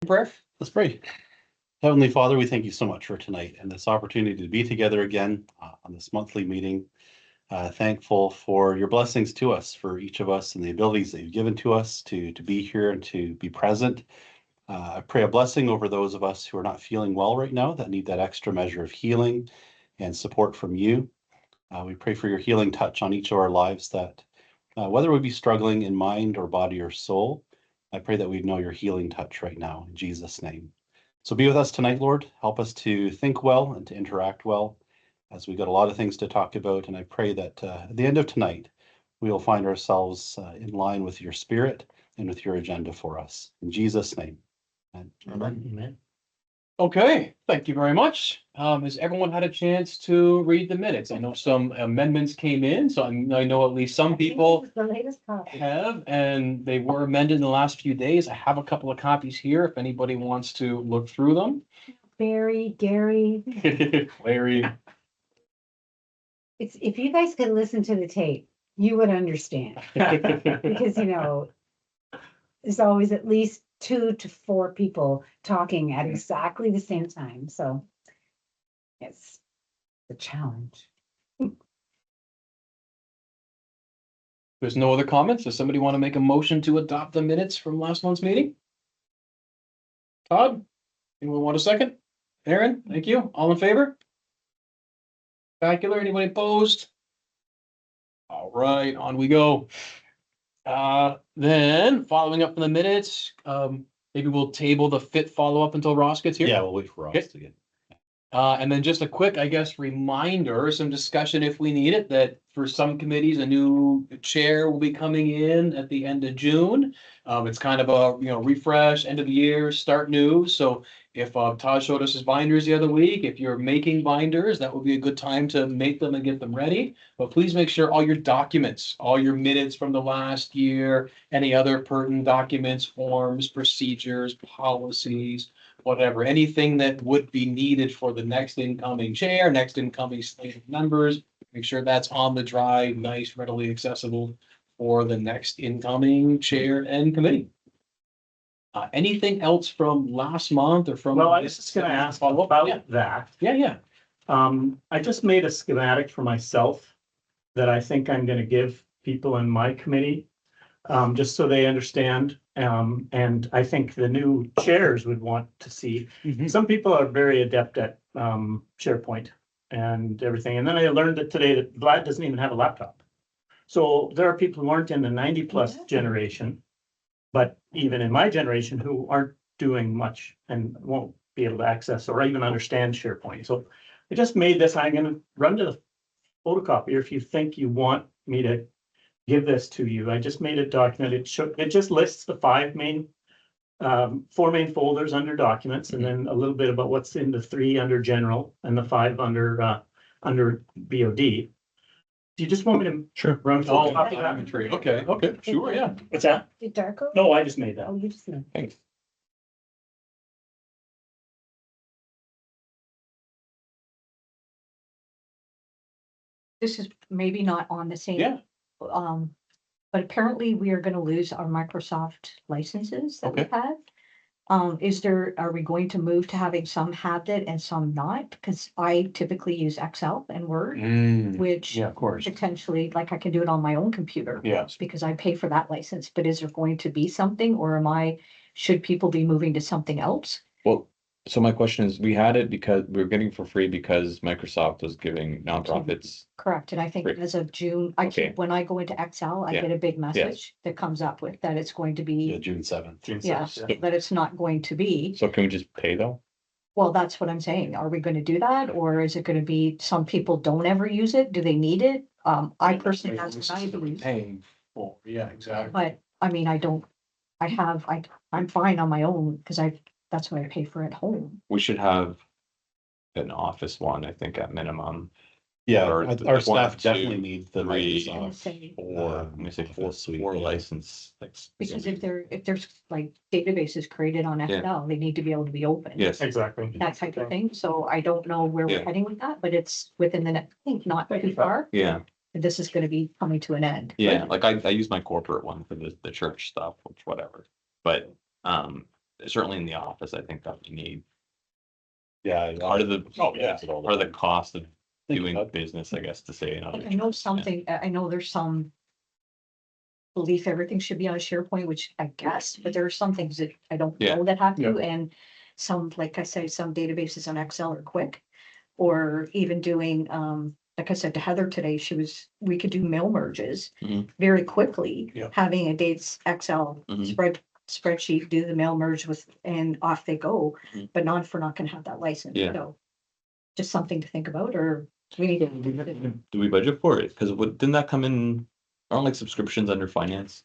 Prayer. Let's pray. Heavenly Father, we thank you so much for tonight and this opportunity to be together again on this monthly meeting. Thankful for your blessings to us, for each of us, and the abilities that you've given to us to be here and to be present. I pray a blessing over those of us who are not feeling well right now, that need that extra measure of healing and support from you. We pray for your healing touch on each of our lives, that whether we be struggling in mind or body or soul, I pray that we'd know your healing touch right now in Jesus' name. So be with us tonight, Lord. Help us to think well and to interact well, as we got a lot of things to talk about. And I pray that at the end of tonight, we will find ourselves in line with your spirit and with your agenda for us. In Jesus' name. Amen. Amen. Okay, thank you very much. Has everyone had a chance to read the minutes? I know some amendments came in, so I know at least some people The latest copy. have, and they were amended in the last few days. I have a couple of copies here if anybody wants to look through them. Barry, Gary, Larry, it's, if you guys could listen to the tape, you would understand. Because, there's always at least 2 to 4 people talking at exactly the same time, so it's a challenge. there's no other comments. Does somebody want to make a motion to adopt the minutes from last month's meeting? Todd, anyone want a second? Aaron, thank you. All in favor? Spectacular. Anybody opposed? All right, on we go. Then following up from the minutes, maybe we'll table the fit follow-up until Ross gets here. Yeah, we'll wait for Ross Okay. to get. And then just a quick, I guess, reminder, some discussion if we need it, that for some committees, a new chair will be coming in at the end of June. It's kind of a, refresh, end of the year, start new. So if Todd showed us his binders the other week, if you're making binders, that would be a good time to make them and get them ready. But please make sure all your documents, all your minutes from the last year, any other pertinent documents, forms, procedures, policies, whatever, anything that would be needed for the next incoming chair, next incoming slate of members, make sure that's on the drive, nice, readily accessible for the next incoming chair and committee. Anything else from last month or from? Well, I was just gonna ask about Yeah. that. Yeah. I just made a schematic for myself that I think I'm gonna give people in my committee, just so they understand. And I think the new chairs would want to see. Mhm. Some people are very adept at SharePoint and everything. And then I learned that today that Vlad doesn't even have a laptop. So there are people who aren't in the 90+ generation, but even in my generation who aren't doing much and won't be able to access or even understand SharePoint. So I just made this. I'm gonna run to the photocopier if you think you want me to give this to you. I just made a document. It just lists the 4 main folders under documents, and then a little bit about what's in the 3 under general and the 5 under BoD. Do you just want me to Sure. run a Oh, photocopy of that? tree. Okay, sure, yeah. What's that? Did Darko? No, I just made that. Oh, you just know. Thanks. This is maybe not on the same. Yeah. But apparently we are gonna lose our Microsoft licenses that we've had. Are we going to move to having some have it and some not? Because I typically use Excel and Word, which Yeah, of course. potentially, like I can do it on my own computer. Yes. Because I pay for that license, but is there going to be something, or should people be moving to something else? Well, so my question is, we had it because we were getting it for free because Microsoft was giving nonprofits. Correct, and I think Great. as of June, Okay. when I go into Excel, I Yeah. get a big message that comes up with that it's going to Yeah, be, June 7th. yes, that it's not going to be. So can we just pay though? Well, that's what I'm saying. Are we gonna do that, or is it gonna be, some people don't ever use it? Do they need it? I personally, that's what I believe, Paying for, yeah, exactly. but I mean, I'm fine on my own, because that's what I pay for at home. We should have an office one, I think, at minimum. Yeah, Or our one, staff two, definitely need the 3, And Microsoft. say, Or let me say full suite, four yeah. license. because if there's like databases created on Excel, they need to be able to be open. Yes, Exactly. That type of thing. So I don't know where we're Yeah. heading with that, but it's within the next, I think not too far. yeah, And this is gonna be coming to an end. yeah, like I use my corporate one for the church stuff, which whatever. But certainly in the office, I think that we need Yeah. part of the, Oh, yeah. part of the cost of Think doing about it. business, I guess, to say. in other I know terms. something, I know there's some belief everything should be on SharePoint, which I guess, but there are some things that I don't Yeah. know that have to, and some, like I say, some databases on Excel are quick. Or even doing, like I said to Heather today, we could do mail merges Mhm. very quickly. Yeah. Having a dates Excel Mhm. spreadsheet, do the mail merge with, and off they go, Mhm. but not if we're not gonna have that license, Yeah. so. Just something to think about, or we need to. Do we budget for it? Because didn't that come in, aren't like subscriptions under finance?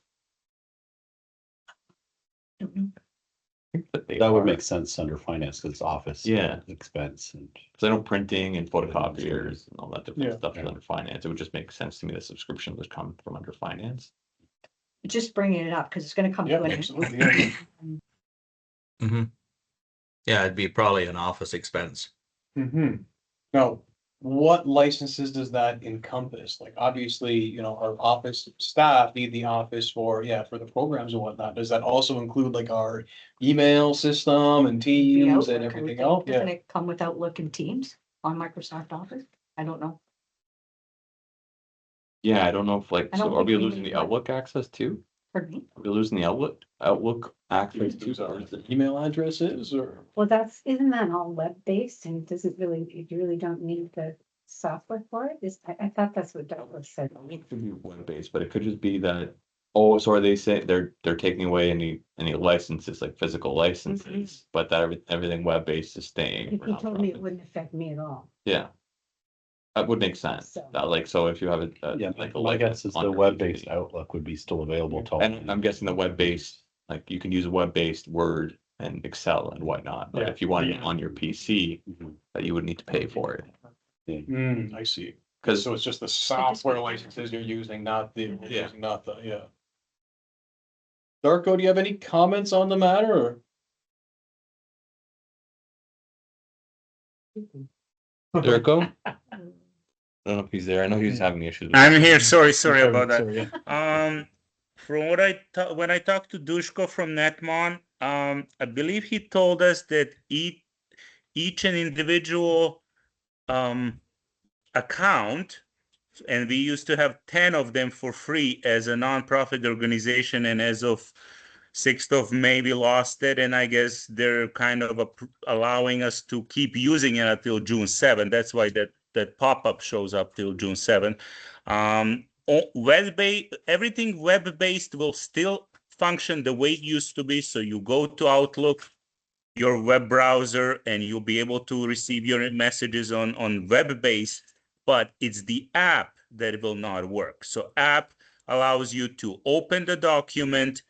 I think that they That would are. make sense under finance because it's office. Yeah. Expense and. Because I know printing and photocopiers and all that different Yeah. stuff is under finance. It would just make sense to me that subscription would come from under finance. Just bringing it up, because it's gonna come Yeah, to an absolutely. end. Mm-hmm. Yeah, it'd be probably an office expense. Now, what licenses does that encompass? Like, obviously, our office staff need the office for the programs and whatnot. Does that also include like our email system and The Teams and Outlook, I would everything think. else? Doesn't Yeah. it come with Outlook and Teams on Microsoft Office? I don't know. Yeah, I don't know if like, I don't so are think we we losing need the that. Outlook access too? Pardon me? Are we losing the Outlook access Use too? our email addresses or? Well, isn't that all web-based and doesn't really, you really don't need the software for it? I thought that's what Douglas said. It could be web-based, but it could just be that, oh, so are they saying they're taking away any licenses, like physical licenses, but that everything web-based is staying. If you told me it wouldn't affect me at all. Yeah. That would make sense. So- That like, so if you have Yeah, like a my guess is the under web-based PPP. Outlook would be still available to. all And I'm guessing the web-based, like you can use web-based Word and Excel and whatnot, but Yeah. if you want it on your PC, Mhm. that you would need to pay for it. I see. Because So it's just the software licenses you're using, not the, Yeah. yeah. Darko, do you have any comments on the matter or? Jericho? I don't know if he's there. I know he was having issues. with I'm his- here. Sorry about that. Sorry, yeah. From what when I talked to Dushko from Netmon, I believe he told us that each an individual account, and we used to have 10 of them for free as a nonprofit organization, and as of 6th of May we lost it, and I guess they're kind of allowing us to keep using it until June 7th. That's why that pop-up shows up till June 7th. Web-based, everything web-based will still function the way it used to be. So you go to Outlook, your web browser, and you'll be able to receive your messages on web-based, but it's the app that will not work. So app allows you to open the document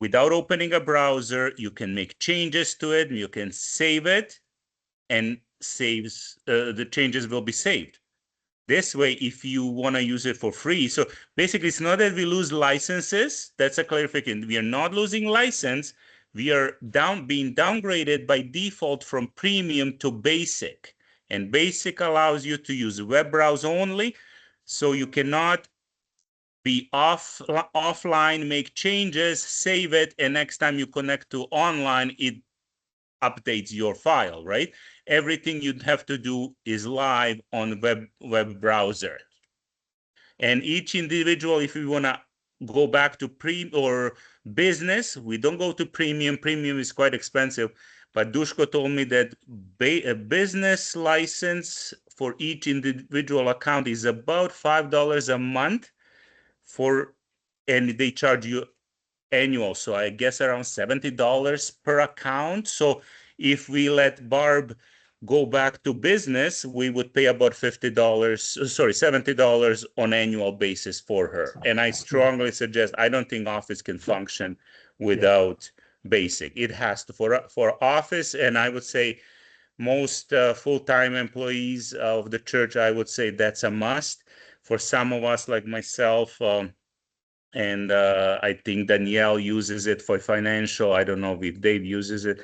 without opening a browser. You can make changes to it, you can save it, and the changes will be saved. This way, if you want to use it for free, so basically it's not that we lose licenses. That's a clarification. We are not losing license. We are being downgraded by default from premium to basic. And basic allows you to use web browser only. So you cannot be offline, make changes, save it, and next time you connect to online, it updates your file, right? Everything you'd have to do is live on web browser. And each individual, if we want to go back to or business, we don't go to premium. Premium is quite expensive. But Dushko told me that a business license for each individual account is about $5 a month and they charge you annual. So I guess around $70 per account. So if we let Barb go back to business, we would pay about $70 on annual basis for her. And I strongly suggest, I don't think Office can function without basic. It has to for Office, and I would say most full-time employees of the church, I would say that's a must. For some of us like myself, and I think Danielle uses it for financial. I don't know if Dave uses it.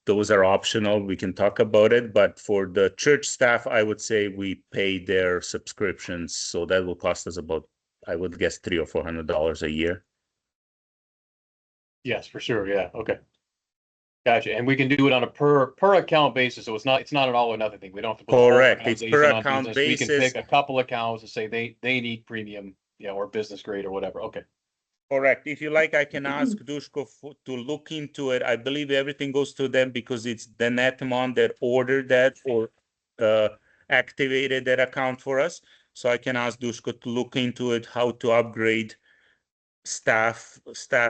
Those are optional. We can talk about it. But for the church staff, I would say we pay their subscriptions. So that will cost us about, I would guess, $300 or $400 a year. Yes, for sure. Yeah. Okay. Gotcha. And we can do it on a per account basis. So it's not an all or nothing thing. We don't have to put the whole Correct. It's per organization on account business. We can basis. pick a couple accounts and say they need premium, or business grade or whatever. Okay. Correct. If you like, I can ask Dushko to look into it. I believe everything goes to them because it's the Netmon that ordered that or activated that account for us. So I can ask Dushko to look into it, how to upgrade staff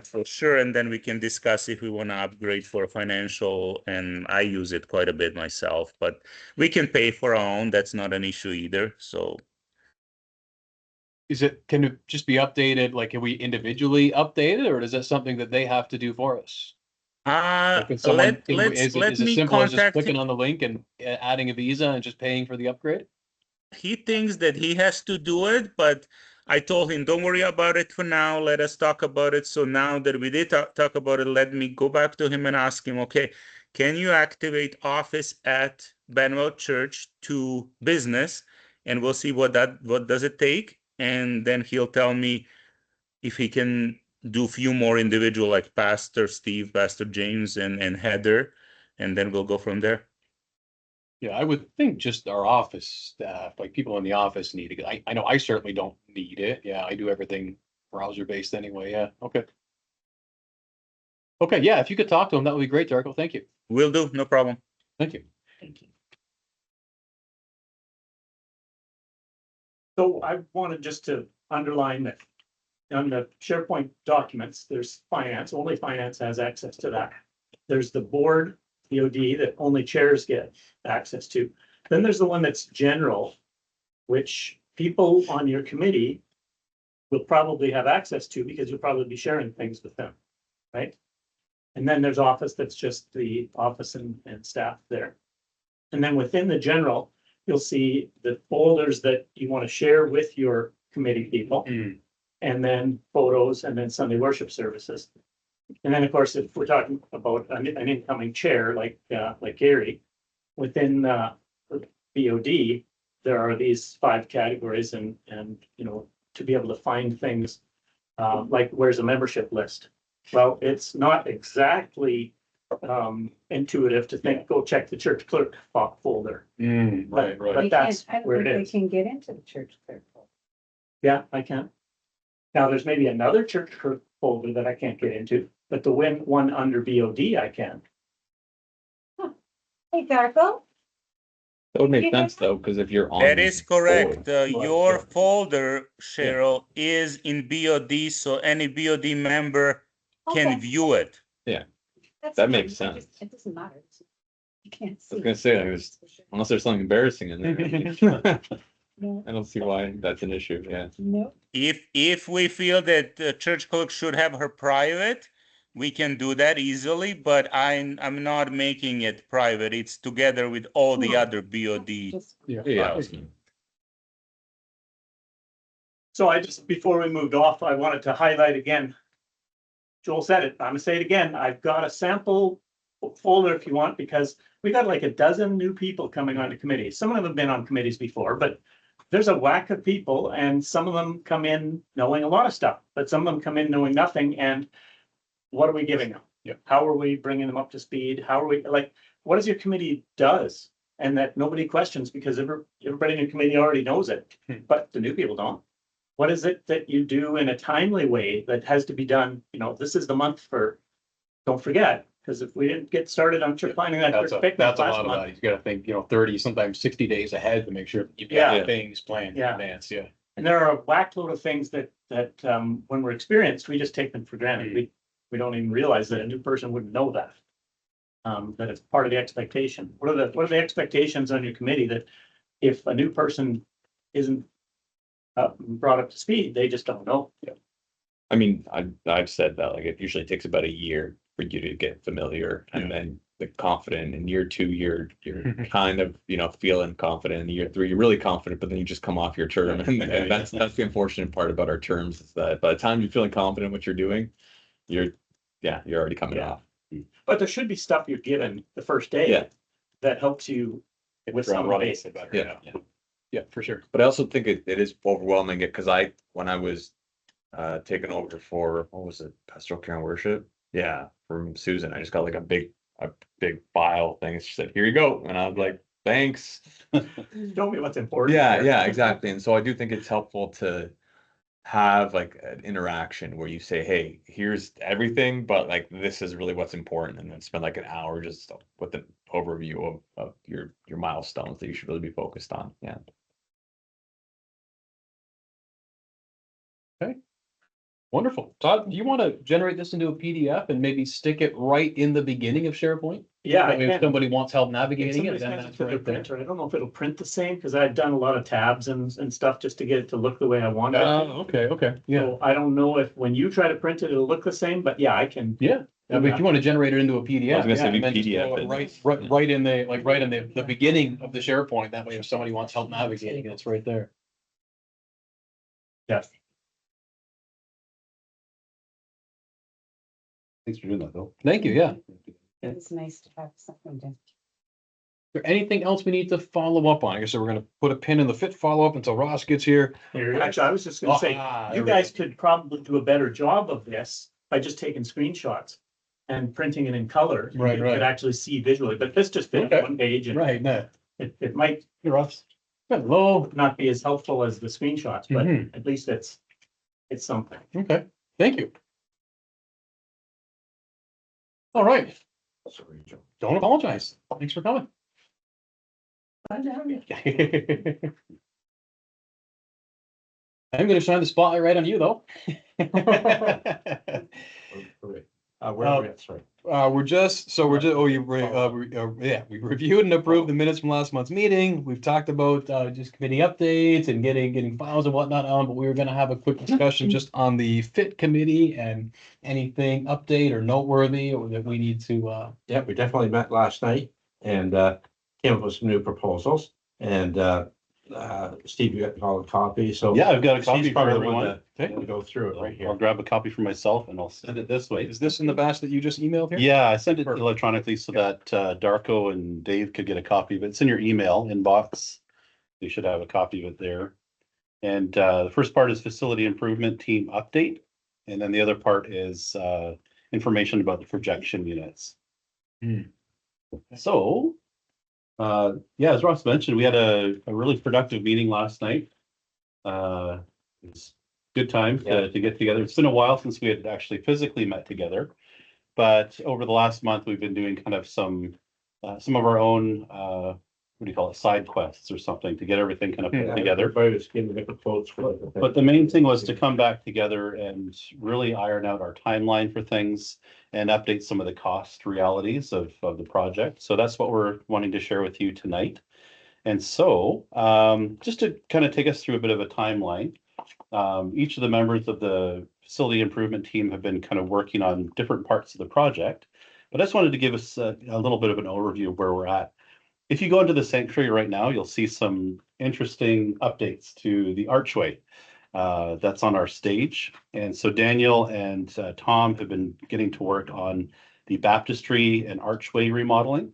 for sure, and then we can discuss if we want to upgrade for financial. And I use it quite a bit myself, but we can pay for our own. That's not an issue either. So Can it just be updated? Like, can we individually update it, or is that something that they have to do for us? Like, can someone, is it as me simple as just contact clicking him. on the link and adding a Visa and just paying for the upgrade? He thinks that he has to do it, but I told him, don't worry about it for now. Let us talk about it. So now that we did talk about it, let me go back to him and ask him, okay, can you activate Office at Benwell Church to business? And we'll see what does it take. And then he'll tell me if he can do a few more individual, like Pastor Steve, Pastor James, and Heather, and then we'll go from there. Yeah, I would think just our office staff, like people in the office need it. I know I certainly don't need it. Yeah, I do everything browser based anyway. Yeah, okay. Okay, yeah, if you could talk to him, that would be great, Darko. Thank you. Will do, no problem. Thank you. Thank you. So I wanted just to underline that on the SharePoint documents, there's finance, only finance has access to that. There's the board BoD that only chairs get access to. Then there's the one that's general, which people on your committee will probably have access to because you'll probably be sharing things with them, right? And then there's office, that's just the office and staff there. And then within the general, you'll see the folders that you want to share with your committee people. And then photos, and then Sunday worship services. And then, of course, if we're talking about an incoming chair like Gary, within BoD, there are these 5 categories, and to be able to find things like where's a membership list. Well, it's not exactly intuitive to think go check the church clerk folder. Right. But that's where it is. They can get into the church clerk folder. Yeah, I can. Now, there's maybe another church folder that I can't get into, but the one under BoD I can. Hey, Darko, That would make sense though, because if you're on. That is correct. board- Your folder, Cheryl, is in BoD, so any BoD member can Okay. view it. that's That fine. makes sense. It doesn't matter. You can't I see. was gonna say, unless there's something embarrassing in there. No, I don't see why that's an issue, yeah. no. If we feel that the church clerk should have her private, we can do that easily, but I'm not making it private. It's together with all the No. other BoD. Just- Yeah. So before we moved off, I wanted to highlight again. Joel said it, I'm gonna say it again. I've got a sample folder if you want, because we got like a dozen new people coming onto committees. Some of them have been on committees before, but there's a whack of people, and some of them come in knowing a lot of stuff, but some of them come in knowing nothing. And what are we giving them? Yeah. How are we bringing them up to speed? How are we, like, what does your committee does? And that nobody questions, because everybody in your committee already knows it, but the new people don't. What is it that you do in a timely way that has to be done? This is the month for, don't forget, because if we didn't get started on church planning that That's church a picnic lot last of month. that. You gotta think, 30, sometimes 60 days ahead to make sure you've Yeah. got things planned in Yeah. advance. Yeah. And there are a whack load of things that when we're experienced, we just take them for granted. We don't even realize that a new person wouldn't know that. That it's part of the expectation. What are the expectations on your committee that if a new person isn't brought up to speed, they just don't know? I mean, I've said that, like, it usually takes about a year for you to get familiar, and then the confident in year 2, you're kind of, feeling confident. In year 3, you're really confident, but then you just come off your term. And that's the unfortunate part about our terms, is that by the time you're feeling confident in what you're doing, you're already coming off. But there should be stuff you're given the first day. Yeah. That helps you with some of the basics. Yeah, for sure. But I also think it is overwhelming, because when I was taking over for, what was it, pastoral care and worship? Yeah, from Susan, I just got like a big a big file thing. She said, here you go. And I was like, thanks. Show me what's important. Yeah, here. yeah, exactly. And so I do think it's helpful to have like an interaction where you say, hey, here's everything, but like this is really what's important, and then spend like an hour just with an overview of your milestones that you should really be focused on. Yeah. Wonderful. Todd, do you want to generate this into a PDF and maybe stick it right in the beginning of SharePoint? Yeah, I That way if can. somebody wants help If navigating it, somebody then sends it that's to the right there. printer, I don't know if it'll print the same, because I've done a lot of tabs and stuff just to get it to look the way I want it. Okay, yeah. So I don't know if when you try to print it, it'll look the same, but yeah, I can. Yeah, I mean, if you want to generate it into a PDF. I was gonna say yeah, and then just PDF throw it and- right in the beginning of the SharePoint. That way, if somebody wants help navigating, it's right there. Yes. Thanks for doing that, Bill. Thank you, yeah. It's nice to have something to. Is there anything else we need to follow up on? I guess we're gonna put a pin in the fit follow-up until Ross gets here. Actually, I was just gonna say, there you we guys could probably do a better job of this by just taking screenshots and printing it in color. Right, You right. could actually see visually, but this just fit Okay. one page and Right, no. it might Hey, Ross. Hello. not be as helpful as the screenshots, but Mhm. at least it's something. Okay, thank you. All right. Sorry, Joe. Don't apologize. Thanks for coming. Glad to have you. I'm gonna shine the spotlight right on you, though. Where are we at? Sorry. We're just, we reviewed and approved the minutes from last month's meeting. We've talked about, just committee updates and getting files and whatnot on, but we were gonna have a quick discussion just on the fit committee and anything update or noteworthy or that we need to, Yeah, we definitely met last night and came up with some new proposals. And Steve, you got all the copies, so. Yeah, I've got a Steve's copy for probably the one everyone. to- to go through it right I'll here. grab a copy for myself and I'll send it this way. is this in the batch that you just emailed here? Yeah, I sent it Perfect. electronically so that Darko and Dave could get a copy of it. It's in your email inbox. You should have a copy of it there. And the first part is facility improvement team update. And then the other part is information about the projection units. Hmm. So, yeah, as Ross mentioned, we had a really productive meeting last night. It was a good time to get together. It's been a while since we had actually physically met together. But over the last month, we've been doing kind of some of our own, what do you call it, side quests or something to get everything kind of put together. Everybody was giving different quotes for it. But the main thing was to come back together and really iron out our timeline for things and update some of the cost realities of the project. So that's what we're wanting to share with you tonight. And so, just to kind of take us through a bit of a timeline, each of the members of the facility improvement team have been kind of working on different parts of the project. But I just wanted to give us a little bit of an overview of where we're at. If you go into the sanctuary right now, you'll see some interesting updates to the archway that's on our stage. And so Daniel and Tom have been getting to work on the baptistry and archway remodeling,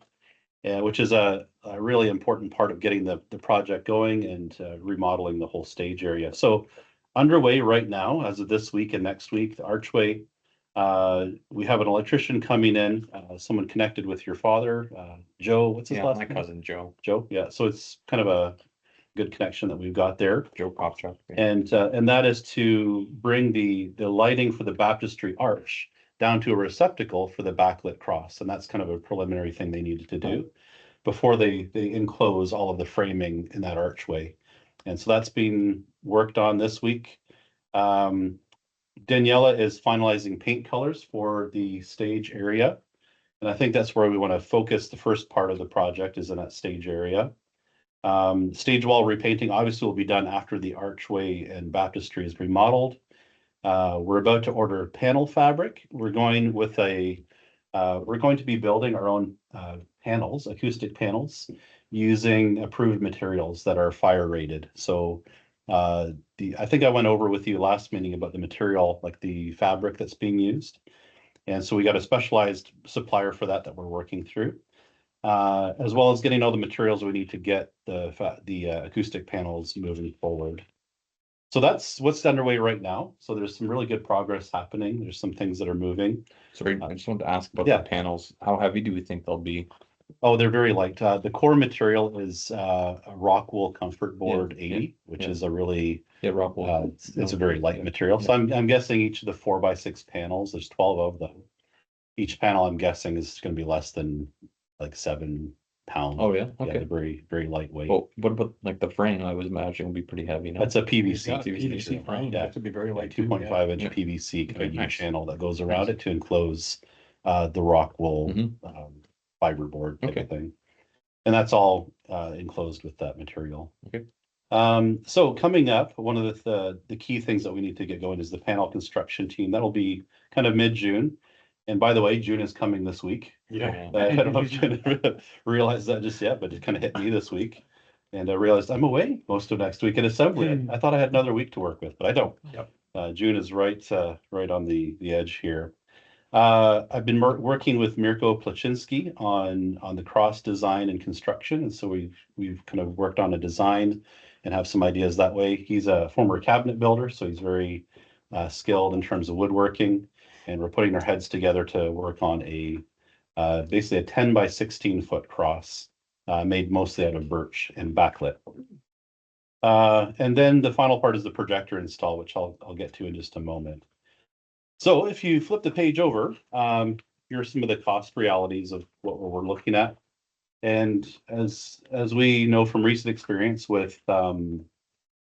which is a really important part of getting the project going and remodeling the whole stage area. So underway right now, as of this week and next week, the archway, we have an electrician coming in, someone connected with your father, Joe, what's his Yeah, last my name? cousin Joe Yeah, so it's kind of a good connection that we've got there. Popchuck. And that is to bring the lighting for the baptistry arch down to a receptacle for the backlit cross. And that's kind of a preliminary thing they needed to do before they enclose all of the framing in that archway. And so that's being worked on this week. Daniela is finalizing paint colors for the stage area. And I think that's where we want to focus the first part of the project is in that stage area. Stage wall repainting obviously will be done after the archway and baptistry is remodeled. We're about to order panel fabric. We're going to be building our own panels, acoustic panels, using approved materials that are fire rated. So I think I went over with you last meeting about the material, like the fabric that's being used. And so we got a specialized supplier for that we're working through, as well as getting all the materials we need to get the acoustic panels moving forward. So that's what's underway right now. So there's some really good progress happening. There's some things that are moving. Sorry, I just wanted to ask about Yeah. the panels. How heavy do we think they'll be? Oh, they're very light. The core material is a rock wool comfort board Yeah, 80, which yeah. is a really Yeah, rock wool. it's a very light Yeah. material. So I'm guessing each of the 4x6 panels, there's 12 of them. Each panel I'm guessing is going to be less than like 7 pounds. Oh, yeah, Yeah, okay. they're very, very lightweight. Well, what about like the frame? I was imagining would be pretty heavy, no? That's a PVC. Yeah, PVC frame, Yeah. that could be very light Like too. 2.5 inch Yeah. PVC kind Okay, of U nice. channel that goes around it to enclose the rock wool Mhm. fiberboard type Okay. of thing. And that's all enclosed with that material. Okay. So coming up, one of the key things that we need to get going is the panel construction team. That'll be kind of mid-June. And by the way, June is coming this week. Yeah. I don't know if you realized that just yet, but it kind of hit me this week. And I realized I'm away most of next week at assembly. I thought I had another week to work with, but I don't. Yep. June is right on the edge here. I've been working with Mirko Placzynski on the cross design and construction, and so we've kind of worked on a design and have some ideas that way. He's a former cabinet builder, so he's very skilled in terms of woodworking, and we're putting our heads together to work on basically a 10 by 16 foot cross made mostly out of birch and backlit. And then the final part is the projector install, which I'll get to in just a moment. So if you flip the page over, here are some of the cost realities of what we're looking at. And as we know from recent experience with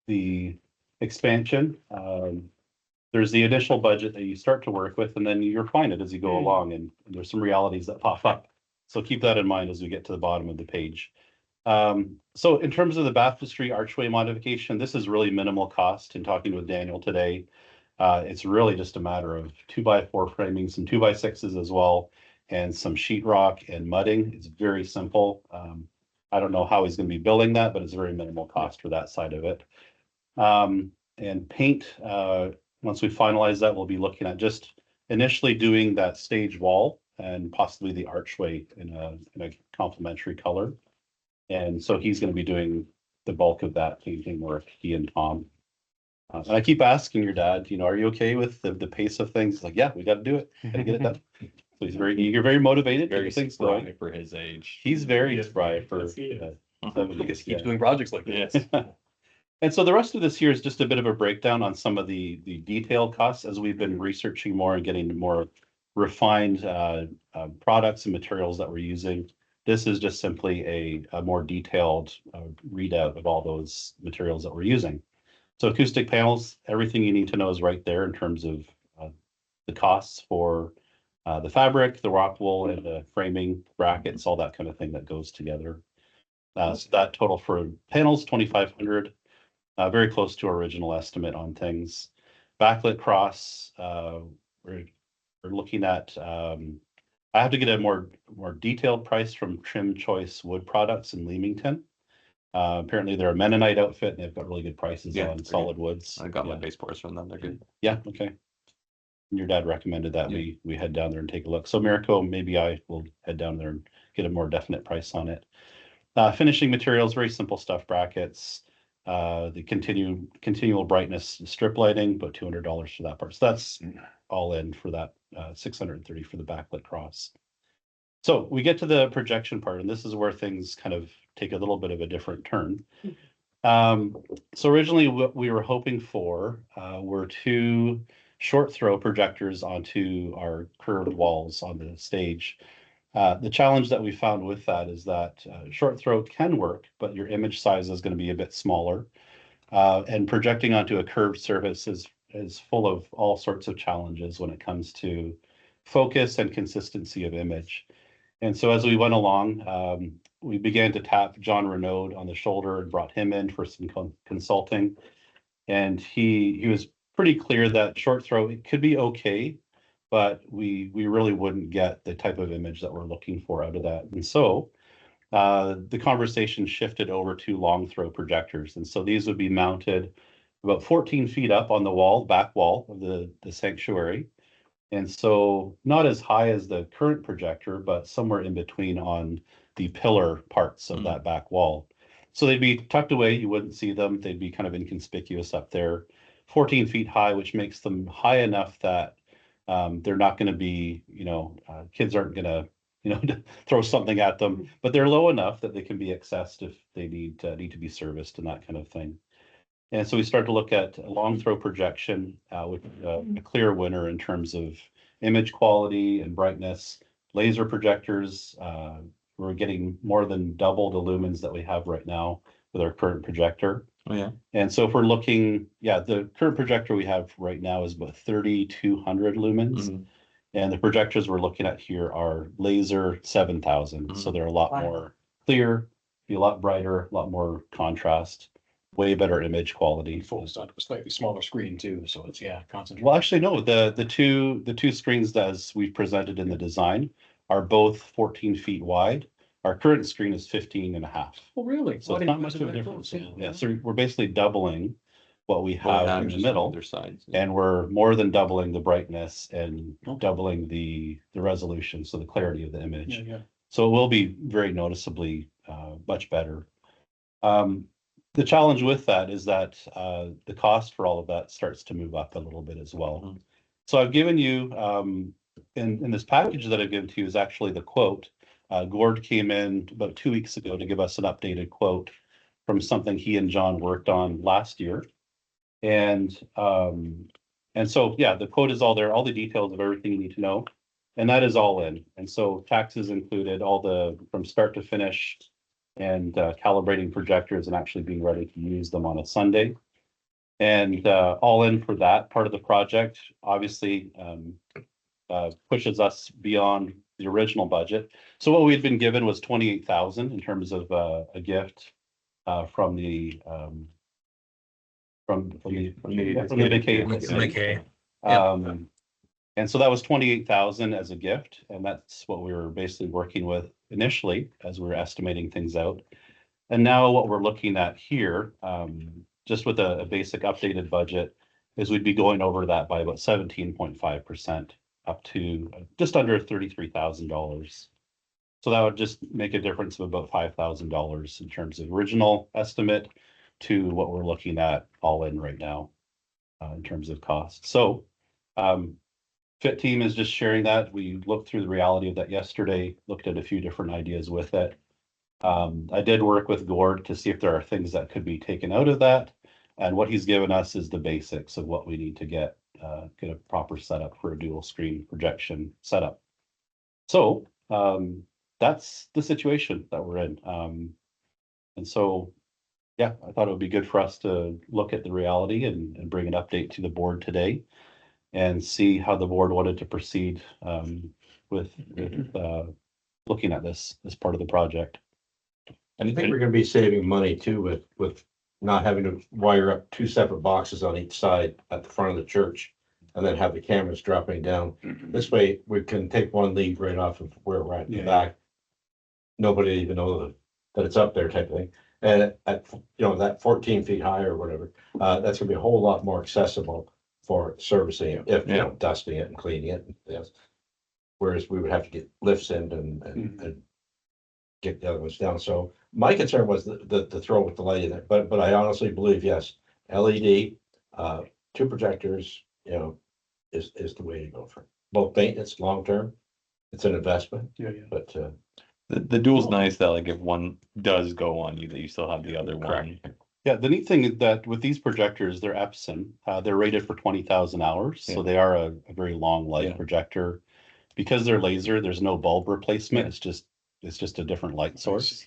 the expansion, there's the initial budget that you start to work with, and then you refine it as you go along, and there's some realities that pop up. So keep that in mind as we get to the bottom of the page. So in terms of the baptistry archway modification, this is really minimal cost. In talking with Daniel today, it's really just a matter of 2x4 framing, some 2x6s as well, and some sheetrock and mudding. It's very simple. I don't know how he's going to be building that, but it's very minimal cost for that side of it. And paint, once we finalize that, we'll be looking at just initially doing that stage wall and possibly the archway in a complementary color. And so he's going to be doing the bulk of that painting work, he and Tom. And I keep asking your dad, are you okay with the pace of things? He's like, yeah, we got to do it. Got to get it done. So he's very eager, very motivated. Very Very things spry going. for his age. He's very Yes, spry for yes, he is. 70s, Keeps yeah. doing projects like this. Yes. And so the rest of this here is just a bit of a breakdown on some of the detailed costs as we've been researching more and getting more refined products and materials that we're using. This is just simply a more detailed readout of all those materials that we're using. So acoustic panels, everything you need to know is right there in terms of the costs for the fabric, the rock wool, and the framing, brackets, all that kind of thing that goes together. So that total for panels, 2,500. Very close to our original estimate on things. Backlit cross, we're looking at, I have to get a more detailed price from Trim Choice Wood Products in Leamington. Apparently they're a Mennonite outfit and they've got really good prices Yeah, on they're solid woods. I got my Yeah. base boards from them. They're good. Yeah, okay. Your dad recommended that Yeah. we head down there and take a look. So Mirko, maybe I will head down there and get a more definite price on it. Finishing materials, very simple stuff, brackets, the continual brightness strip lighting, about $200 for that part. So that's all in for that, 630 for the backlit cross. So we get to the projection part, and this is where things kind of take a little bit of a different turn. So originally what we were hoping for were 2 short throw projectors onto our curved walls on the stage. The challenge that we found with that is that short throw can work, but your image size is going to be a bit smaller. And projecting onto a curved surface is full of all sorts of challenges when it comes to focus and consistency of image. And so as we went along, we began to tap John Renaud on the shoulder and brought him in for some consulting. And he was pretty clear that short throw, it could be okay, but we really wouldn't get the type of image that we're looking for out of that. And so the conversation shifted over to long throw projectors. And so these would be mounted about 14 feet up on the wall, back wall of the sanctuary. And so not as high as the current projector, but somewhere in between on the pillar parts of that back wall. So they'd be tucked away, you wouldn't see them, they'd be kind of inconspicuous up there. 14 feet high, which makes them high enough that they're not gonna be, kids aren't gonna, throw something at them, but they're low enough that they can be accessed if they need to be serviced and that kind of thing. And so we start to look at a long throw projection, with a clear winner in terms of image quality and brightness. Laser projectors, we're getting more than double the lumens that we have right now with our current projector. Oh, yeah. And so if we're looking, the current projector we have right now is about 3,200 lumens. Mhm. And the projectors we're looking at here are laser 7,000. So they're a lot Wow. more clear, be a lot brighter, a lot more contrast, way better image quality. Folds onto a slightly smaller screen too, so it's, concentrated. Well, actually, no, the two screens as we presented in the design are both 14 feet wide. Our current screen is 15 and a half. Oh, really? So I it's didn't not realize much of a it was that difference. close, Yeah, so we're basically doubling what we Well, have yeah, in the just middle, Their sides. and we're more than doubling the brightness and Okay. doubling the resolution, so the clarity of the image. Yeah. So it will be very noticeably much better. The challenge with that is that the cost for all of that starts to move up a little bit as well. Mhm. So I've given you, in this package that I've given to you is actually the quote. Gord came in about 2 weeks ago to give us an updated quote from something he and John worked on last year. And so, the quote is all there, all the details of everything you need to know. And that is all in. And so taxes included, all the, from start to finish, and calibrating projectors and actually being ready to use them on a Sunday. And all in for that part of the project, obviously pushes us beyond the original budget. So what we had been given was 28,000 in terms of a gift from the vacation. McKay. And so that was 28,000 as a gift, and that's what we were basically working with initially as we were estimating things out. And now what we're looking at here, just with a basic updated budget, is we'd be going over that by about 17.5%, up to just under $33,000. So that would just make a difference of about $5,000 in terms of original estimate to what we're looking at all in right now, in terms of cost. So Fit Team is just sharing that. We looked through the reality of that yesterday, looked at a few different ideas with it. I did work with Gord to see if there are things that could be taken out of that. And what he's given us is the basics of what we need to get a proper setup for a dual screen projection setup. So that's the situation that we're in. And so, I thought it would be good for us to look at the reality and bring an update to the board today and see how the board wanted to proceed with looking at this as part of the project. And I think we're gonna be saving money too with not having to wire up two separate boxes on each side at the front of the church and then have the cameras dropping down. This way, we can take one lead right off of where we're at in the back. Nobody even know that it's up there type of thing. And at, that 14 feet high or whatever, that's gonna be a whole lot more accessible for servicing it, if, dusting it and cleaning it. Yes. Whereas we would have to get lifts in and get the other ones down. So my concern was the throw with the light in it, but I honestly believe, yes, LED, two projectors, is the way to go for both maintenance, long term. It's an investment, but The dual's nice that like if one does go on you, that you still have the other one. Yeah, the neat thing is that with these projectors, they're Epson. They're rated for 20,000 hours, so they are a very long life projector. Because they're laser, there's no bulb replacement. It's just a different light source.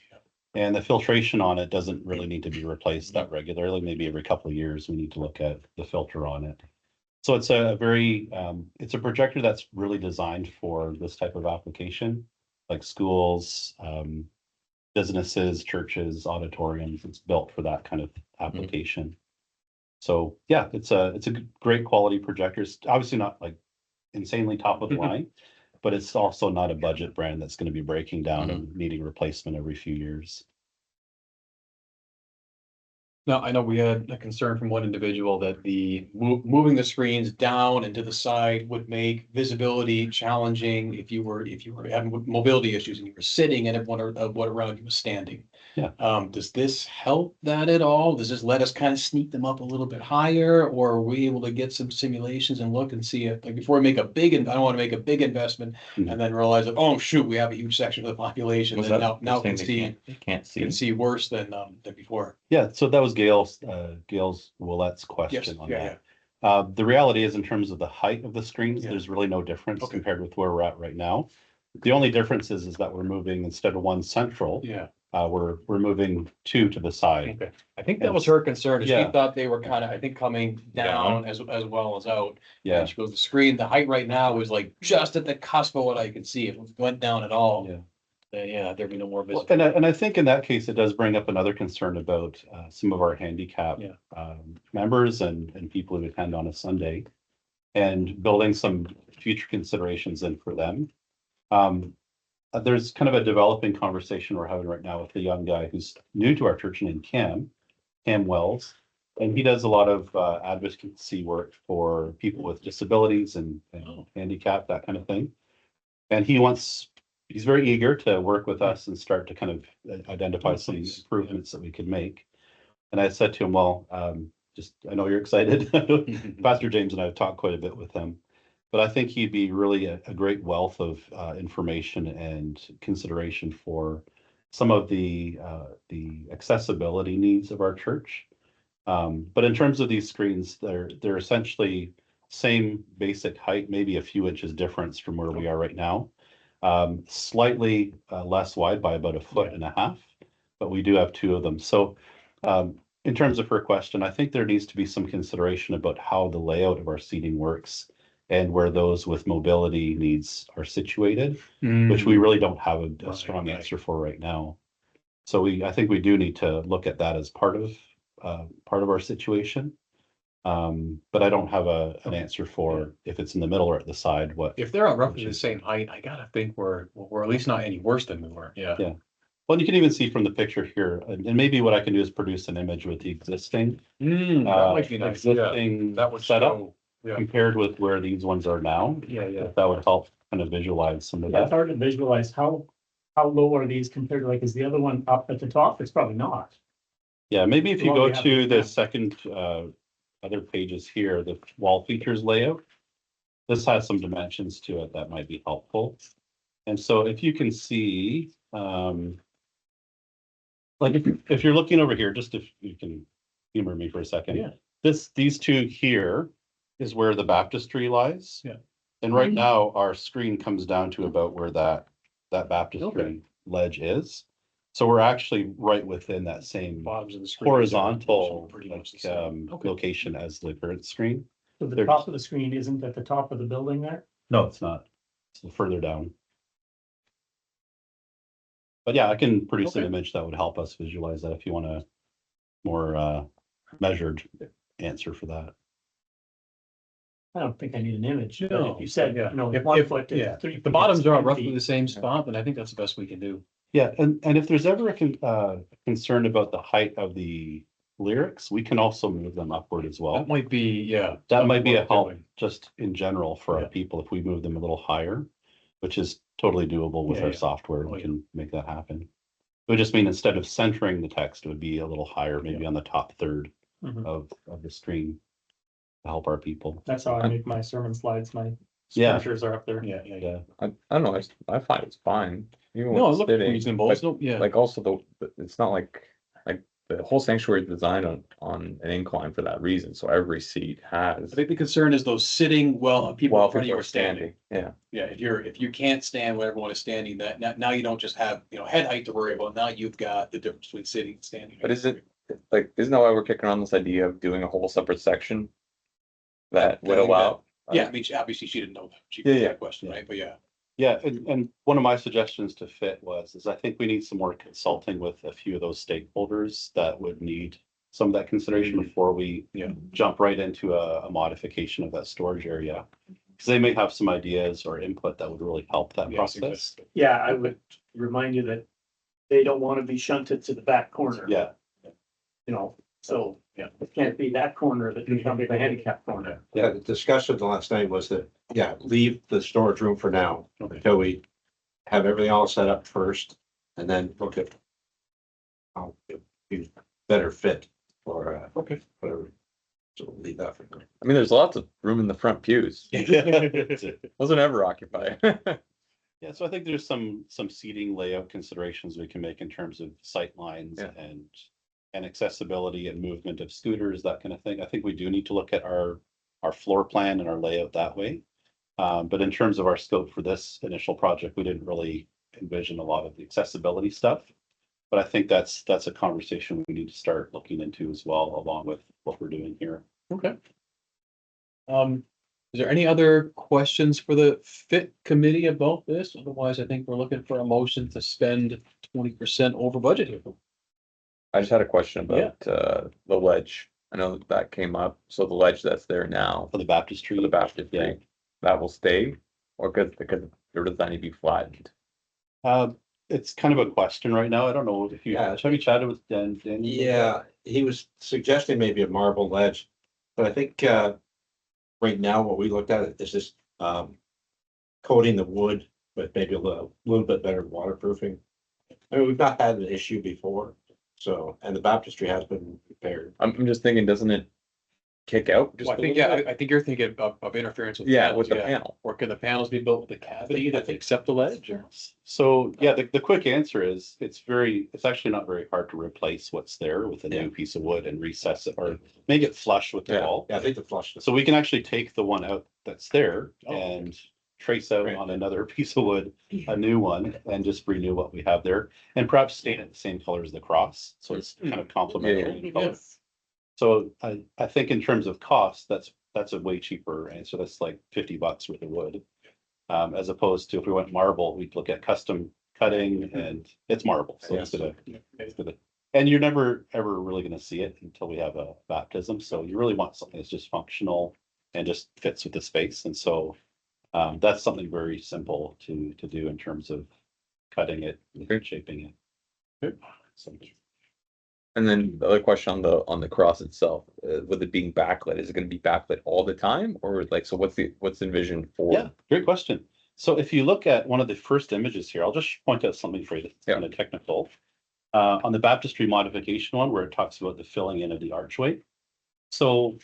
And the filtration on it doesn't really need to be replaced that regularly. Maybe every couple of years we need to look at the filter on it. So it's a very it's a projector that's really designed for this type of application, like schools, businesses, churches, auditoriums. It's built for that kind of application. So it's a great quality projector. It's obviously not like insanely top of the line, but it's also not a budget brand that's going to be breaking down and needing replacement every few years. Now, I know we had a concern from one individual that the moving the screens down and to the side would make visibility challenging if you were having mobility issues and you were sitting and everyone around you was standing. Yeah. Does this help that at all? Does this let us kind of sneak them up a little bit higher, or are we able to get some simulations and look and see if, like, before we make a big, I don't want to make a big investment Mhm. and then realize that, oh, shoot, we have a huge section of the population Was that that now saying can they can't can see? see worse than before. Yeah, so that was Gail's Willette's Yes, question on yeah, that. The reality is in terms of the height of the screens, Yeah. there's really no difference Okay. compared with where we're at right now. The only difference is that we're moving, instead of one central, yeah. we're moving two to the side. Okay, I think that was her concern, is she Yeah. thought they were kind of, I think, coming down as well as out. Yeah, And she goes, the screen, the height right now is like just at the cusp of what I could see. If it went down at all, yeah. then yeah, there'd be no more Well, visibility. and I think in that case, it does bring up another concern about some of our handicap Yeah. members and people who attend on a Sunday, and building some future considerations in for them. There's kind of a developing conversation we're having right now with a young guy who's new to our church named Cam Wells. And he does a lot of advocacy work for people with disabilities and handicap, that kind of thing. And he's very eager to work with us and start to kind of identify some improvements that we could make. And I said to him, well, I know you're excited. Pastor James and I have talked quite a bit with him, but I think he'd be really a great wealth of information and consideration for some of the accessibility needs of our church. But in terms of these screens, they're essentially same basic height, maybe a few inches difference from where we are right now. Slightly less wide by about 1.5 feet, but we do have two of them. So in terms of her question, I think there needs to be some consideration about how the layout of our seating works and where those with mobility needs are situated, which we really don't have a strong answer for right now. So I think we do need to look at that as part of our situation. But I don't have an answer for if it's in the middle or at the side, what. If they're roughly the same height, I gotta think we're at least not any worse than we were, yeah. Yeah. Well, you can even see from the picture here, and maybe what I can do is produce an image with the existing That might be nice, yeah. existing That would setup show, yeah. compared with where these ones are now. Yeah, If that would help kind of visualize some of Yeah, it's that. hard to visualize how low are these compared to, like, is the other one up at the top? It's probably not. Yeah, maybe if you Well, go we have to it the now. second other pages here, the wall features layout. This has some dimensions to it that might be helpful. And so if you can see, like if you're looking over here, just if you can humor me for a second. Yeah. These two here is where the baptistry lies. Yeah. And right now our screen comes down to about where that baptistry Okay. ledge is. So we're actually right within that same Bottoms of the screen. horizontal Pretty much the same. Okay. location as the current screen. So the They're top just- of the screen isn't at the top of the building there? No, it's not. It's further down. But yeah, I can produce an Okay. image that would help us visualize that if you want a more measured answer for that. I don't think I need an image, but No, if you said, yeah. you know, If- 1 if- foot yeah. to 3 feet. The bottoms it's are 10 roughly feet. the same spot, and I think that's the best we can do. Yeah, and if there's ever a concern about the height of the lyrics, we can also move them upward as well. That might be, yeah. That might be a worth help doing. just in general for our Yeah. people if we move them a little higher, which is totally doable with Yeah, our yeah. software. Oh, We yeah. can make that happen. It would just mean instead of centering the text, it would be a little higher, maybe on the top third Mhm. of the screen to help our people. That's how I make my sermon slides. My Yeah. scriptures are up there. Yeah, yeah, yeah. Yeah, I don't know, I find it's fine. Even No, it with looks sitting, reasonable. but, It's no, yeah. like also it's not like the whole sanctuary is designed on an incline for that reason, so every seat has. I think the concern is those sitting, people While in front of you people are standing. Yeah, Yeah, if you can't stand when everyone is standing, now you don't just have, head height to worry about. Now you've got the difference between sitting and standing. but isn't that why we're kicking around this idea of doing a whole separate section that would I think allow? Yeah, I mean, obviously she didn't know that. She Yeah, asked yeah. that question, right? But yeah. yeah, and one of my suggestions to fit is I think we need some more consulting with a few of those stakeholders that would need some of that consideration before we Yeah. jump right into a modification of that storage area. Because they may have some ideas or input that would really help that Yes, process. exactly. Yeah, I would remind you that they don't want to be shunted to the back corner. Yeah, You know, So, yeah, it can't be that corner that can be the handicap corner. Yeah, the discussion the last night was that, yeah, leave the storage room for now until we have everything all set up first and then look at how it be better fit for, Okay. whatever. So we'll leave that for now. I mean, there's lots of room in the front pews. Those are never occupied. Yeah, so I think there's some seating layout considerations we can make in terms of sight lines Yeah. and accessibility and movement of scooters, that kind of thing. I think we do need to look at our floor plan and our layout that way. But in terms of our scope for this initial project, we didn't really envision a lot of the accessibility stuff. But I think that's a conversation we need to start looking into as well, along with what we're doing here. Okay. Is there any other questions for the FIT committee about this? Otherwise, I think we're looking for a motion to spend 20% over budget here. I just had a question about the ledge. I know that came up. So the ledge that's there now For the baptistry. for the baptistry, Yeah. that will stay, or because there does that need to be flattened? It's kind of a question right now. I don't know if you, Yeah. have you chatted with Dan? Yeah, he was suggesting maybe a marble ledge, but I think, right now, what we looked at is just, coating the wood with maybe a little bit better waterproofing. I mean, we've not had an issue before, so, and the baptistry has been repaired. I'm just thinking, doesn't it kick out? just Well, I a think, little yeah, bit? I think you're thinking of interference with. Yeah, panels, with the panel. Or can the panels be built with a cavity that accept the ledge? Or? So, yeah, the quick answer is it's actually not very hard to replace what's there with a Yeah. new piece of wood and recess it or make it flush with the Yeah. wall. Yeah, I think the flush. So we can actually take the one out that's there Oh, okay. and trace out Great. on another piece of wood, a new one, and just renew what we have there. And perhaps stain it the same color as the cross, so it's kind of complementary That'd be in color. nice. So I think in terms of cost, that's a way cheaper answer. That's like $50 worth of wood. As opposed to if we went marble, we'd look at custom cutting and it's marble, so it's gonna, and you're never ever really gonna see it until we have a baptism. So you really want something that's just functional and just fits with the space. And so that's something very simple to do in terms of cutting it and shaping it. So, And then the other question on the cross itself, with it being backlit, is it going to be backlit all the time, or like, so what's envisioned for? yeah, great question. So if you look at one of the first images here, I'll just point out something for you that's kind of technical. On the baptistry modification one, where it talks about the filling in of the archway. So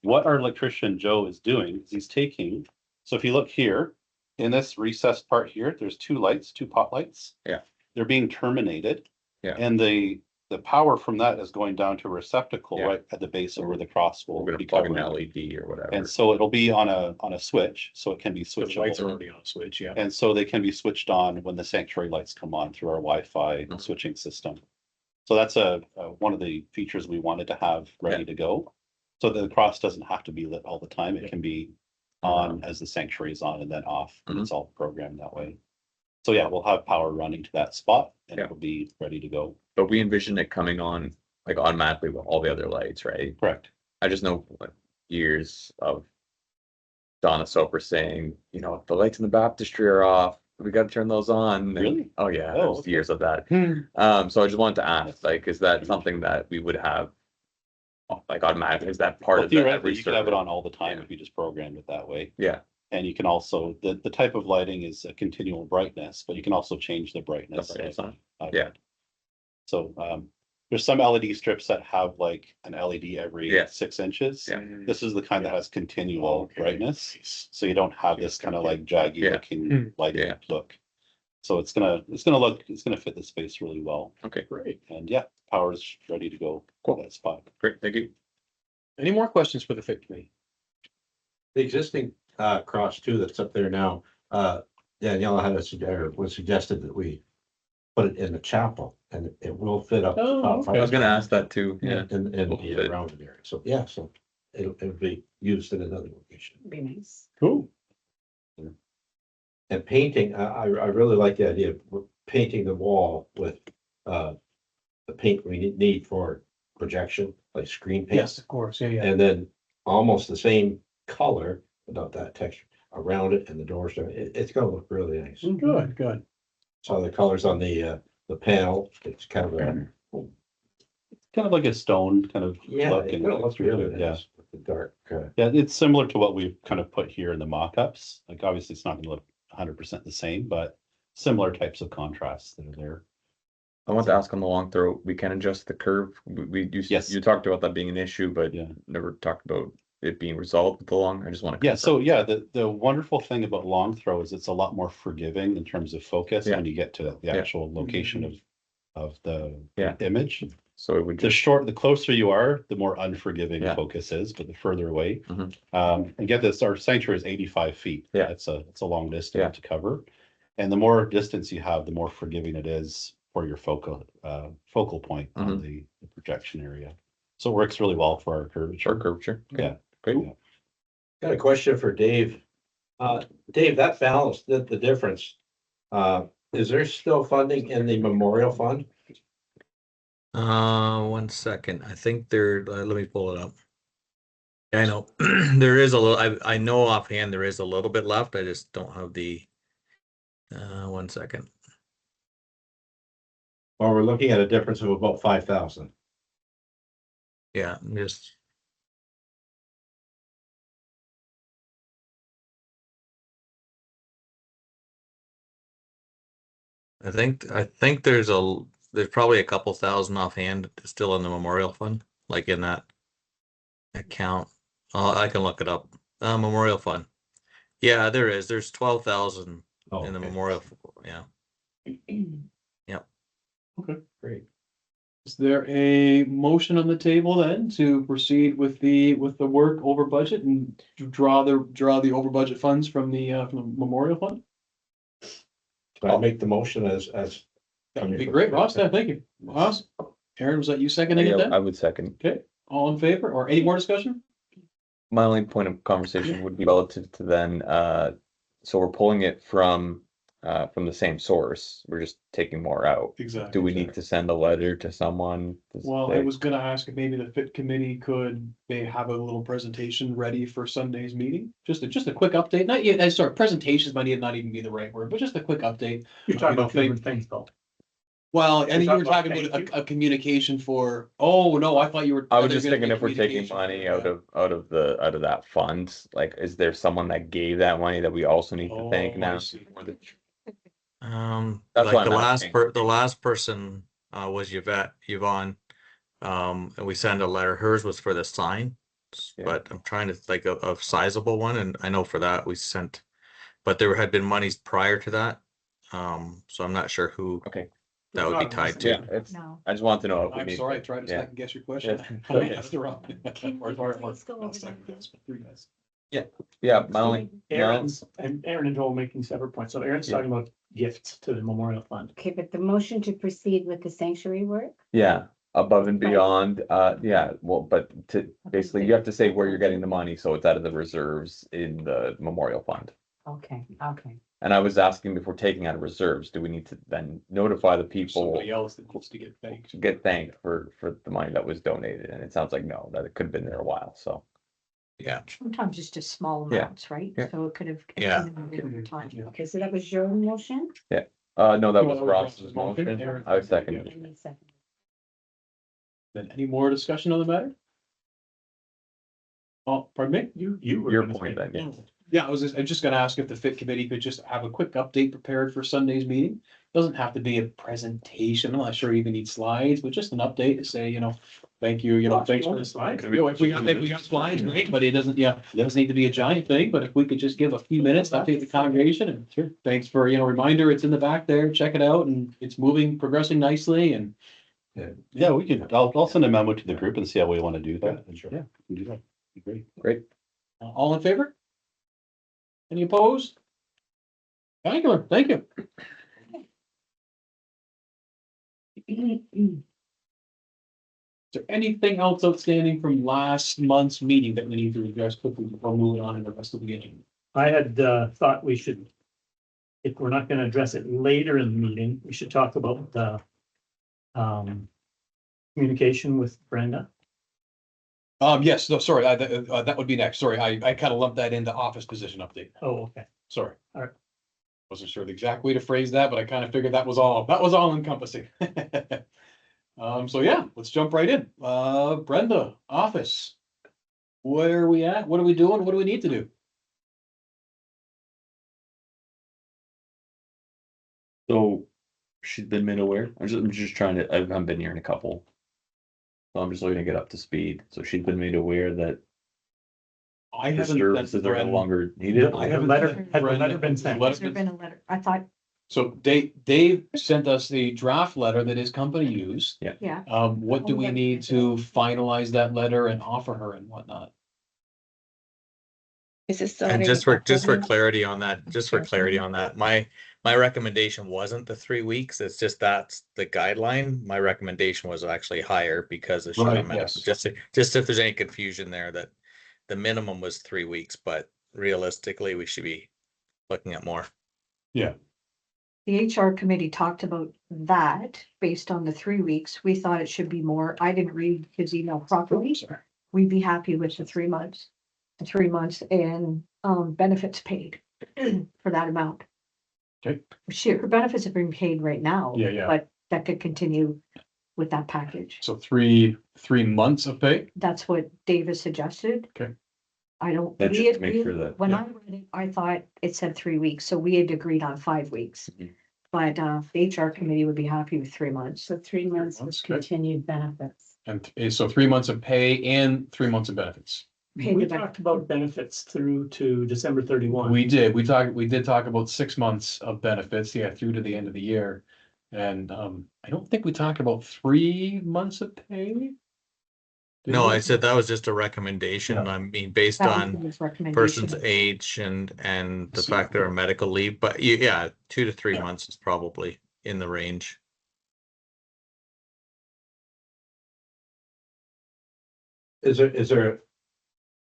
what our electrician Joe is doing is he's taking, so if you look here, in this recessed part here, there's two pot lights. Yeah. They're being terminated. Yeah. And the power from that is going down to a receptacle Yeah. right at the base of where the cross will We're going be to plug an covered. LED or whatever. And so it'll be on a switch, so it can be So the lights are switchable. already on a switch, yeah. And so they can be switched on when the sanctuary lights come on through our Wi-Fi Mhm. switching system. So that's one of the features we wanted to have ready to go. So the cross doesn't have to be lit all the time. It can be on as the sanctuary is on and then off. And it's all programmed that way. So yeah, we'll have power running to that spot and it'll be ready to go. But we envision it coming on like automatically with all the other lights, right? Correct. I just know years of Donna Soper saying, if the lights in the baptistry are off, we got to turn those on. And- Really? Oh yeah, Oh, there's okay. years of that. So I just wanted to ask, like, is that something that we would have like automatically? Is that part Well, of the theoretically, every you can have it server? on all the time Yeah. if you just programmed it that way. Yeah, And you can also, the type of lighting is a continual brightness, but you can also change the brightness. brightness on. of Yeah. it. So there's some LED strips that have like an LED every Yeah. 6 inches. Yeah. This is the kind that has continual Okay. brightness. So you don't have this kind of like jaggy Yeah. looking lighting Yeah. look. So it's gonna fit the space really well. Okay, Great. And yeah, power's ready to go. Cool. That spot. great, thank you. Any more questions for the FIT committee? The existing cross too that's up there now, Daniela was suggested that we put it in the chapel and it will fit up. Oh, top okay. I was gonna ask that too, yeah. In Will the fit. rounded area. So yeah, so it'll be used in another location. Be nice. Cool. And painting, I really like the idea of painting the wall with the paint we need for projection, like screen paint. Yes, of course, yeah. And then almost the same color, but not that texture, around it and the doors. It's gonna look really nice. Good. So the colors on the panel, it's kind of a kind of like a stone kind of Yeah, look. it and looks really yeah. nice with the dark. Yeah, it's similar to what we've kind of put here in the mock-ups. Like obviously it's not gonna look 100% the same, but similar types of contrasts that are there. I want to ask on the long throw, we can adjust the curve. Yes. You talked about that being an issue, but Yeah. never talked about it being resolved with the long. I just want to. Yeah, so yeah, the wonderful thing about long throw is it's a lot more forgiving in terms of focus Yeah. when you get to the Yeah. actual location of the Yeah. image. So it would The just, the closer you are, the more unforgiving Yeah. focus is, but the further away. Mhm. And get this, our sanctuary is 85 feet. Yeah. It's a long Yeah. distance to cover. And the more distance you have, the more forgiving it is for your focal point on the projection area. So it works really well for our curvature. short curvature. Okay, Yeah. Great. Yeah. Got a question for Dave. Dave, that balance, the difference, is there still funding in the memorial fund? 1 second. I think let me pull it up. I know there is a little, I know offhand there is a little bit left. I just don't have the, 1 second. Or we're looking at a difference of about 5,000. Yeah, just. I think there's probably a couple thousand offhand still in the memorial fund, like in that account. I can look it up. Memorial fund. Yeah, there is. There's 12,000 Oh, in the okay. memorial. Yeah. Okay, great. Is there a motion on the table then to proceed with the work over budget and draw the over budget funds from the memorial fund? Can I make the motion as? That would be great, Ross. Yeah, thank you. Ross, Aaron, was that you seconding it Yeah, then? I would second. Okay, all in favor or any more discussion? My only point of conversation would be relative to then, so we're pulling it from the same source. We're just taking more out. Exactly. Do we need to send a letter to someone? to Well, I say- was gonna ask if maybe the FIT committee could they have a little presentation ready for Sunday's meeting? Just a quick update, not yet, sorry, presentations might not even be the right word, but just a quick update. You're talking You know, about different things though. Well, I think you were talking talking about about a communication for, oh, no, I thought you were. I was thought you were just gonna thinking say if we're taking communication. money Yeah. out of that fund, like, is there someone that gave that money that we also need to thank Oh, I now? see. That's Like why I'm the asking. the last person, was Yvonne. And we sent a letter. Hers was for the sign, Yeah. but I'm trying to think of a sizable one, and I know for that we sent, but there had been monies prior to that. So I'm not sure who Okay, that would be tied to. yeah, it's, No. I just want to know. if we I'm need sorry, I to- tried to yeah. second guess your question. Yeah. I asked the wrong- Can or- we or- please go not over second that? guess, but three guys. Yeah, my only, no, Aaron's, and Aaron and Joel making separate points. So Aaron's Yeah. talking about gifts to the memorial fund. Okay, but the motion to proceed with the sanctuary work? yeah, above and Right. beyond, yeah, well, but to, basically, you have to say where you're getting the money, so it's out of the reserves in the memorial fund. Okay, okay. And I was asking if we're taking out of reserves, do we need to then notify the people, Somebody else that needs to get thanked. to get thanked for the money that was donated? And it sounds like no, that it could have been there a while, so. Yeah. Sometimes it's just small Yeah. amounts, right? Yeah. So it could have. Yeah. accumulated over time. Okay, so that was your motion? No, that No, was that was Ross's Ross's motion. motion, Aaron I was seconded, second. I need a second. Then any more discussion on the matter? Oh, pardon me? You were. Your gonna point say- then, yeah. Yeah, I was just gonna ask if the FIT committee could just have a quick update prepared for Sunday's meeting. Doesn't have to be a presentation. I'm not sure you even need slides, but just an update to say, thank you, thanks for the slides. If we got slides, great, but it doesn't, it doesn't need to be a giant thing, but if we could just give a few minutes, update the congregation and sure, thanks for, reminder, it's in the back there, check it out and it's progressing nicely and. Yeah, we can, I'll send a memo to the group and see how we want to do that. Sure. Yeah, we can do that. Great. Great. All in favor? Any opposed? Thank you. Is there anything else outstanding from last month's meeting that we need to address quickly before moving on in the rest of the meeting? I had thought we should, if we're not gonna address it later in the meeting, we should talk about the communication with Brenda. Yes, no, sorry, that would be next. Sorry, I kind of lumped that into office position update. Oh, okay. Sorry. All right. Wasn't sure the exact way to phrase that, but I kind of figured that was all encompassing. So yeah, let's jump right in. Brenda, office. Where are we at? What are we doing? What do we need to do? So she's been made aware. I'm just trying to, I haven't been here in a couple. So I'm just looking to get up to speed. So she's been made aware that I her haven't services sent are no Bren. longer needed. I The haven't letter, sent has the Bren letter been the sent? letter Has there been a letter? I thought, So Dave sent us the draft letter that his company used. yeah, What do we need to finalize that letter and offer her and whatnot? Is this And already? just for clarity on that, my recommendation wasn't the 3 weeks. It's just that's the guideline. My recommendation was actually higher because of Right, showing yes. just if there's any confusion there, that the minimum was 3 weeks, but realistically, we should be looking at more. Yeah. the HR committee talked about that based on the 3 weeks. We thought it should be more. I didn't read his email properly. We'd be happy with the 3 months. The 3 months and benefits paid for that amount. Okay. Her benefits have been paid right now. Yeah. But that could continue with that package. So three months of pay? That's what Davis suggested. Okay. I don't. That's we just had- to make sure that- When yeah. I read it, I thought it said 3 weeks, so we had agreed on 5 weeks. Mhm. But the HR committee would be happy with 3 months. So 3 months with Months, okay. continued benefits. And so 3 months of pay and 3 months of benefits. Pay We the ben- talked about benefits through to December 31. We did talk about 6 months of benefits, yeah, through to the end of the year. And I don't think we talked about 3 months of pay. Did No, we? I said that was just a recommendation. Yeah. I mean, based that was on his recommendation. person's age and the fact they're on medical leave, but yeah, 2 to 3 months is probably in the range. Is there a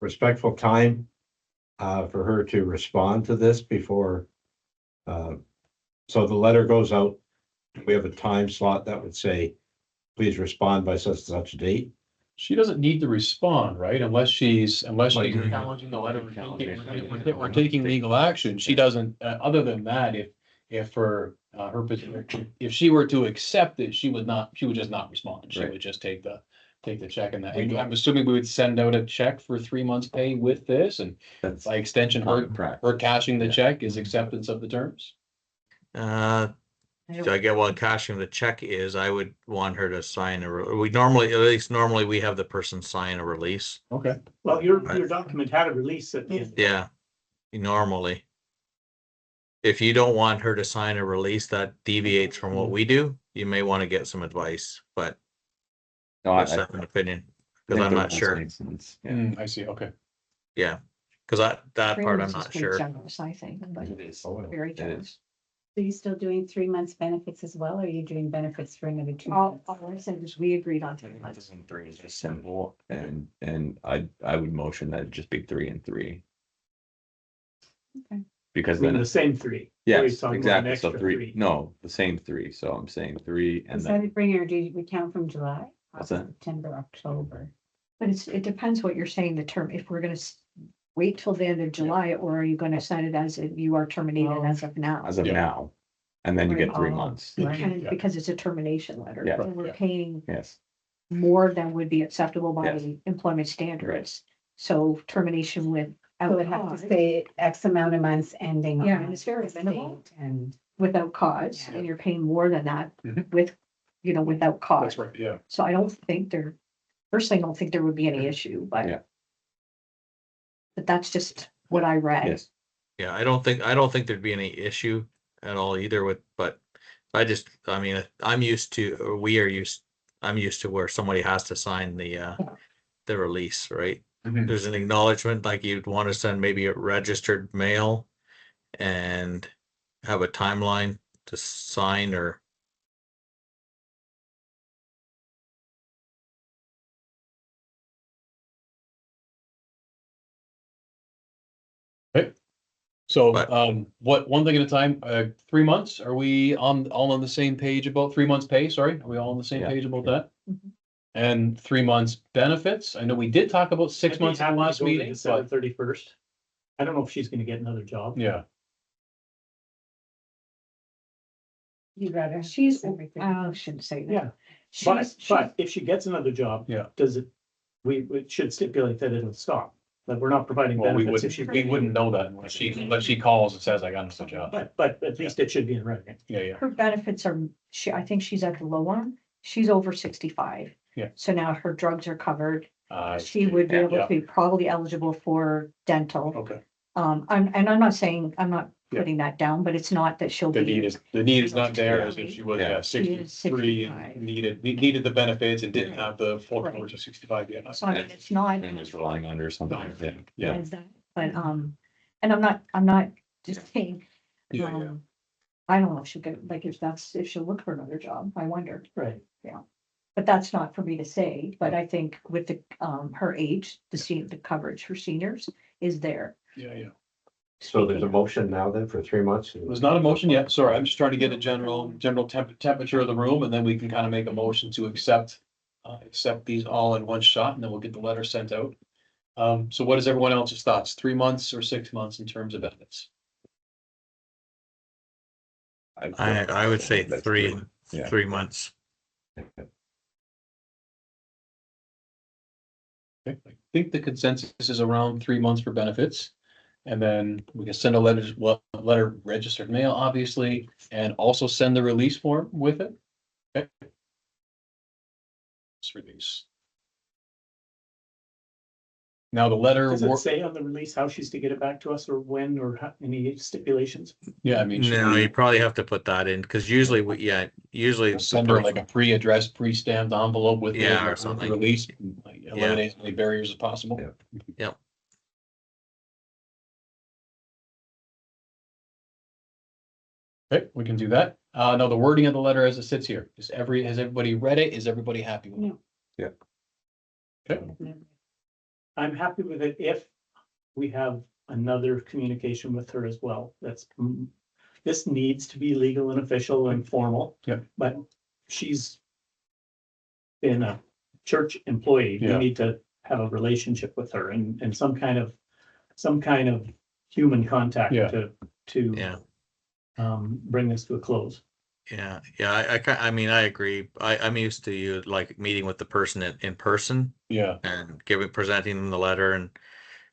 respectful time for her to respond to this before? So the letter goes out, we have a time slot that would say, please respond by such and such a date. She doesn't need to respond, right? Unless she's Mhm. challenging the letter. We're taking legal action. She doesn't, other than that, if her position, if she were to accept it, she would just not respond. She Right. would just take the check and that. And I'm assuming we would send out a check for 3 months pay with this, and That's by extension, common practice. her cashing the Yeah. check is acceptance of the terms. I don't- I get what cashing the check is. I would want her to sign we normally we have the person sign a release. Okay. Well, your document had a release at the end. Yeah, normally. If you don't want her to sign a release that deviates from what we do, you may want to get some advice, but No, that's an opinion, because I'm not sure. Yeah. I see, okay. Yeah, because that 3 part I'm months is not pretty sure. generous, I think, but It is. very It generous. is. So you still doing 3 months benefits as well, or are you doing benefits for another 2 All months? I said is we agreed on 3 months. Three is just simple, and I would motion that it just be 3 and 3. Okay. Because I mean, then, the same three. Or he's yes, talking about an exactly, so extra 3, no, the same 3, so I'm saying 3 and Is that then, a bringer, or do we count from July? What's that? September, October. But it depends what you're saying, the term, if we're gonna wait till the end of July, or are you gonna sign it as if you are terminated as of now? as of Yeah. now, and then you get 3 Oh. months, Right. And Yeah. because it's a termination letter, Yeah. and we're Yeah. paying yes. more than would be acceptable by Yes. employment standards. So termination with. So it would have to say X amount of months ending. Yeah, on and it's very this minimal. date. And Without cause, Yeah. and you're paying more than that Mhm. with, without cause. That's right, yeah. So I don't think personally, I don't think there would be any issue, but. Yeah. But that's just what I read. Yes, Yeah, I don't think there'd be any issue at all either but I mean, I'm used to, I'm used to where somebody has to sign the release, right? Mhm. There's an acknowledgement, like you'd want to send maybe a registered mail and have a timeline to sign or. So, But- one thing at a time, 3 months, are we all on the same page about 3 months pay? Sorry, are we all on the same Yeah. page about that? Mhm. And 3 months benefits? I know we did talk about 6 I'd be months in happy the to last go to meeting, December but 31st. I don't know if she's gonna get another job. yeah, you'd rather. She's, December I 31st. shouldn't say Yeah. that. But if she gets another job. Yeah. Does it, we should stipulate that it'll stop, that we're not providing Well, benefits if she. we wouldn't know that unless she calls and says, I got another job. But at least it should be in writing. Yeah. Her benefits are, I think she's at the low one. She's over 65. Yeah. So now her drugs are covered. Uh, She would be able yeah. to be probably eligible for dental. Okay. I'm not saying, I'm not Yeah. putting that down, but it's not that she'll The be. need is not there as if she was, Yeah. 63 and needed the benefits and didn't have the full Right. coverage of 65 yet. So I mean, it's not. And is relying on her or something. Yeah. as that, but, and I'm not just saying, Yeah. I don't know if she'll get, like, if she'll look for another job, I wonder. Right. But that's not for me to say, but I think with the, her age, the coverage for seniors is there. Yeah. So there's a motion now then for 3 months? It was not a motion yet. Sorry, I'm just trying to get a general temperature of the room, and then we can kind of make a motion to accept these all in one shot, and then we'll get the letter sent out. So what is everyone else's thoughts? 3 months or 6 months in terms of benefits? I would say That's three, good. Yeah. 3 months. Okay, I think the consensus is around 3 months for benefits. And then we can send a letter registered mail, obviously, and also send the release form with it. Okay. Let's release. Now the letter, Does it say on the release how she's to get it back to us, or when, or any stipulations? yeah, I mean, should No, we you probably have to put that in, because usually, usually. the send her like person- a pre-addressed, pre-stamped envelope with Yeah, or the something. release, like, eliminate as many barriers as possible. Yeah. Yep. Okay, we can do that. Now the wording of the letter as it sits here, has everybody read it? Is everybody happy with it? No. Okay, I'm happy with it if we have another communication with her as well. This needs to be legal and official and formal. Yeah. But she's been a church employee. We Yeah. need to have a relationship with her and some kind of human contact Yeah. to Yeah, bring this to a close. yeah, I mean, I agree. I'm used to you like meeting with the person in person yeah, and presenting them the letter and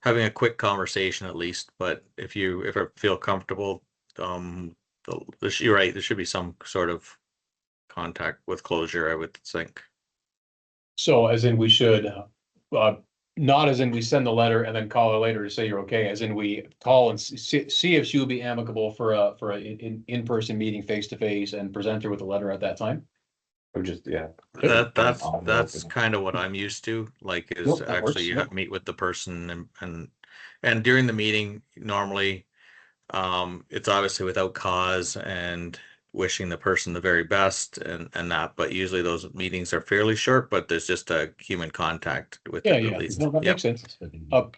having a quick conversation at least. But if I feel comfortable, you're right, there should be some sort of contact with closure, I would think. so as in we should, not as in we send the letter and then call her later to say you're okay, as in we call and see if she would be amicable for a in-person meeting face to face and present her with a letter at that time. Or just, yeah. That's kind of what I'm used to, like, is Nope, that actually works, you yep. meet with the person and during the meeting, normally, it's obviously without cause and wishing the person the very best and that, but usually those meetings are fairly short, but there's just a human contact with Yeah, it yeah, at least. no, that Yep. makes sense.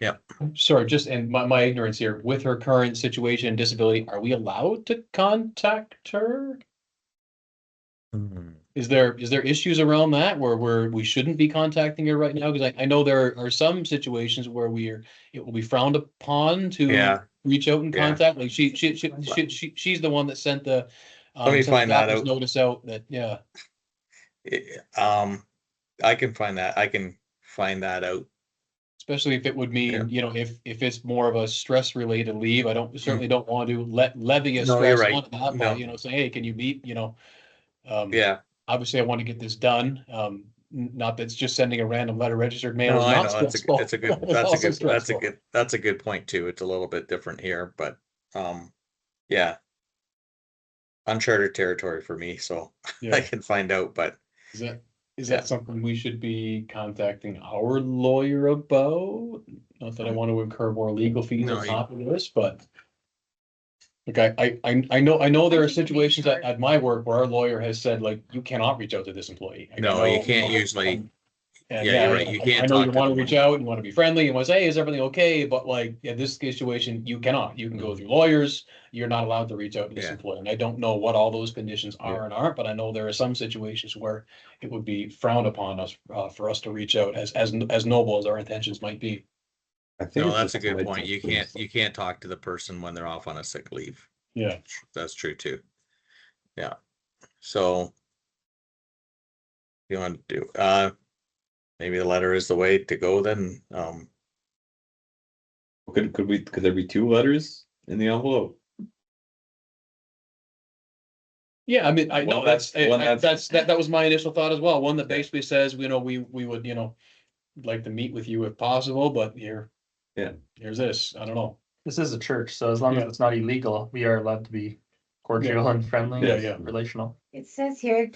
Yep. Sorry, just and my ignorance here, with her current situation and disability, are we allowed to contact her? Hmm. Is there issues around that where we shouldn't be contacting her right now? Because I know there are some situations where it will be frowned upon to Yeah. reach out and Yeah. contact. Like she's the one that sent the Let me sent the find that doctor's out. notice out that, yeah. I can find that out. Especially if it would Yeah. mean, if it's more of a stress related leave, certainly don't want to levy a No, you're stress right. on that by, No. saying, hey, can you meet, Yeah. obviously I want to get this done. Not that's just sending a random letter registered mail No, is I not know, stressful. that's a good, It's also stressful. that's a good point too. It's a little bit different here, but, yeah. Uncharted territory for me, so I Yeah. can find out, but Is that Yeah. something we should be contacting our lawyer about? Not that I want to incur more legal fees No, on you- top of this, but. Like I know there are I think situations HR at my work where our lawyer has said, like, you cannot reach out to this employee. Like, I No, you know, can't usually. And Yeah, you're right. You can't I know you talk to want to them. reach out, you want to be friendly, you want to say, hey, is everything okay? But like, in this situation, you cannot. You can go through lawyers. You're not allowed to reach out to this Yeah. employer. And I don't know what all those conditions are and aren't, but I know there are some situations where it would be frowned upon us for us to reach out as noble as our intentions might be. I think No, it's that's a just good led point. to You can't talk to the person when they're off on a sick leave. Yeah. That's true too. Yeah. So you want to do, maybe the letter is the way to go then, Could there be two letters in the envelope? Yeah, I mean, I know Well, that's, that's- that was my initial thought as well. One that basically says, you know, we would, you know, like to meet with you if possible, but here. Yeah. Here's this, I don't know. This is a church, so as long as Yeah. it's not illegal, we are allowed to be cordial and friendly Yeah, and yeah. relational. It says here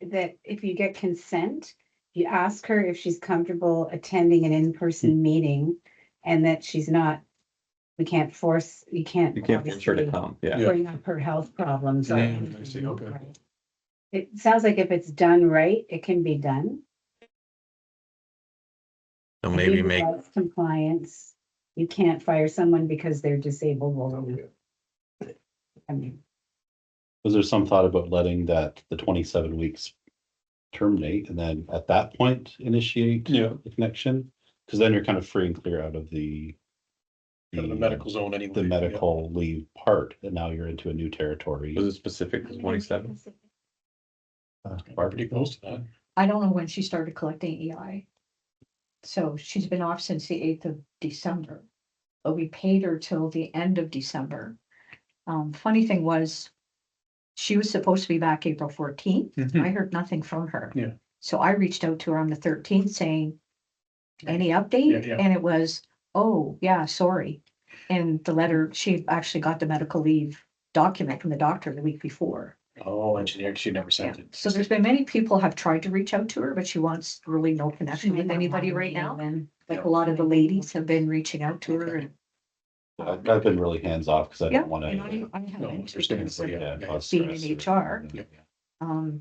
that if you get consent, you ask her if she's comfortable attending an in-person meeting and that she's not, you can't force her to obviously come, yeah. bring up her health problems or Yeah, I anything. see, okay. Right. It sounds like if it's done right, it can be done. so And maybe even make, though it's compliance, you can't fire someone because they're disabled. I mean, Was there some thought about letting the 27 weeks terminate and then at that point initiate Yeah. the connection? Because then you're kind of free and clear out of the Kind of the medical zone anyway. the yeah. medical leave part, and now you're into a new territory. Was it specific to 27? We're pretty close to that. I don't know when she started collecting EI. So she's been off since the 8th of December, but we paid her till the end of December. Funny thing was, she was supposed to be back April 14th. Mhm. I heard nothing from her. Yeah. So I reached out to her on the 13th saying, any update? Yeah. And it was, oh, yeah, sorry. And the letter, she actually got the medical leave document from the doctor the week before. Oh, and she never Yeah. sent it. So there's been many people have tried to reach out to her, but she wants really no connection with anybody right now. Like a lot of the ladies have been reaching out to her and. I've been really hands off because I Yeah, don't want and to. I haven't, understandably, because, yeah. cause being stress in or- HR. Yeah.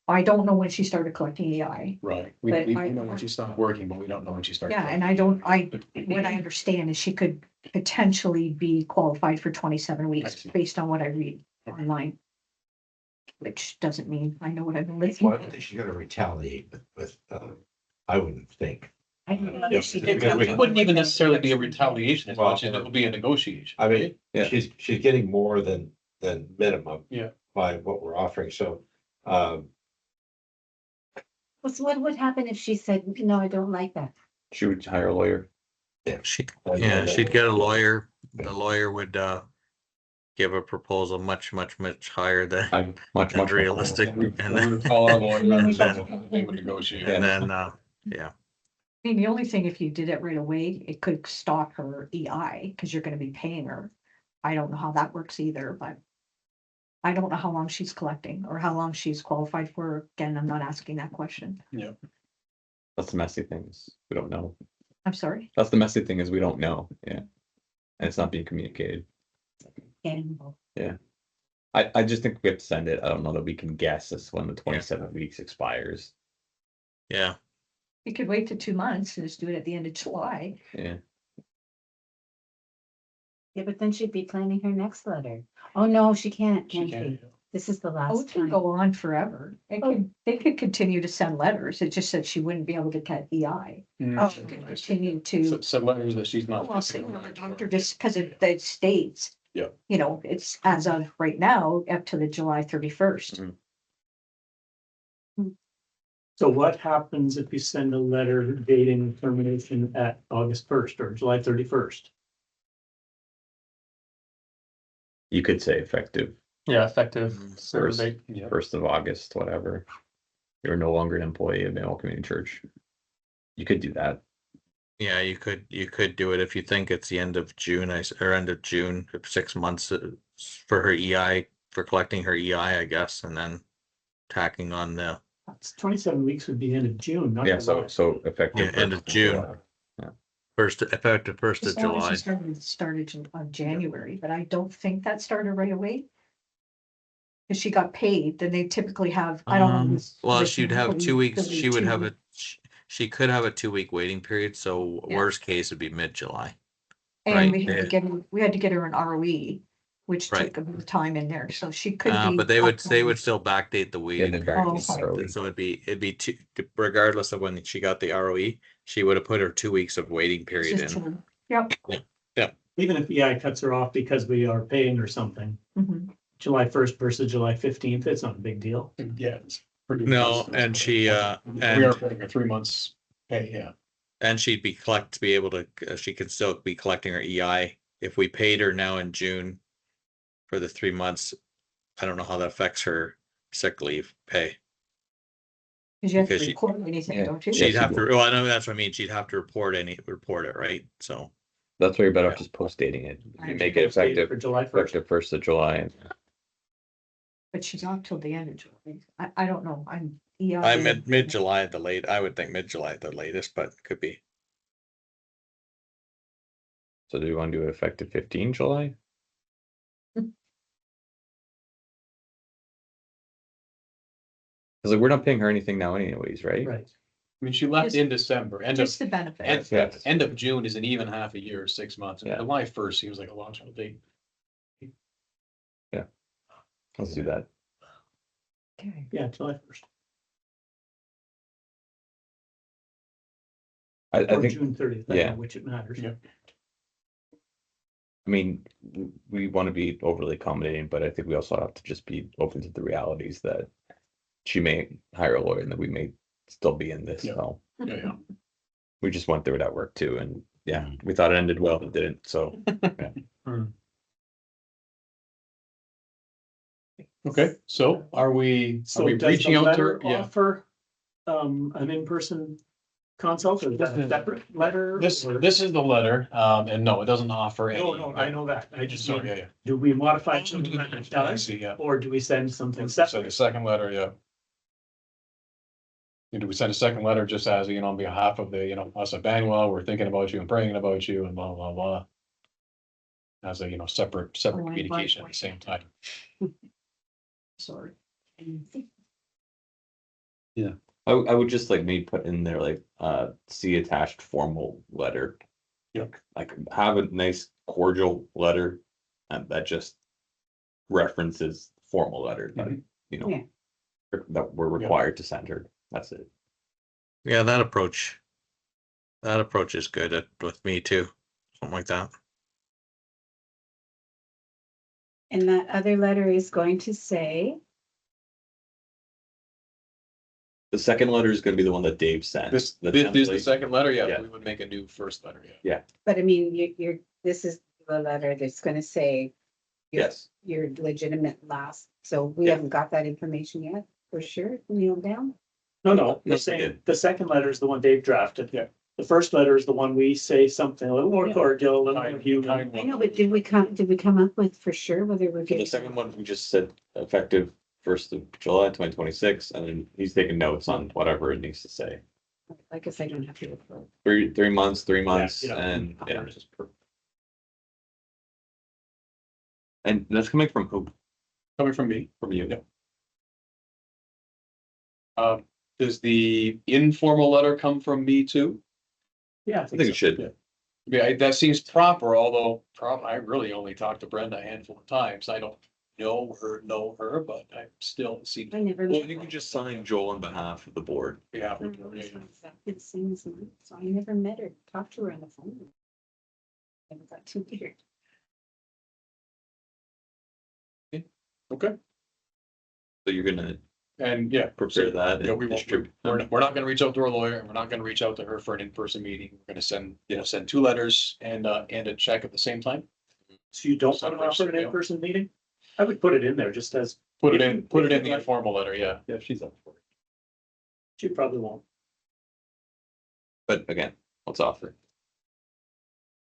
I don't know when she started collecting EI. Right, But we I- know when she stopped working, but we don't know when she started. Yeah, and what I understand is she could potentially be qualified for 27 weeks see. based on what I read online. Which doesn't mean I know what I've been Well, I listening. don't think she's gonna retaliate with, I wouldn't think. I don't know Yeah, if she because did. we- It wouldn't even necessarily be a retaliation as Well, much as it would be a negotiation. I mean, Yeah. she's getting more than minimum. Yeah. By what we're offering, so, What would happen if she said, no, I don't like that? She would hire a lawyer. she'd get a lawyer, the lawyer would, give a proposal much higher than, I'm much realistic, and then, Call our lawyer, And they would negotiate. and then, I mean, the only thing, if you did it right away, it could stop her EI because you're gonna be paying her. I don't know how that works either, but. I don't know how long she's collecting or how long she's qualified for. Again, I'm not asking that question. That's the messy thing is we don't know. I'm sorry. That's the messy thing is we don't know. Yeah. And it's not being communicated. Gamble. I just think we have to send it. I don't know that we can guess as when the 27 weeks expires. yeah. You could wait to 2 months and just do it at the end of July. Yeah. Yeah, but then she'd be planning her next letter. Oh, no, she can't, She can can't. she? This is the Oh, last it could time. go on forever. They could continue to send letters. It just said she wouldn't be able to get EI. Oh, She could continue to. So letters that she's not. Well, say, the doctor, just because it states. Yeah. You know, it's as of right now, up to the July 31st. So what happens if you send a letter dating termination at August 1st or July 31st? You could say effective Yeah, effective Mhm. service date. Yeah. 1st of August, whatever. You're no longer an employee of Mayo Community Church. You could do that. Yeah, you could do it if you think it's the end of June, or end of June, 6 months for her EI, for collecting her EI, I guess, and then tacking on the That's 27 weeks would be end of June, not Yeah, July. so effective. Yeah, end of 1st June. July. effective 1st of As long as July. she started on January, but I don't think that started right away. Because she got paid, then they typically have, I don't know. Well, she'd have 2 weeks, she would have it. she could have a 2-week waiting period, so Yeah. worst case would be mid-July. And right, we had to get her an ROE, which Right. took a bit of time in there, so she could be. But they would still backdate the Yeah, waiting then period. back to Oh, ROE. So it'd be two, regardless of when she got the ROE, she would have put her 2 weeks of waiting It's period just in. true. Yep. Even if EI cuts her off because we are paying her something, Mhm. July 1st versus July 15th, it's not a big deal. Yeah, it's No, and she, We are paying her 3 months pay, yeah. and she'd be be able to, she can still be collecting her EI. If we paid her now in June for the 3 months, I don't know how that affects her sick leave pay. Cause you have to Because she- report anything, don't you? She- She'd have to, would. well, I know that's what I mean. She'd have to report it, right? So, That's why you're better off just post dating it. If you make it effective, For July first. effective 1st of July. But she's not till the end of July. I don't know. I'm. EI I mid-July at the late, I would think mid-July at the latest, but it could be. So do you want to do it effective 15 July? Because like we're not paying her anything now anyways, right? Right. I mean, she left Just- in December, Just the benefit. Yes. end of June is an even half a year, 6 months. Yeah. July 1st seems like a long time date. Let's do that. Okay. Yeah, July first. I Or think, June 30th. yeah. Which it matters. Yeah. I mean, we want to be overly accommodating, but I think we also have to just be open to the realities that she may hire a lawyer and that we may still be in this. Yeah. So Yeah. we just went through it at work too. And yeah, we thought it ended well, it didn't. So Okay, so are we So reaching does the out to letter her? Yeah. offer, an in-person consult or is that a separate letter? This or- is the letter, and no, it doesn't offer any. No, I know that. I just, Sorry, yeah. do we modify something that it I does, see, yeah. or do we send something So the separate? second letter, yeah. Do we send a second letter just as, on behalf of the, us at Bangwell, we're thinking about you and praying about you and blah, blah, blah. As a, separate Oh, I communication at like the same time. Sorry. I would just like maybe put in there like see attached formal letter. Yeah. Like have a nice cordial letter and that just references formal letter that Yeah. that we're required to send her. That's it. Yeah, that approach is good with me too. Something like that. And that other letter is going to say, The second letter is going to be the one that Dave sent. This is the template. second letter, yeah, Yeah. we would make a new first letter, yeah. but I mean, this is the letter that's gonna say Yes. your legitimate last, so we Yeah. haven't got that information yet, for sure, nailed down. No, No, we the same, did. the second letter is the one Dave drafted. Yeah. The first letter is the one we say something a little more Yeah. cordial, a little more Kind human. I know, but did we come up with for sure whether we're So getting? the second one we just said effective 1st of July 2026, and then he's taking notes on whatever it needs to say. I guess I don't have to. Look for it. 3 months, Yeah. and yeah. And that's coming from who? Coming from me. From you? Yeah. Does the informal letter come from me too? Yeah, I think it should. Yeah. Yeah, that seems proper, although I really only talked to Brenda a handful of times. I don't know her, but I still see. I never. Well, you can just sign Joel on behalf of the board. Yeah. It seems, so I never met her, talked to her on the phone. Never got too weird. Okay, So you're gonna and yeah. prepare that Yeah, and we won't, distribute. we're not gonna reach out to our lawyer, and we're not gonna reach out to her for an in-person meeting. We're gonna send 2 letters and a check at the same time. So you don't want to offer an in-person meeting? I would put it in there just as, Put it in the informal letter, yeah. Yeah, she's up for it. she probably won't. But again, let's offer.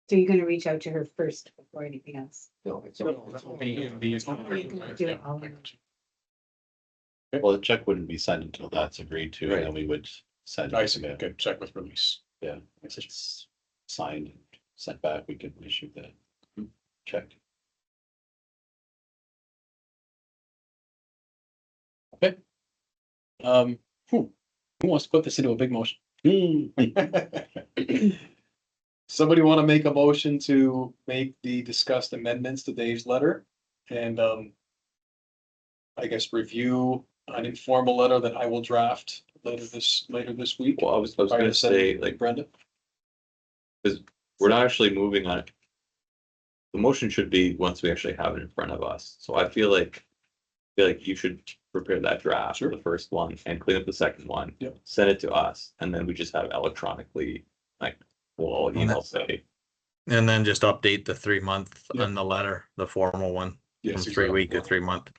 So you're gonna reach out to her first before anything else? No, You can do it all in. Well, the check wouldn't be sent until that's agreed to, and then we would send. I see, okay, check with release. Yeah, if it's signed and sent back, we could issue the check. Who wants to put this into a big motion? Somebody want to make a motion to make the discussed amendments to Dave's letter and, I guess review an informal letter that I will draft later this week. Well, I was Prior gonna to sending say, to like, Brenda. we're not actually moving on it. The motion should be once we actually have it in front of us. So I feel like you should prepare that draft for the first one and clean up the second one. Yep. Send it to us, and then we just have electronically, like, we'll all email say, And then just update the 3 month Yeah. on the letter, the formal one, Yes, from 3 week to exactly. 3 month.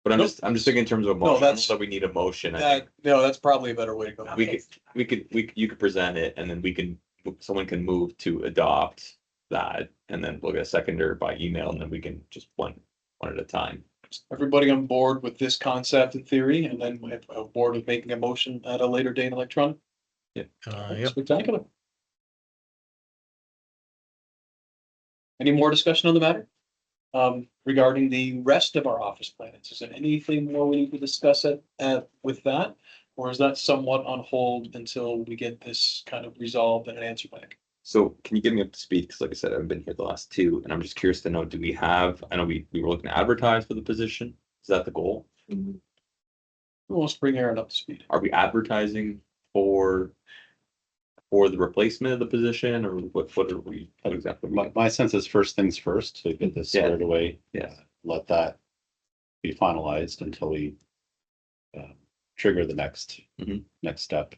but I'm Nope, just thinking in terms of a No, motion, that's- so we need a motion. I think No, that's probably a better way to go. you could present it, and then someone can move to adopt that, and then we'll get a seconder by email, and then we can just one at a time. Everybody on board with this concept and theory, and then we have a board with making a motion at a later date electronic. Yep. Spectacular. Any more discussion on the matter? Regarding the rest of our office plans, is there anything more we need to discuss with that? Or is that somewhat on hold until we get this kind of resolved and an answer back? So can you get me up to speed? Because like I said, I've been here the last two, and I'm just curious to know, do we have, I know we were looking to advertise for the position. Is that the goal? Let's bring Aaron up to speed. Are we advertising for the replacement of the position, or what are we, what exactly? My sense is first things first, to get this squared away. Yeah. Let that be finalized until we trigger the next step.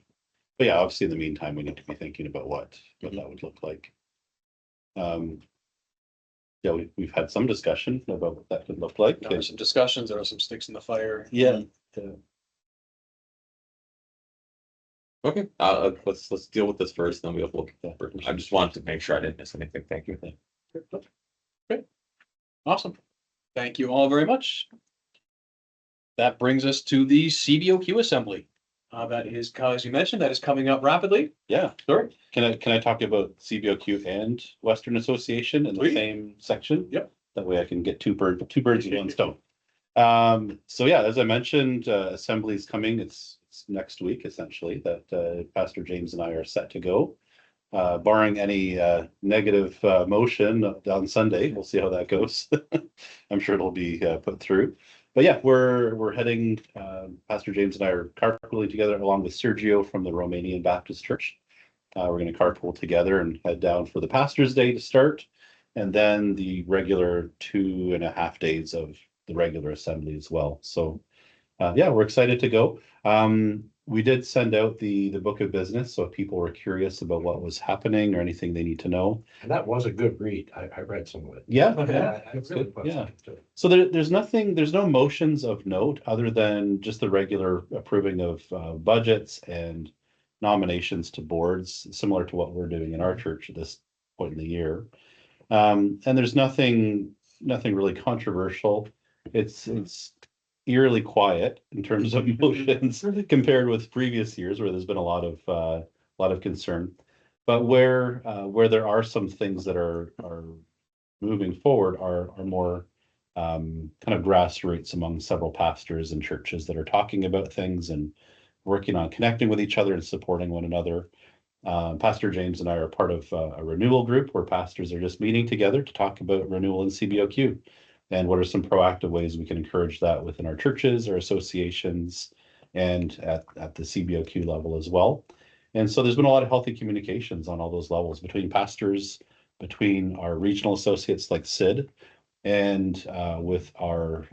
But yeah, obviously in the meantime, we need to be thinking about what that would look like. Yeah, we've had some discussion about what that could look like. There are some discussions, there are some sticks in the fire. Yeah. Okay, let's deal with this first, then we'll look at that. I just wanted to make sure I didn't miss anything. Thank you. Great. Awesome. Thank you all very much. That brings us to the CBOQ assembly. That is, as you mentioned, that is coming up rapidly. Yeah. Sure. Can I talk about CBOQ and Western Association in the Please. same section? Yep. That way I can get two birds with one stone. So yeah, as I mentioned, assembly is coming. It's next week essentially that Pastor James and I are set to go. Barring any negative motion on Sunday, we'll see how that goes. I'm sure it'll be put through. But yeah, we're heading. Pastor James and I are carpooling together along with Sergio from the Romanian Baptist Church. We're going to carpool together and head down for the Pastor's Day to start, and then the regular 2.5 days of the regular assembly as well. So yeah, we're excited to go. We did send out the book of business, so if people were curious about what was happening or anything they need to know. And that was a good read. I read some of it. Yeah, That's good. Yeah. So there's no motions of note other than just the regular approving of budgets and nominations to boards, similar to what we're doing in our church at this point in the year. And there's nothing really controversial. It's eerily quiet in terms of motions compared with previous years where there's been a lot of concern. But where there are some things that are moving forward are more kind of grassroots among several pastors and churches that are talking about things and working on connecting with each other and supporting one another. Pastor James and I are part of a renewal group where pastors are just meeting together to talk about renewal in CBOQ. And what are some proactive ways we can encourage that within our churches or associations and at the CBOQ level as well. And so there's been a lot of healthy communications on all those levels between pastors, between our regional associates like Sid, and with our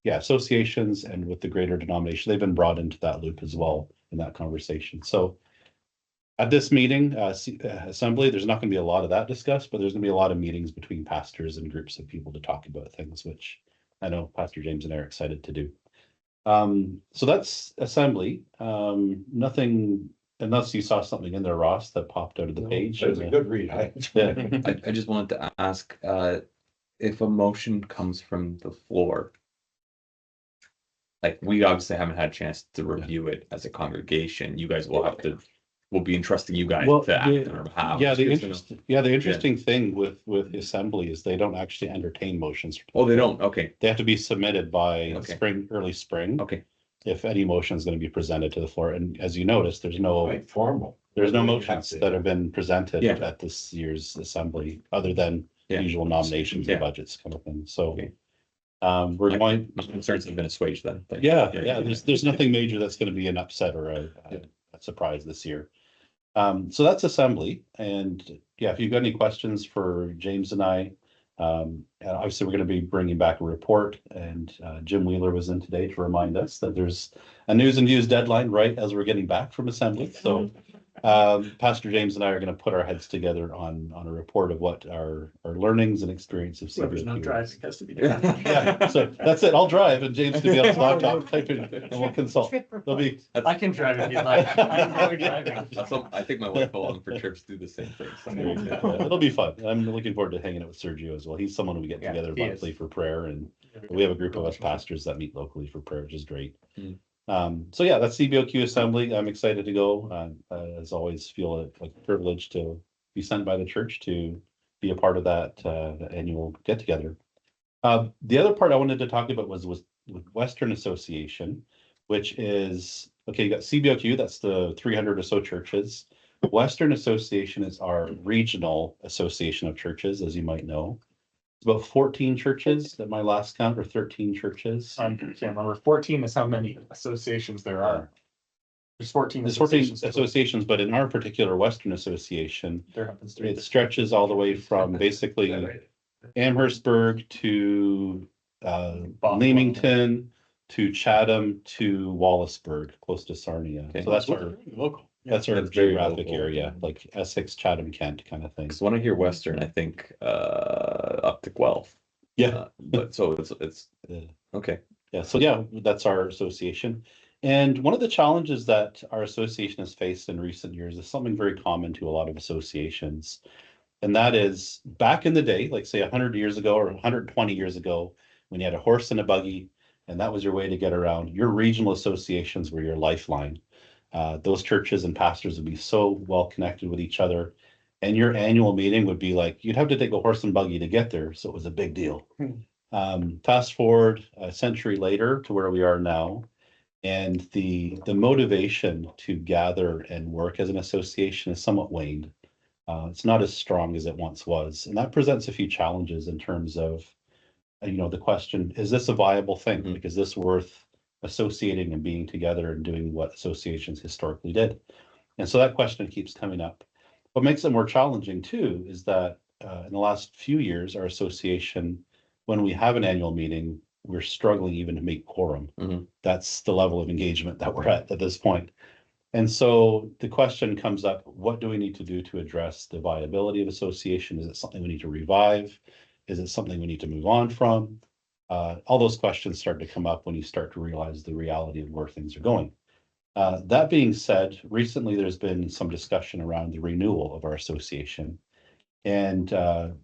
associations and with the greater denomination. They've been brought into that loop as well in that conversation. So at this meeting, assembly, there's not going to be a lot of that discussed, but there's going to be a lot of meetings between pastors and groups of people to talk about things, which I know Pastor James and I are excited to do. So that's assembly. Nothing, unless you saw something in there, Ross, that popped out of the page. It was a good read. I just wanted to ask if a motion comes from the floor. Like, we obviously haven't had a chance to review it as a congregation. You guys will have to. We'll be entrusting you guys to act on our behalf. Yeah, the interesting thing with the assembly is they don't actually entertain motions. Oh, they don't. Okay. They have to be submitted by early spring. Okay. If any motion is going to be presented to the floor, and as you notice, there's no Quite formal. There's no motions that have been presented Yeah. at this year's assembly, other than Yeah. usual nominations Yeah. and budgets kind of thing. So Okay. we're going. My concerns have been assuaged then. But Yeah. There's nothing major that's going to be an upset or a surprise this year. So that's assembly, and yeah, if you've got any questions for James and I, And obviously, we're going to be bringing back a report, and Jim Wheeler was in today to remind us that there's a news and views deadline right as we're getting back from assembly. So Pastor James and I are going to put our heads together on a report of what our learnings and experience of Whoever's not CBOQ. driving has to be done. Yeah, so that's it. I'll drive, and James can be on his laptop typing, and we'll consult. Trip There'll be I can drive if you'd like. I enjoy driving. I think my wife will on for trips do the same thing. Yeah, it'll be fun. I'm looking forward to hanging out with Sergio as well. He's someone we get Yeah, together he is. monthly for prayer, and we have a group of us pastors that meet locally for prayer, which is great. Mm. So yeah, that's CBOQ assembly. I'm excited to go. As always, feel it like a privilege to be sent by the church to be a part of that annual get together. The other part I wanted to talk about was with Western Association, which is, okay, you got CBOQ, that's the 300 or so churches. Western Association is our regional association of churches, as you might know. It's about 14 churches at my last count, or 13 churches. I can't remember. 14 is how many associations there are. There's 14 There's 14 associations. associations, but in our particular Western Association, There happens to be. it stretches all the way from basically Amherstburg to Leamington to Chatham to Wallaceburg, close to Sarnia. Okay. So that's our Local. that's our That's very geographic local. area, like Essex, Chatham, Kent kind of thing. Because when I hear Western, I think up to Guelph. Yeah. But so it's Yeah. okay. Yeah, so yeah, that's our association. And one of the challenges that our association has faced in recent years is something very common to a lot of associations. And that is back in the day, like say 100 years ago or 120 years ago, when you had a horse and a buggy, and that was your way to get around, your regional associations were your lifeline. Those churches and pastors would be so well connected with each other. And your annual meeting would be like, you'd have to take a horse and buggy to get there. So it was a big deal. Fast forward a century later to where we are now. And the motivation to gather and work as an association is somewhat waned. It's not as strong as it once was. And that presents a few challenges in terms of, the question, is this a viable thing? Mhm. Like, is this worth associating and being together and doing what associations historically did? And so that question keeps coming up. What makes it more challenging too is that in the last few years, our association, when we have an annual meeting, we're struggling even to make quorum. Mhm. That's the level of engagement that we're at this point. And so the question comes up, what do we need to do to address the viability of association? Is it something we need to revive? Is it something we need to move on from? All those questions start to come up when you start to realize the reality of where things are going. That being said, recently there's been some discussion around the renewal of our association. And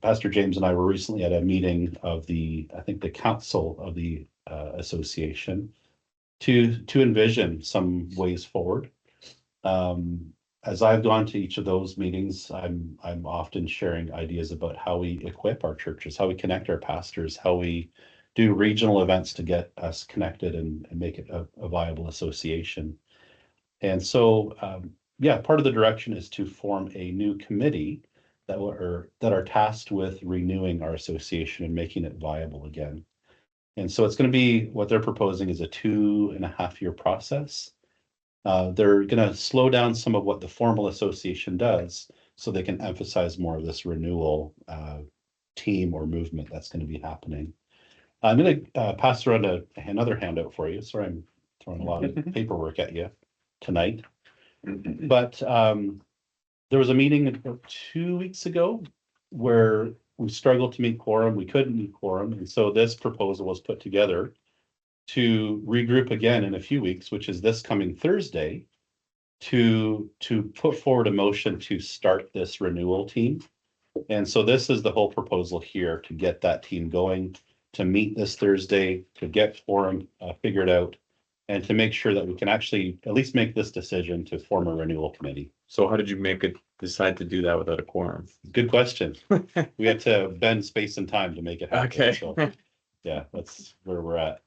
Pastor James and I were recently at a meeting of the council of the association to envision some ways forward. As I've gone to each of those meetings, I'm often sharing ideas about how we equip our churches, how we connect our pastors, how we do regional events to get us connected and make it a viable association. And so, part of the direction is to form a new committee that are tasked with renewing our association and making it viable again. And so it's going to be, what they're proposing is a 2.5-year process. They're going to slow down some of what the formal association does so they can emphasize more of this renewal team or movement that's going to be happening. I'm going to pass around another handout for you. Sorry, I'm throwing a lot of paperwork at you tonight. But there was a meeting about 2 weeks ago where we struggled to meet quorum. We couldn't meet quorum. And so this proposal was put together to regroup again in a few weeks, which is this coming Thursday, to put forward a motion to start this renewal team. And so this is the whole proposal here, to get that team going, to meet this Thursday, to get quorum figured out, and to make sure that we can actually at least make this decision to form a renewal committee. So how did you decide to do that without a quorum? Good question. We had to bend space and time to make it happen. Okay. So yeah, that's where we're at.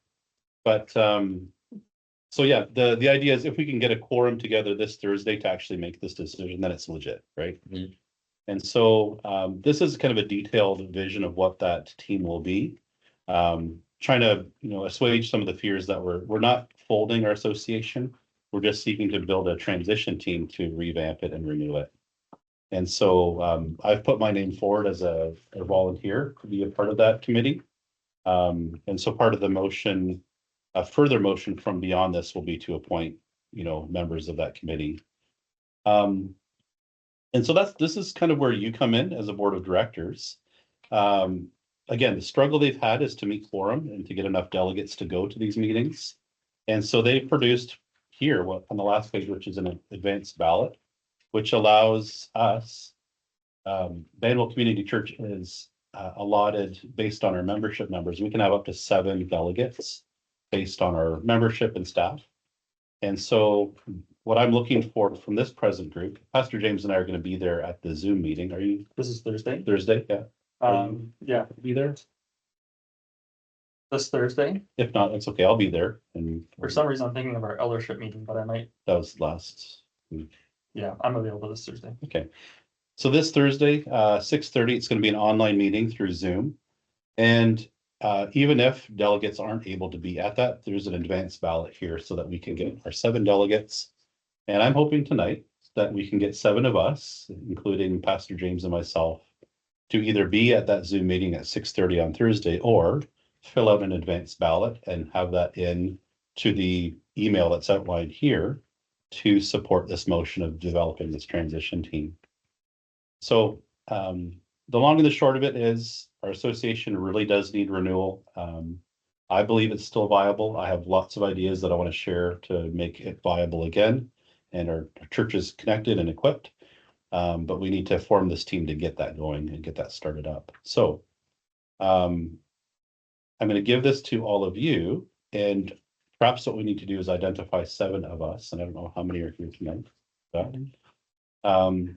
But so yeah, the idea is if we can get a quorum together this Thursday to actually make this decision, then it's legit, right? Mhm. And so this is kind of a detailed vision of what that team will be. Trying to assuage some of the fears that we're not folding our association. We're just seeking to build a transition team to revamp it and renew it. And so I've put my name forward as a volunteer to be a part of that committee. And so part of the motion, a further motion from beyond this will be to appoint, members of that committee. And so this is kind of where you come in as a board of directors. Again, the struggle they've had is to meet quorum and to get enough delegates to go to these meetings. And so they produced here, on the last page, which is an advanced ballot, which allows us, Banwell Community Church is allotted based on our membership numbers. We can have up to 7 delegates based on our membership and staff. And so what I'm looking for from this present group, Pastor James and I are going to be there at the Zoom meeting. Are you? This is Thursday. Thursday, yeah. Yeah, Be there? this Thursday. If not, it's okay. I'll be there. And For some reason, I'm thinking of our eldership meeting, but I might, that was last week. yeah, I'm available this Thursday. Okay. So this Thursday, 6:30, it's going to be an online meeting through Zoom. And even if delegates aren't able to be at that, there's an advanced ballot here so that we can get our 7 delegates. And I'm hoping tonight that we can get 7 of us, including Pastor James and myself, to either be at that Zoom meeting at 6:30 on Thursday or fill out an advanced ballot and have that in to the email that's outlined here to support this motion of developing this transition team. So the long and the short of it is our association really does need renewal. I believe it's still viable. I have lots of ideas that I want to share to make it viable again, and our church is connected and equipped. But we need to form this team to get that going and get that started up. So I'm going to give this to all of you, and perhaps what we need to do is identify 7 of us, and I don't know how many are here tonight, but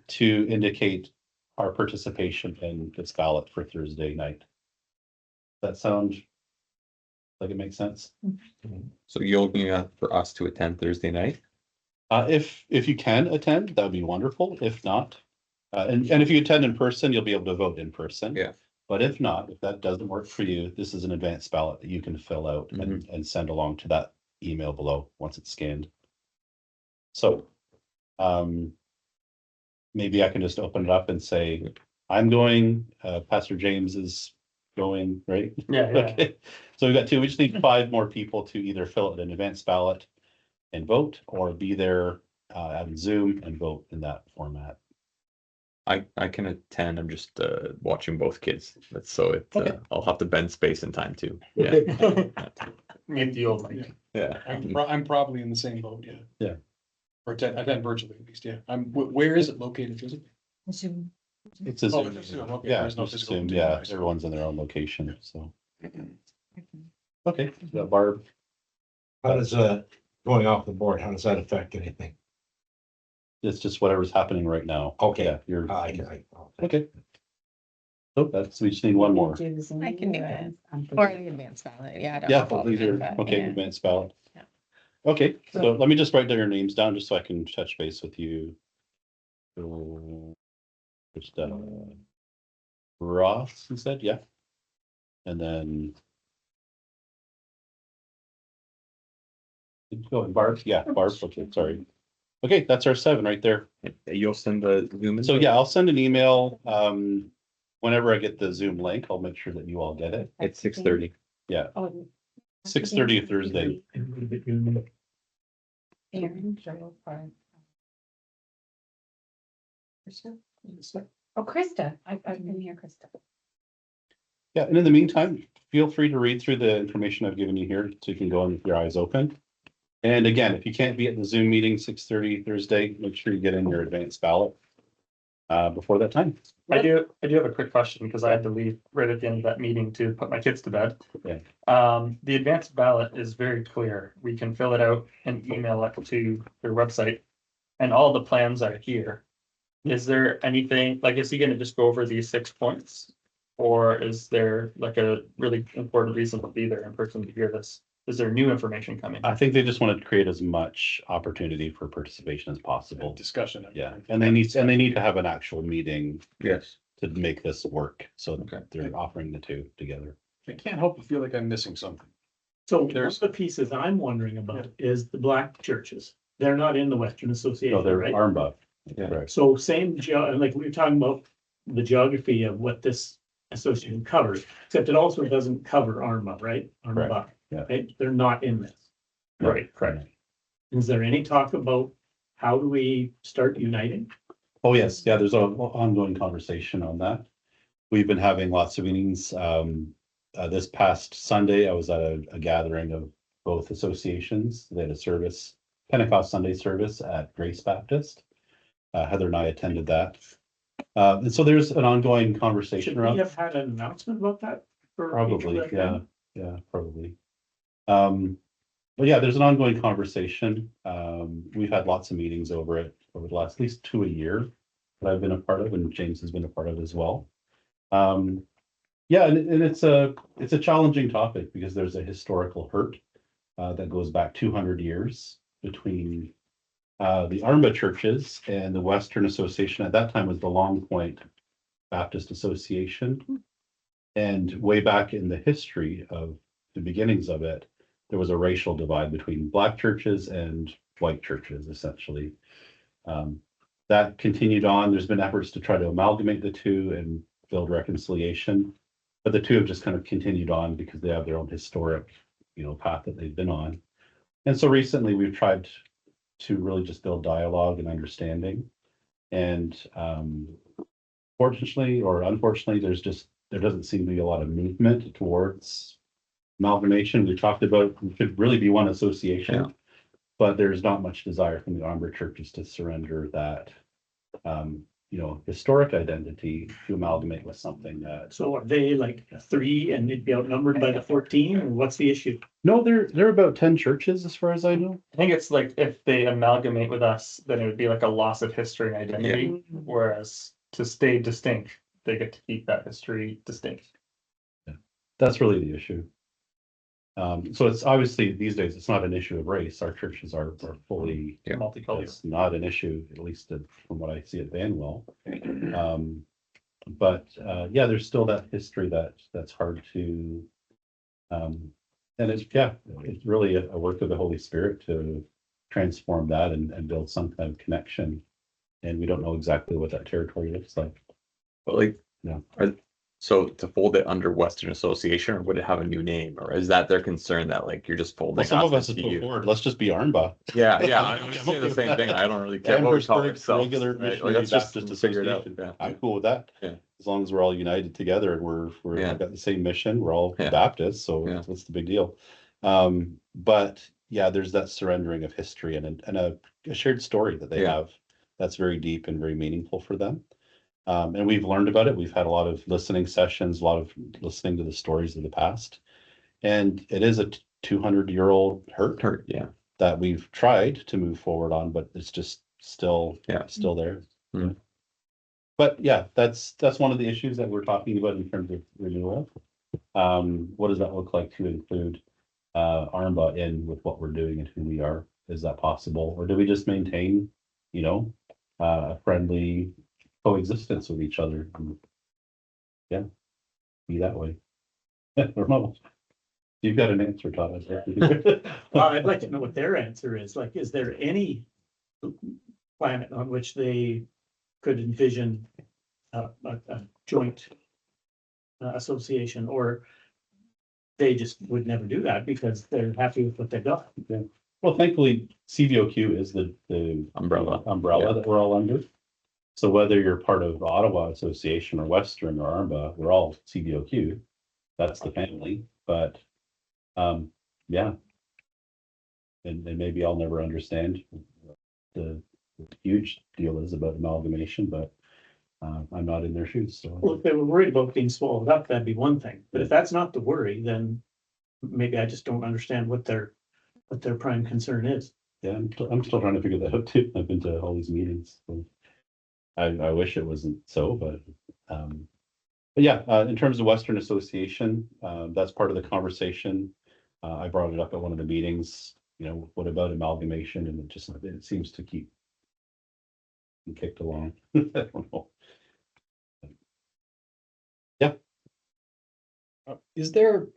to indicate our participation in this ballot for Thursday night. That sound like it makes sense? So you're looking for us to attend Thursday night? If you can attend, that would be wonderful. If not, and if you attend in person, you'll be able to vote in person. Yeah. But if not, if that doesn't work for you, this is an advanced ballot that you can fill out and send along to that email below once it's scanned. So maybe I can just open it up and say, I'm going, Pastor James is going, right? Yeah, yeah. Okay, so we've got 2. We just need 5 more people to either fill out an advanced ballot and vote, or be there on Zoom and vote in that format. I can attend. I'm just watching both kids. Okay. I'll have to bend space and time too. Yeah. Meet the old Mike. Yeah. I'm probably in the same boat, yeah. Yeah. Or attend virtually at least, yeah. Where is it located physically? Zoom. it's a Oh, Zoom. it's a Zoom, okay, Yeah, there's no it's a physical Zoom. meeting, Yeah, I see. everyone's in their own location, so. Okay, yeah, Barb. How does, going off the board, how does that affect anything? It's just whatever's happening right now. Okay. Yeah, you're, Okay. okay. So we just need 1 more. I can do it. Or the advanced ballot, yeah. I don't Yeah, know if I'll these be in, are, but, okay, yeah. advanced ballot. Yeah. Okay, so let me just write down your names down just so I can touch base with you. Just Ross, you said, yeah. And then. Go ahead, Barb, yeah, Barb, okay, sorry. Okay, that's our 7 right there. You'll send the Zoom. So yeah, I'll send an email, whenever I get the Zoom link, I'll make sure that you all get it. It's 6:30. Oh, 6:30 Thursday. Aaron, Joel, Barb. Krista? Oh, Krista, I didn't hear Krista. Yeah, and in the meantime, feel free to read through the information I've given you here, so you can go in with your eyes open. And again, if you can't be at the Zoom meeting 6:30 Thursday, make sure you get in your advanced ballot before that time. I do have a quick question because I had to leave right at the end of that meeting to put my kids to bed. Yeah. The advanced ballot is very clear. We can fill it out and email it to their website, and all the plans are here. Is there anything, like, is he gonna just go over these 6 points? Or is there like a really important reason to be there in person to hear this? Is there new information coming? I think they just wanted to create as much opportunity for participation as possible. Discussion. Yeah, and they need to have an actual meeting Yes. to make this work. So Okay. they're offering the 2 together. I can't help but feel like I'm missing something. So one of There's- the pieces I'm wondering about is the black churches. They're not in the Western No, Association, they're right? arm buff. Correct. So same like we were talking about the geography of what this association covers, except it also doesn't cover Arma, right? Arma, Correct. Yeah. right? They're not in this. No. Right, correct. Is there any talk about how do we start uniting? Oh, yes. Yeah, there's an ongoing conversation on that. We've been having lots of meetings. This past Sunday, I was at a gathering of both associations. They had a service, Pentecost Sunday service at Grace Baptist. Heather and I attended that. And so there's an ongoing conversation Should we around. have had an announcement about that? for Probably, each of yeah, them? yeah, probably. But yeah, there's an ongoing conversation. We've had lots of meetings over it over the last at least 2 a year that I've been a part of, and James has been a part of as well. Yeah, and it's a challenging topic because there's a historical hurt that goes back 200 years between the Arma churches and the Western Association. At that time was the Long Point Baptist Association. And way back in the history of the beginnings of it, there was a racial divide between Black churches and white churches, essentially. That continued on. There's been efforts to try to amalgamate the two and build reconciliation, but the two have just kind of continued on because they have their own historic, path that they've been on. And so recently we've tried to really just build dialogue and understanding. And fortunately or unfortunately, there doesn't seem to be a lot of movement towards amalgamation. We talked about we could really be one association, but there's not much desire from the Arma churches to surrender that historic identity to amalgamate with something that. So are they like 3 and they'd be outnumbered by the 14, or what's the issue? No, they're about 10 churches as far as I know. I think it's like if they amalgamate with us, then it would be like a loss of history and identity, whereas to stay distinct, they get to keep that history distinct. That's really the issue. So it's obviously these days it's not an issue of race. Our churches are fully Multicultural. It's not an issue, at least from what I see at Vanwell. But yeah, there's still that history that's hard to and it's really a work of the Holy Spirit to transform that and build some kind of connection. And we don't know exactly what that territory looks like. But like, Yeah. So to fold it under Western Association, or would it have a new name, or is that their concern that like you're just folding? Well, some of us into have put you? forward, let's just be Armba. Yeah, I'm just saying the same thing. I don't really care what we call Amherstburg ourselves. Regular right? Missionary Like, let's just Baptist figure it out. Association. Yeah. I'm cool with that. Yeah. As long as we're all united together and we're Yeah. got the same mission, we're all Yeah. Baptists, so Yeah. what's the big deal? But yeah, there's that surrendering of history and a shared story that they have that's very deep and very meaningful for them. And we've learned about it. We've had a lot of listening sessions, a lot of listening to the stories of the past. And it is a 200-year-old hurt that we've tried to move forward on, but it's just still there. Mm. But yeah, that's one of the issues that we're talking about in terms of renewal. What does that look like to include Armba in with what we're doing and who we are? Is that possible? Or do we just maintain, a friendly coexistence with each other? And, be that way. I don't know. You've got an answer, Todd. Well, I'd like to know what their answer is. Like, is there any planet on which they could envision a joint association, or they just would never do that because they're happy with what they've got? Well, thankfully, CVOQ is the Umbrella. that we're all under. So whether you're part of Ottawa Association or Western or Armba, we're all CVOQ. That's the family. But yeah. And maybe I'll never understand the huge deal is about amalgamation, but I'm not in their shoes. So Well, if they were worried about being swallowed up, that'd be one thing. But if that's not the worry, then maybe I just don't understand what their prime concern is. yeah, I'm still trying to figure that out too. I've been to all these meetings. So I wish it wasn't so, but yeah, in terms of Western Association, that's part of the conversation. I brought it up at one of the meetings, what about amalgamation? And it seems to keep kicked along. I don't know. Is there,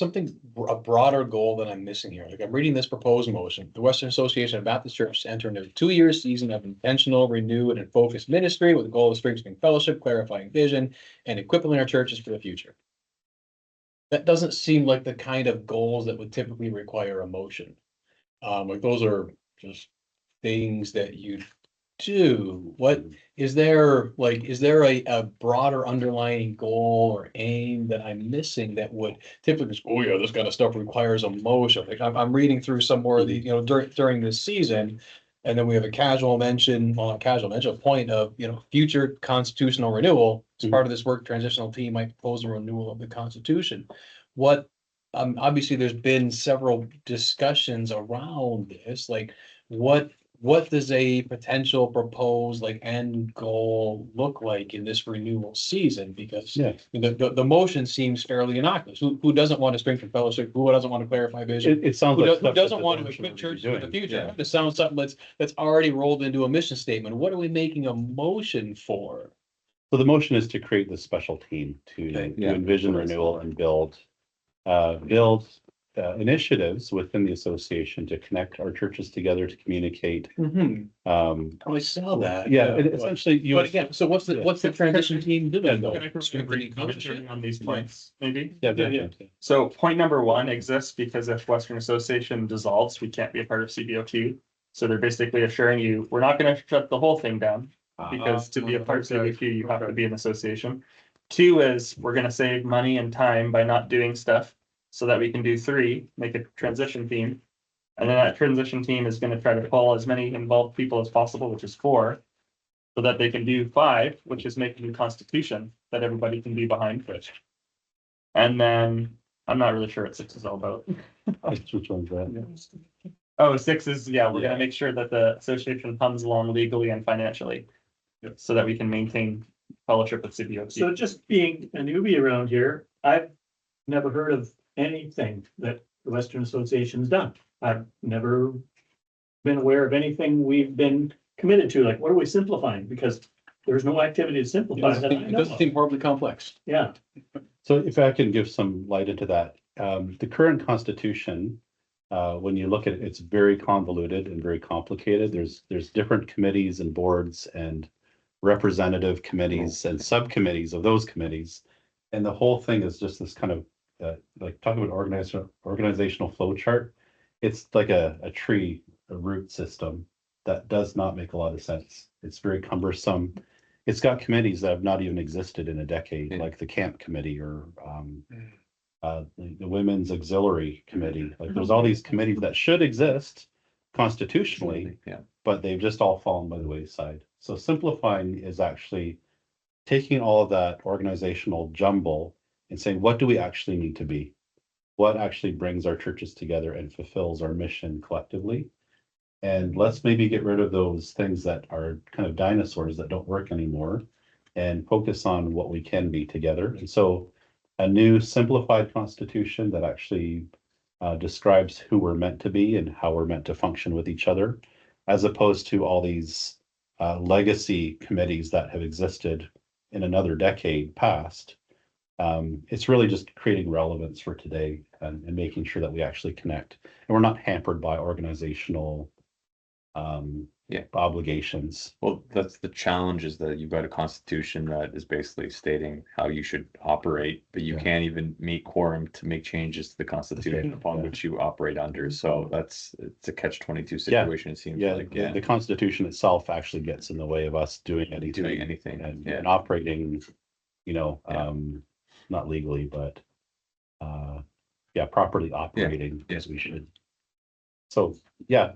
something, a broader goal that I'm missing here? Like I'm reading this proposed motion, the Western Association of Baptist Church to enter into a 2-year season of intentional, renewed and focused ministry with the goal of strengthening fellowship, clarifying vision and equipping our churches for the future. That doesn't seem like the kind of goals that would typically require a motion. Like those are just things that you do. What is there a broader underlying goal or aim that I'm missing that would typically, oh yeah, this kind of stuff requires a motion. Like I'm reading through some more of the, during this season. And then we have a casual mention, a point of, future constitutional renewal. As part of this work, transitional team might propose a renewal of the Constitution. What, obviously there's been several discussions around this, like what does a potential proposed end goal look like in this renewal season? Because Yeah. the motion seems fairly innocuous. Who doesn't want to strengthen fellowship? Who doesn't want to clarify vision? It sounds Who like. who stuff doesn't that want to the motion equip would be churches for the doing. future? Yeah. It sounds something that's already rolled into a mission statement. What are we making a motion for? So the motion is to create this special team Okay. to envision renewal and build initiatives within the association to connect our churches together to communicate. I saw that. Essentially, But again, so what's the transition team doing? Can I provide commentary on these points, maybe? Yeah. So point number 1 exists because if Western Association dissolves, we can't be a part of CBOQ. So they're basically assuring you, we're not gonna shut the whole thing down, because to be a part of CBOQ, you have to be an association. 2 is, we're gonna save money and time by not doing stuff, so that we can do 3, make a transition team. And then that transition team is gonna try to pull as many involved people as possible, which is 4. So that they can do 5, which is making a constitution that everybody can be behind. And then, I'm not really sure what 6 is all about. Which one's that? Oh, 6 is, we're gonna make sure that the association comes along legally and financially. So that we can maintain fellowship with CBOC. So just being a newbie around here, I've never heard of anything that the Western Association's done. I've never been aware of anything we've been committed to, like, what are we simplifying? Because there's no activity to simplify that I It know doesn't of. seem horribly complex. Yeah, So if I can give some light into that, the current constitution, when you look at it, it's very convoluted and very complicated. There's different committees and boards and representative committees and subcommittees of those committees. And the whole thing is just this kind of, like talking about organizational flow chart. It's like a tree, a root system that does not make a lot of sense. It's very cumbersome. It's got committees that have not even existed in a decade, like the camp committee or the women's auxiliary committee. Like there's all these committees that should exist constitutionally, but they've just all fallen by the wayside. So simplifying is actually taking all of that organizational jumble and saying, what do we actually need to be? What actually brings our churches together and fulfills our mission collectively? And let's maybe get rid of those things that are kind of dinosaurs that don't work anymore and focus on what we can be together. And so a new simplified constitution that actually describes who we're meant to be and how we're meant to function with each other, as opposed to all these legacy committees that have existed in another decade past. It's really just creating relevance for today and making sure that we actually connect. And we're not hampered by organizational obligations. Well, that's the challenge, is that you've got a constitution that is basically stating how you should operate, but you can't even meet quorum to make changes to the constitution upon which you operate under. So it's a catch-22 situation, it seems like. The Constitution itself actually gets in the way of us doing anything. And operating, not legally, but properly operating as we should. So,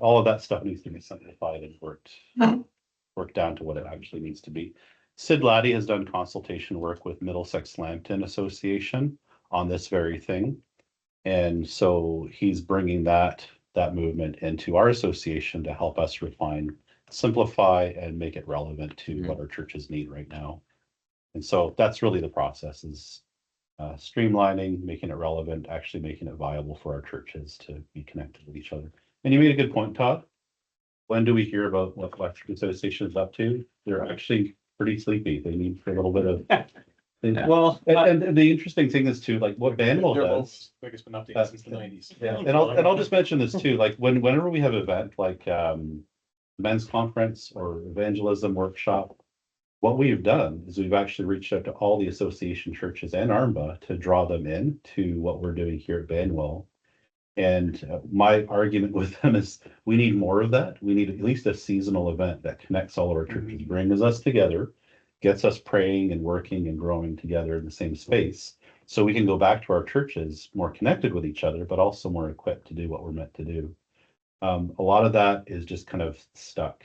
all of that stuff needs to be simplified and worked down to what it actually needs to be. Sid Laddie has done consultation work with Middlesex Lambton Association on this very thing. And so he's bringing that movement into our association to help us refine, simplify, and make it relevant to what our churches need right now. And so that's really the process, is streamlining, making it relevant, actually making it viable for our churches to be connected with each other. And you made a good point, Todd. When do we hear about what Western Association is up to? They're actually pretty sleepy. They need a little bit of Yeah. Well, And the interesting thing is too, like what Banwell They're both does. biggest been updated since the nineties. Yeah, and I'll just mention this too, like whenever we have an event like men's conference or evangelism workshop, what we've done is we've actually reached out to all the association churches and ARMBA to draw them in to what we're doing here at Banwell. And my argument with them is we need more of that. We need at least a seasonal event that connects all of our churches, brings us together, gets us praying and working and growing together in the same space. So we can go back to our churches more connected with each other, but also more equipped to do what we're meant to do. A lot of that is just kind of stuck.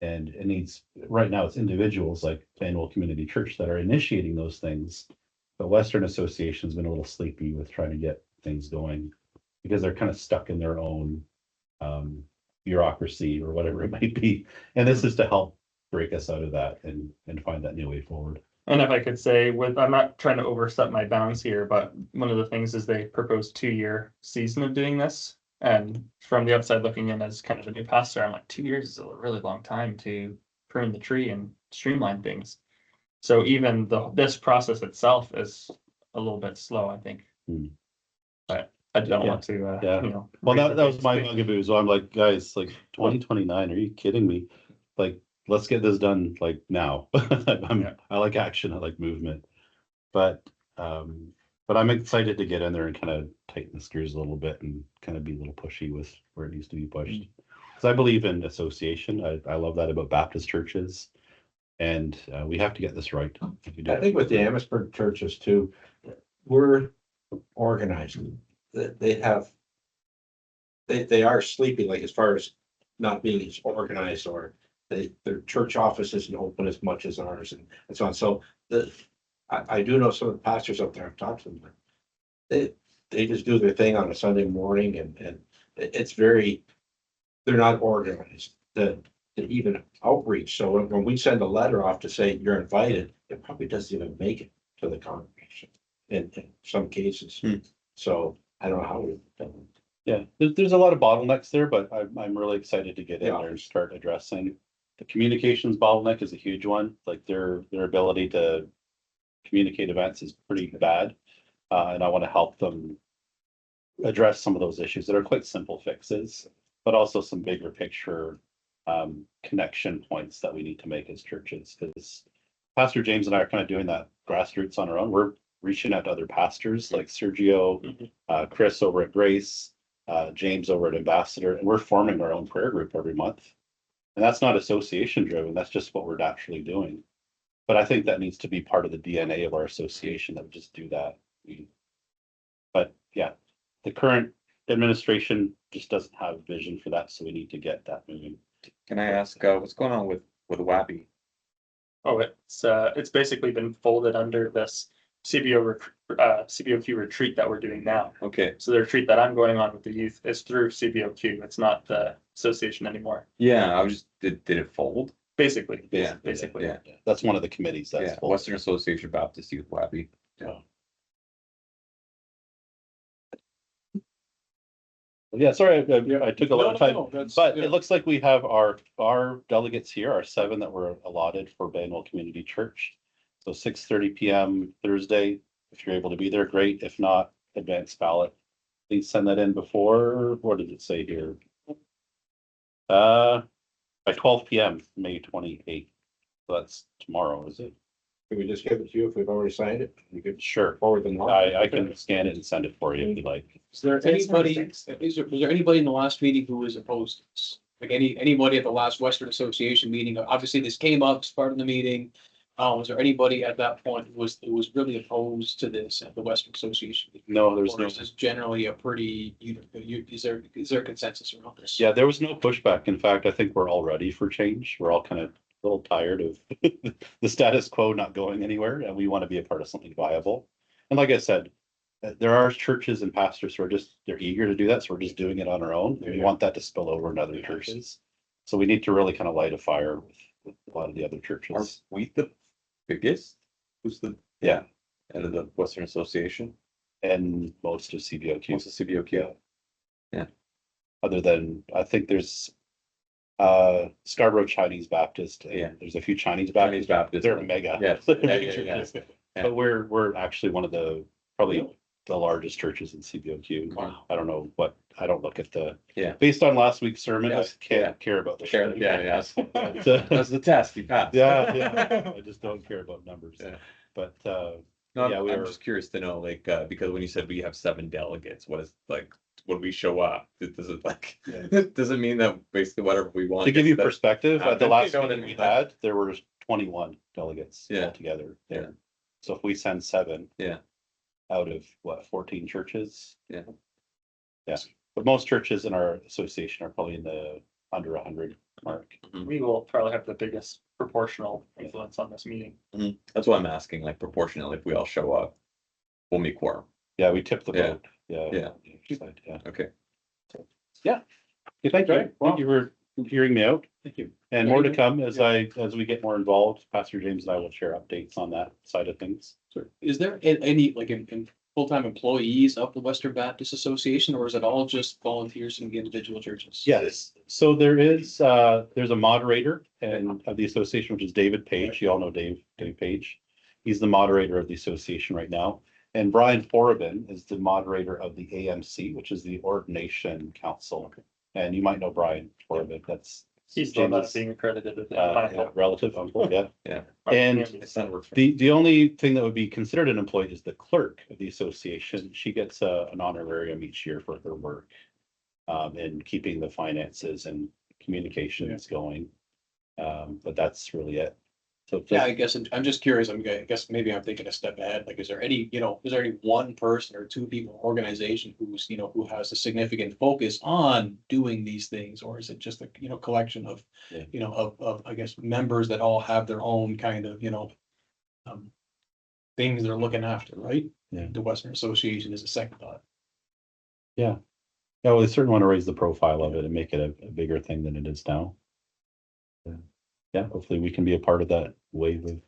And it needs, right now, it's individuals like Banwell Community Church that are initiating those things. But Western Association's been a little sleepy with trying to get things going because they're kind of stuck in their own bureaucracy or whatever it might be. And this is to help break us out of that and find that new way forward. and if I could say, I'm not trying to overstep my bounds here, but one of the things is they proposed 2-year season of doing this. And from the outside looking in as kind of a new pastor, I'm like, 2 years is a really long time to prune the tree and streamline things. So even this process itself is a little bit slow, I think. Hmm. But I don't Yeah. want to, Yeah. you know. Well, raise that was my the bugaboo. So I'm like, guys, like 2029, are you kidding me? Like, let's get this done like now. Yeah. I like action, I like movement. But I'm excited to get in there and kind of tighten the screws a little bit and kind of be a little pushy with where it needs to be pushed. Because I believe in association. I love that about Baptist churches. And we have to get this right. If you do I think with the Amherstburg churches too, we're organized. They are sleepy, like as far as not being as organized, or their church office isn't open as much as ours and so on. So I do know some of the pastors up there, I've talked to them. They just do their thing on a Sunday morning and it's very, they're not organized. The even outreach. So when we send a letter off to say you're invited, it probably doesn't even make it to the congregation in some cases. So I don't know how we. Yeah, there's a lot of bottlenecks there, but I'm really excited to get in Yeah. there and start addressing. The communications bottleneck is a huge one, like their ability to communicate events is pretty bad. And I want to help them address some of those issues that are quite simple fixes, but also some bigger picture connection points that we need to make as churches. Because Pastor James and I are kind of doing that grassroots on our own. We're reaching out to other pastors like Sergio, Chris over at Grace, James over at Ambassador, and we're forming our own prayer group every month. And that's not association driven, that's just what we're naturally doing. But I think that needs to be part of the DNA of our association, that we just do that. But yeah, the current administration just doesn't have vision for that, so we need to get that moving. Can I ask, what's going on with WAPI? Oh, it's basically been folded under this CBOQ retreat that we're doing now. Okay, So the retreat that I'm going on with the youth is through CBOQ. It's not the association anymore. yeah, I was just, did it fold? Basically. Yeah, Basically. yeah. That's one of the committees that's Yeah, full. Western Association of Baptist Youth WAPI. Yeah, sorry, I took a lot of time, that's- but yeah. it looks like we have our delegates here, our 7 that were allotted for Banwell Community Church. So 6:30 PM Thursday, if you're able to be there, great. If not, advanced ballot. Please send that in before, what did it say here? By 12 PM, May 28th. So that's tomorrow, is it? Can we just give it to you if we've already signed it? You could Sure. forward them on. I can scan it and send it for you if you like. Is there anybody, was there anybody in the last meeting who was opposed to this? Like anybody at the last Western Association meeting? Obviously, this came up as part of the meeting. Was there anybody at that point who was really opposed to this at the Western Association meeting? No, there's Or no. is this generally a pretty, is there consensus around this? Yeah, there was no pushback. In fact, I think we're all ready for change. We're all kind of a little tired of the status quo not going anywhere, and we want to be a part of something viable. And like I said, there are churches and pastors who are they're eager to do that, so we're just doing it on our own. And we want that to spill over in other churches. So we need to really kind of light a fire with a lot of the other Are churches. we the biggest? Who's the Yeah, head of the Western Association? and most of CBOQ. What's the CBOQ? Other than, I think there's Scarborough Chinese Baptist. And Yeah. there's a few Chinese Chinese Baptists. Baptist. They're mega. Yes. They're Yeah, big yeah, yeah. churches. But we're actually one of the, probably the largest churches in CBOQ. Wow. I don't know what, I don't look at the. Yeah. Based on last week's sermon, I Yes, can't care about the. Share, yeah. So- That's the test, you passed. Yeah, I just don't care about numbers. Yeah. But, No, yeah, we I'm are, just curious to know, like, because when you said we have 7 delegates, what is like, when we show up, does it like, Yeah. does it mean that basically whatever we want? to give you gets that- perspective, at the you last know what I meeting we mean, like- had, there were 21 delegates Yeah. altogether Yeah. there. So if we send 7. Yeah. Out of what, 14 churches? Yeah. Yeah, but most churches in our association are probably in the under 100 mark. We will probably have the biggest proportional influence on this meeting. That's what I'm asking, like proportionally, if we all show up, we'll meet quorum. Yeah, we tip the Yeah. vote. Yeah. Yeah. on the other side, yeah. Okay. Okay, thank you. Great. Thank you for hearing me out. Thank you. And more to come as we get more involved. Pastor James and I will share updates on that side of things. Is there any, like, in full-time employees of the Western Baptist Association, or is it all just volunteers from the individual churches? Yes, so there's a moderator and of the association, which is David Page. You all know Dave Page. He's the moderator of the association right now. And Brian Forabin is the moderator of the AMC, which is the Ordination Council. And you might know Brian Forabin. That's He's still not James's, being accredited at yeah, that. relative uncle, yeah. Yeah. And My son works for. the only thing that would be considered an employee is the clerk of the association. She gets an honorarium each year for her work. In keeping the finances and communications going. But that's really it. So Yeah, I guess I'm just curious. I guess maybe I'm thinking a step ahead. Like, is there any one person or 2 people, organization who's, who has a significant focus on doing these things? Or is it just a, collection of, Yeah. of, I guess, members that all have their own kind of, things they're looking after, right? Yeah. The Western Association is a second thought. Yeah, well, they certainly want to raise the profile of it and make it a bigger thing than it is now. Yeah, hopefully we can be a part of that wave of,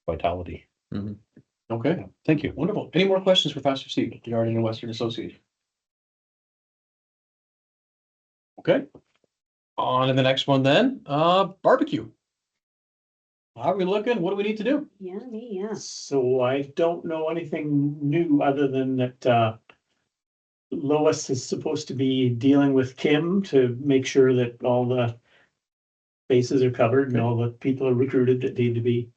vitality. Okay, Thank you. wonderful. Any more questions for Pastor Steve regarding the Western Association? Okay. On to the next one then, barbecue. How are we looking? What do we need to do? Yeah. So I don't know anything new other than that, Lois is supposed to be dealing with Kim to make sure that all the bases are covered and all the people are recruited that need to be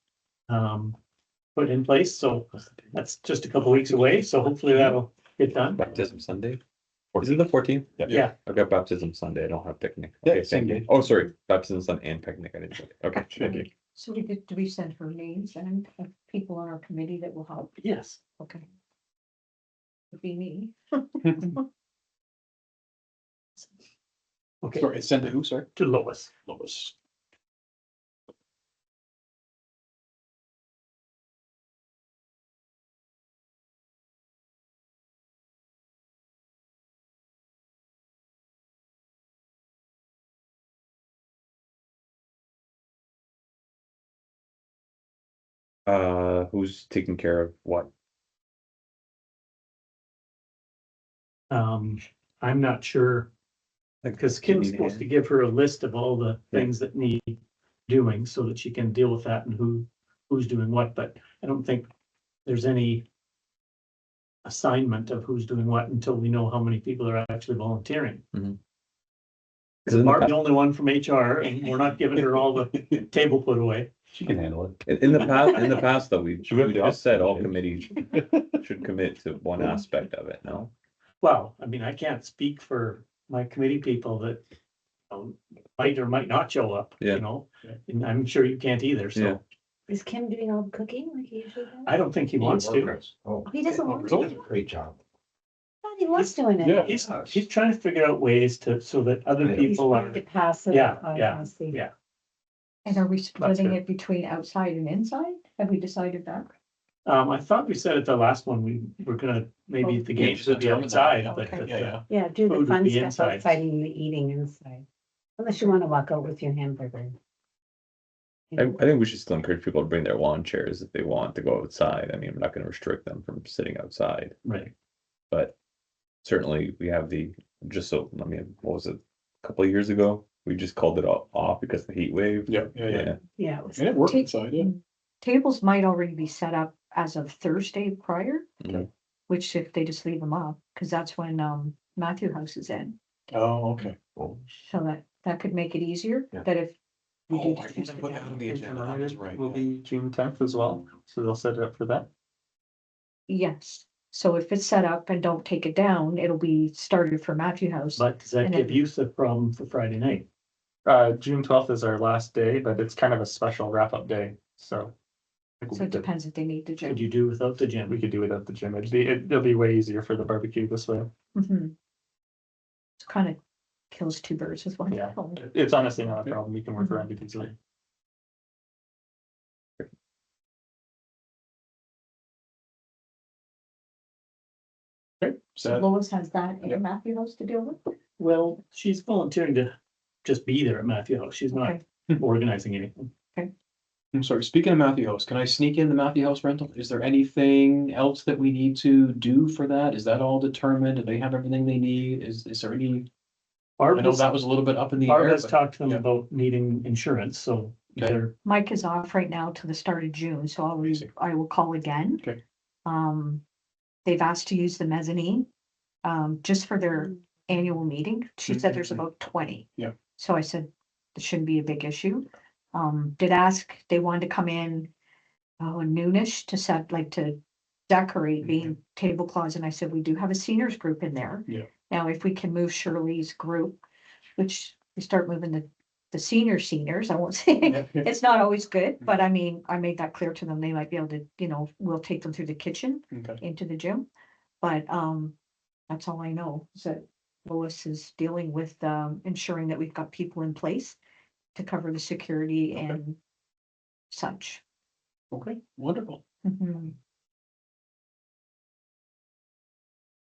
put in place. So that's just a couple weeks away. So hopefully that'll get done. Baptism Sunday? Is it the 14th? Yeah. I've got baptism Sunday. I don't have picnic. Yeah, Okay, same thank you. day. Oh, sorry, baptism Sunday and picnic. I didn't say. Okay, thank you. So do we send her names and of people on our committee that will help? Yes. Okay. Would be me. Okay, Sorry, send to who, sorry? to Lois. Lois. Who's taking care of what? I'm not sure, because Kim's supposed to give her a list of all the things that need doing so that she can deal with that and who's doing what, but I don't think there's any assignment of who's doing what until we know how many people are actually volunteering. Mhm. Because Mark's the only one from HR and we're not giving her all the table put away. She can handle it. In the past, though, we Should we have the just said all option? committees should commit to one aspect of it, no? Well, I mean, I can't speak for my committee people that might or might not show up, Yeah. And I'm sure you can't either, Yeah. so Is Kim doing all the cooking like he usually does? I don't think he wants to. Oh, He doesn't want really? to. Great job. I thought he was doing it. Yeah, he's trying to figure out ways so that other He's people trying are, to pass it. Yeah, on, yeah, I see. yeah. And are we splitting good. it between outside and inside? Have we decided that? I thought we said at the last one, we were gonna, maybe the games would be outside, but Okay. Yeah. Yeah, do the Food would fun be stuff inside. outside and the eating inside. Unless you want to walk out with your hamburger. You I know? think we should still encourage people to bring their lawn chairs if they want to go outside. I mean, we're not gonna restrict them from sitting outside, right. but certainly we have what was it? A couple of years ago, we just called it off because of the heat wave. Yeah. Yeah. it was- And it worked inside, yeah. tables might already be set up as of Thursday prior, Mhm. which if they just leave them up, because that's when, Matthew House is in. Oh, okay. So that could make it easier, Yeah. that if we do. Oh, I didn't put that on the agenda. That was right. Will be June 10th as well, so they'll set it up for that. Yes, so if it's set up and don't take it down, it'll be started for Matthew House. But does that And give it- you the problem for Friday night? June 12th is our last day, but it's kind of a special wrap-up day, so. So it depends if they need the Could gym. you do without the gym? We could do it at the gym. It'll be way easier for the barbecue this way. Mhm. It kind of kills two birds with one Yeah. stone. It's honestly not a problem. We can work around it easily. So Lois has that in Yep. Matthew House to deal with? Well, she's volunteering to just be there at Matthew House. She's not Okay. organizing anything. I'm sorry, speaking of Matthew House, can I sneak in the Matthew House rental? Is there anything else that we need to do for that? Is that all determined? Do they have everything they need? Is there any? I know that was a little bit up in the air. Barbara's but- talked to them yeah. about needing insurance, so Okay. they're, Mike is off right now till the start of June, so Amazing. I will call again. Okay. They've asked to use the mezzanine, just for their annual meeting. She said there's about 20. Yeah. So I said, it shouldn't be a big issue. Did ask, they wanted to come in, noonish to set, like to decorate being tablecloths, and I said, we do have a seniors group in there. Yeah. Now, if we can move Shirley's group, which we start moving the seniors, I won't say, it's not always good, but I mean, I made that clear to them. They might be able to, we'll take them through the kitchen Okay. into the gym. But, that's all I know, is that Lois is dealing with, ensuring that we've got people in place to cover the security Okay. and such. Okay, wonderful. Mhm.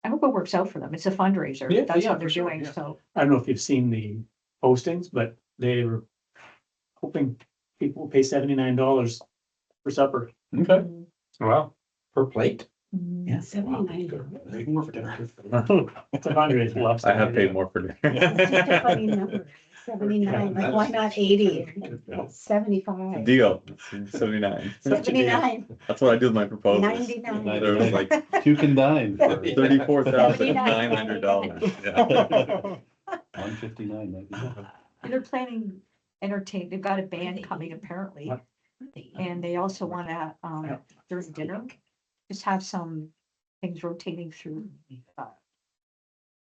I hope it works out for them. It's a fundraiser. Yeah, That's yeah, what they're for sure, doing, yeah. so. I don't know if you've seen the postings, but they were hoping people will pay $79 for supper. Okay. Wow. Per plate? Mhm. Yeah. $79. Maybe more for dinner. It's a fundraiser. Lobster. I have paid more for dinner. It's such a funny number. 79, like why not 80? 75. Deal, 79. 79, That's what I do with my proposals. 99. There was like Two can dine for $34,900. Yeah. 159. And they're planning they've got a band coming apparently. And they also wanna, during dinner, just have some things rotating through,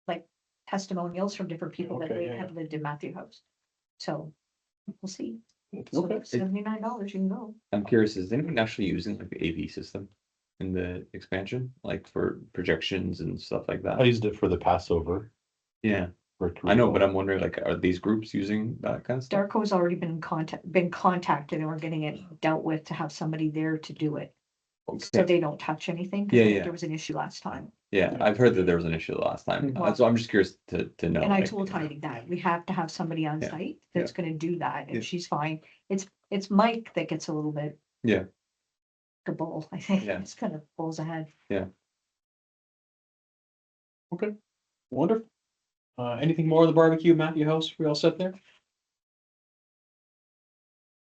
like testimonials from different people that Okay, they yeah, have lived in Matthew House. So we'll see. So Okay. $79, you can go. I'm curious, is anyone actually using like the AV system in the expansion, like for projections and stuff like I that? used it for the Passover. Yeah, for I know, but I'm wondering, like, are these groups using that kind of stuff? Darko's already been contacted and we're getting it dealt with to have somebody there to do it. So Okay. they don't touch anything. 'Cause Yeah, yeah. There was an issue last time. Yeah, I've heard that there was an issue last time, Mhm. so I'm just curious to know. And I like, told Heidi that we have to have somebody on Yeah, site that's gonna do that, Yeah. and she's fine. It's Mike that gets a little bit. Yeah. The bull, I think, Yeah. it's kind of bulls ahead. Okay, wonderful. Anything more of the barbecue, Matthew House? We all set there?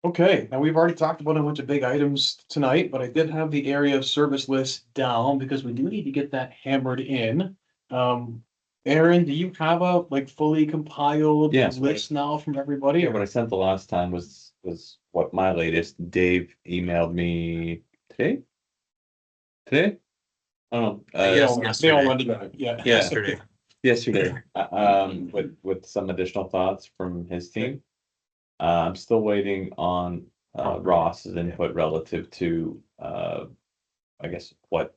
Okay, now we've already talked about a bunch of big items tonight, but I did have the area of service list down because we do need to get that hammered in. Aaron, do you have a fully compiled Yes. list now from everybody? Yeah, what I sent the last time was what my latest. Dave emailed me today. Oh, They all yesterday. went to that, yeah. Yesterday. yesterday, with some additional thoughts from his team. I'm still waiting on Ross's input relative to I guess what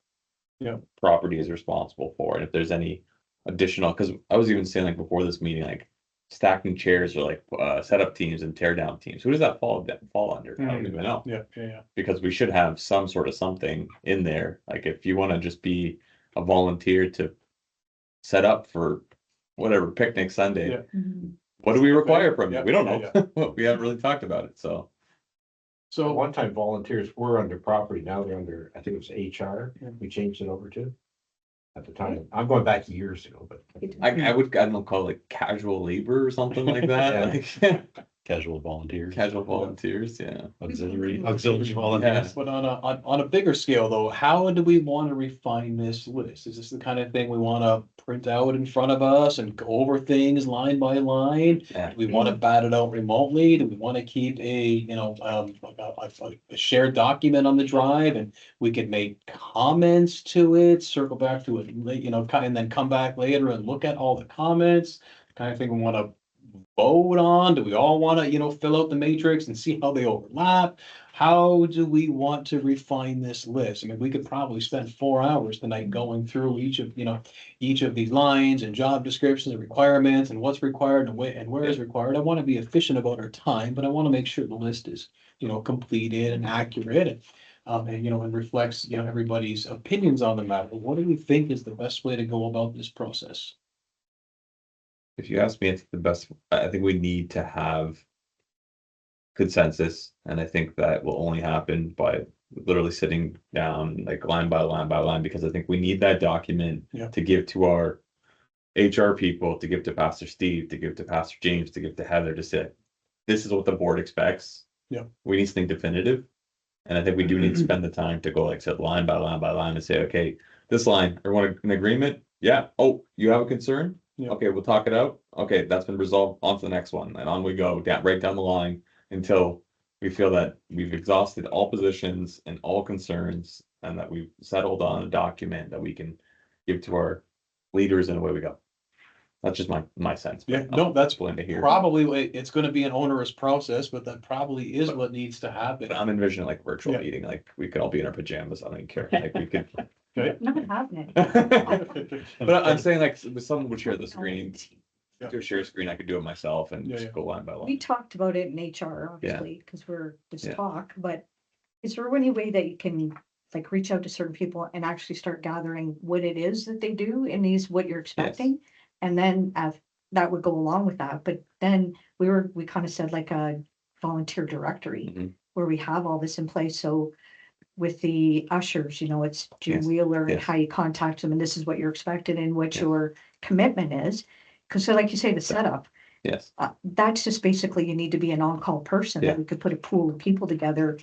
Yeah. property is responsible for, and if there's any additional, because I was even saying like before this meeting, like stacking chairs or like set up teams and tear down teams. Who does that fall under? I don't even know. Yeah. Because we should have some sort of something in there. Like if you want to just be a volunteer to set up for whatever picnic Sunday, Yeah. what do we require from you? Yeah, We don't yeah, know. We haven't really talked about it, so. At So, one time volunteers were under property, now they're under, I think it was HR, we changed it over to. At the time, I'm going back years ago, but. I don't know, call it like casual labor or something like that. Like, Casual volunteers. Casual volunteers, yeah. Auxiliary volunteers. But on a bigger scale though, how do we want to refine this list? Is this the kind of thing we want to print out in front of us and go over things line by line? Yeah. Do we want to bat it out remotely? Do we want to keep a shared document on the drive and we could make comments to it, circle back to it, and then come back later and look at all the comments? Kind of thing we want to vote on? Do we all want to, fill out the matrix and see how they overlap? How do we want to refine this list? I mean, we could probably spend 4 hours tonight going through each of these lines and job descriptions and requirements and what's required and where is required. I want to be efficient about our time, but I want to make sure the list is, completed and accurate and reflects, everybody's opinions on the matter. What do we think is the best way to go about this process? If you ask me, I think we need to have consensus, and I think that will only happen by literally sitting down like line by line by line, because I think we need that document to give to our HR people, to give to Pastor Steve, to give to Pastor James, to give to Heather, to say, this is what the board expects. Yeah. We need something definitive. And I think we do need to spend the time to go, like I said, line by line by line and say, okay, this line, everyone in agreement? Yeah. Oh, you have a concern? Yeah. Okay, we'll talk it out. Okay, that's been resolved. On to the next one. And on we go, right down the line until we feel that we've exhausted all positions and all concerns and that we've settled on a document that we can give to our leaders, and away we go. That's just my sense. Yeah, no, that's willing to hear. probably, it's going to be an onerous process, but that probably is what needs to happen. But I'm envisioning like virtual Yeah. meeting, like we could all be in our pajamas. I don't care. Like we could. Not happening. it. But I'm saying like if someone would share the screen, Yeah. do a share screen, I could do it myself and Yeah, just yeah. go line by We line. talked about it in HR, obviously, because we're just Yeah. talk, but is there any way that you can like reach out to certain people and actually start gathering what it is that they do in these, what you're expecting? And then that would go along with that, but then we kind of said like a volunteer directory Mhm. where we have all this in place, so with the ushers, it's Jim Yes, Wheeler and yes. how you contact them, and this is what you're expected and what Yes. your commitment is. Because so like you say, the setup, Yes. that's just basically you need to be an on-call person Yeah. that we could put a pool of people together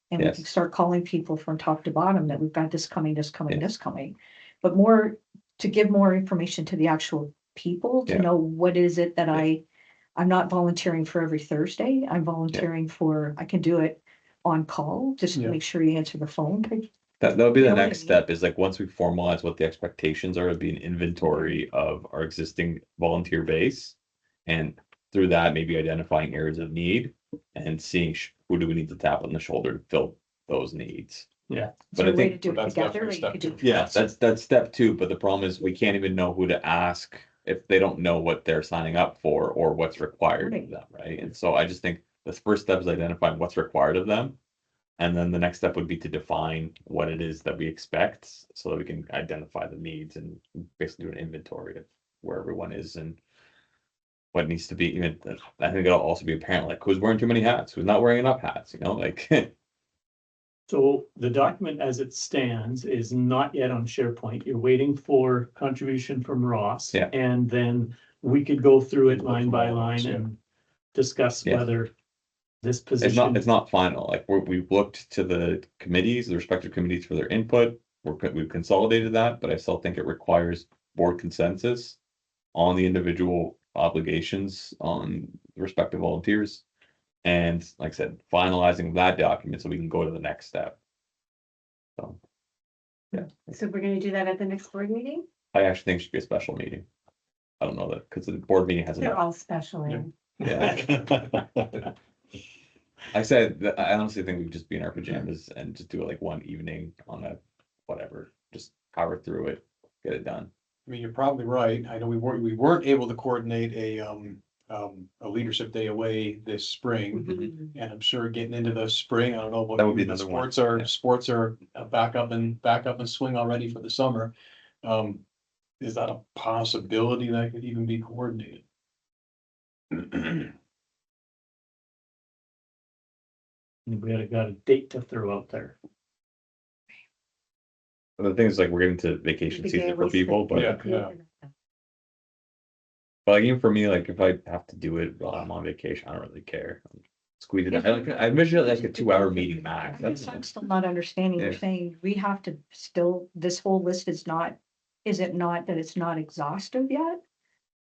and we Yes. can start calling people from top to bottom that we've got this coming, this coming, Yes. this coming. But more to give more information to the actual people to Yeah. know what is it that I'm not volunteering for every Thursday. I'm volunteering for, I can do it on call, just to Yeah. make sure you answer the phone. That'll be You the know what I next mean? step, is like once we formalize what the expectations are, it'd be an inventory of our existing volunteer base. And through that, maybe identifying areas of need and seeing who do we need to tap on the shoulder to fill those needs. Yeah. Is But there I a way to think, do it that's together? definitely Or you step could do two. yeah, that's step 2, but the problem is we can't even know who to ask if they don't know what they're signing up for or what's required of them, right? And so I just think the first step is identifying what's required of them. And then the next step would be to define what it is that we expect so that we can identify the needs and basically do an inventory of where everyone is and what needs to be. Even I think it'll also be apparent, like who's wearing too many hats, who's not wearing enough hats, like So the document as it stands is not yet on SharePoint. You're waiting for contribution from Ross. Yeah. And then we could go through it Go line through by all of line those, yeah. and discuss Yeah. whether this it's position. not final. Like we've looked to the committees, the respective committees for their input. We've consolidated that, but I still think it requires board consensus on the individual obligations on the respective volunteers. And like I said, finalizing that document so we can go to the next step. So So we're gonna do that at the next board meeting? I actually think it should be a special meeting. I don't know that, because the board meeting has They're enough. all special. Ann. Yeah. I said that I honestly think we could just be in our pajamas and just do it like one evening on a whatever, just power through it, get it done. I mean, you're probably right. I know we weren't able to coordinate a leadership day away this spring. Mhm. And I'm sure getting into the spring, I don't know what. That would be the another one, Sports are back up and swing already for the summer. Is that a possibility that could even be coordinated? We got a date to throw out there. But the thing is, like, we're getting to vacation The season day for we people, spent- but Yeah. But like, even for me, like if I have to do it while I'm on vacation, I don't really care. Squeeze it. I measure like a 2 hour meeting max. I guess That's I'm still not understanding. You're Yeah. saying we have to still, this whole list is not, is it not that it's not exhaustive yet?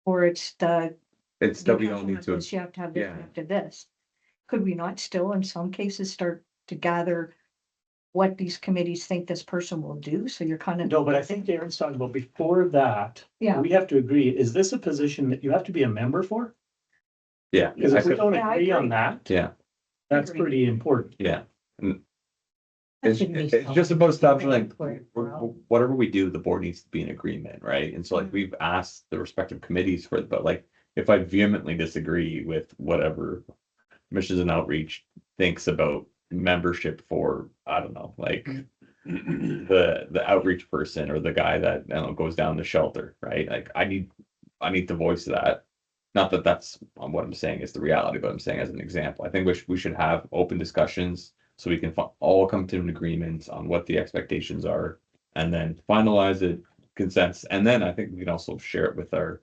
Or it's the. it's you that we have don't to need have to. this, You have to have this, you yeah. have to this. Could we not still in some cases start to gather what these committees think this person will do? So you're kind of. No, but I think Darren's talking about before that, Yeah. we have to agree, is this a position that you have to be a member for? Yeah. Because if we I- don't Yeah, I agree on agree. that, Yeah. that's Agree. pretty important. Yeah. That It's, shouldn't be it's so just about establishing hard like for it, bro. whatever we do, the board needs to be in agreement, right? And so like we've asked the respective committees for it, but like if I vehemently disagree with whatever Missions and Outreach thinks about membership for, I don't know, like the outreach person or the guy that I don't know, goes down the shelter, right? Like I need to voice that. Not that that's what I'm saying is the reality, but I'm saying as an example, I think we should have open discussions so we can all come to an agreement on what the expectations are and then finalize it, consensus. And then I think we can also share it with our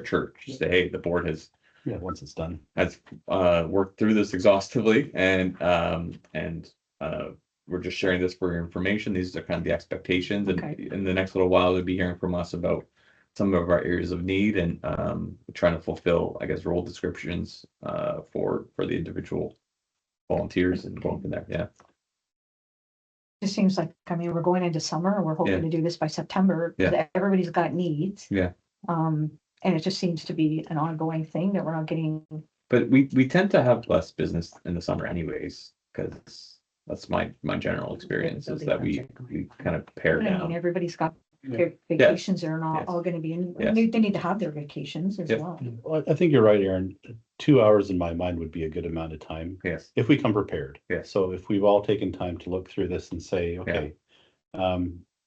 church. Say, hey, the board has once it's done. worked through this exhaustively and we're just sharing this for your information. These are kind of the expectations. And Okay. in the next little while, you'll be hearing from us about some of our areas of need and trying to fulfill, I guess, role descriptions for the individual volunteers and going from there. Yeah. Just seems like, I mean, we're going into summer and we're hoping Yeah. to do this by September. Yeah. Everybody's got needs. Yeah. And it just seems to be an ongoing thing that we're not getting. But we tend to have less business in the summer anyways, because that's my general experience is that we kind of pare I mean, down. everybody's got Yeah. their vacations. They're not Yes. all gonna be in, Yes. they need to have their vacations as Yep. well. Well, I think you're right, Aaron. 2 hours in my mind would be a good amount of time Yes. if we come prepared. Yes. So if we've all taken time to look through this and say, okay,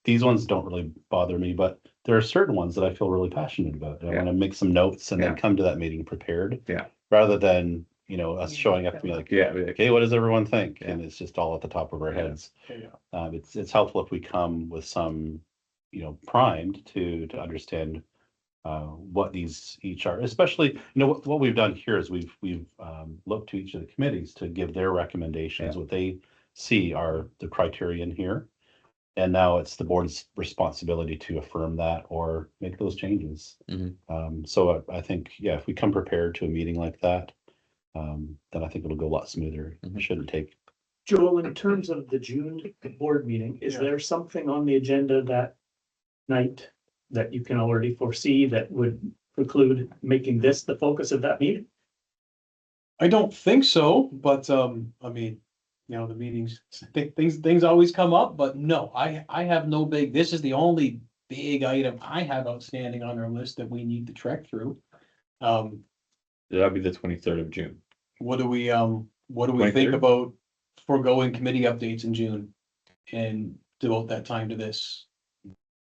these ones don't really bother me, but there are certain ones that I feel really passionate about. I Yeah. want to make some notes and then Yeah. come to that meeting prepared. Yeah. Rather than, us showing up to be like, Yeah. okay, what does everyone think? And it's just all at the top of our heads. Yeah. It's helpful if we come with some, primed to understand what these each are, especially, what we've done here is we've looked to each of the committees to give their recommendations, Yeah. what they see are the criterion here. And now it's the board's responsibility to affirm that or make those changes. Mhm. So I think, if we come prepared to a meeting like that, then I think it'll go a lot smoother. It Mhm. shouldn't take. Joel, in terms of the June board meeting, is there something on the agenda that night that you can already foresee that would preclude making this the focus of that meeting? I don't think so, but I mean, the meetings, things always come up, but no, I have no this is the only big item I have outstanding on our list that we need to trek through. That'll be the 23rd of June. What do we think 23rd? about foregoing committee updates in June and devote that time to this?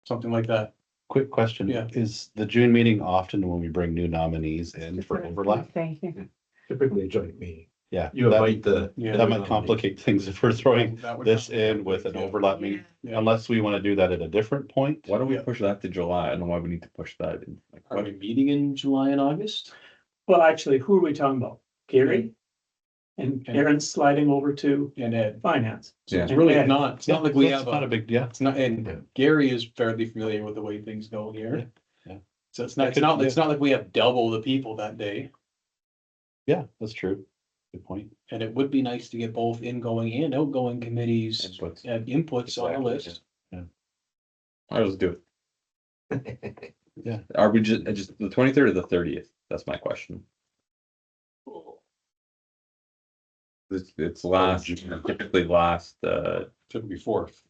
Something like that. Quick question. Yeah. Is the June meeting often when we bring new nominees in for overlap? Typically a joint meeting. Yeah. You invite the. That might complicate things if we're throwing That would this complicate in with an things, yeah. overlap meeting, Yeah. unless we want to do that at a different point. Why don't we push that to July? I don't know why we need to push that in. Like, Are we meeting in July and August? Well, actually, who are we talking about? Gary? And And- Aaron's sliding over to And Ed. finance. Yeah. It's really And- not, it's not like we It's have not a big, it's not, and Gary is fairly familiar with the way things go here. Yeah. So it's not like we have double the people that day, yeah, that's true. Good point. and it would be nice to get both ingoing and outgoing committees Inputs. and inputs on the Exactly, list. All right, let's do it. Yeah. Are we just the 23rd or the 30th? That's my question. It's last, typically last, Should be fourth.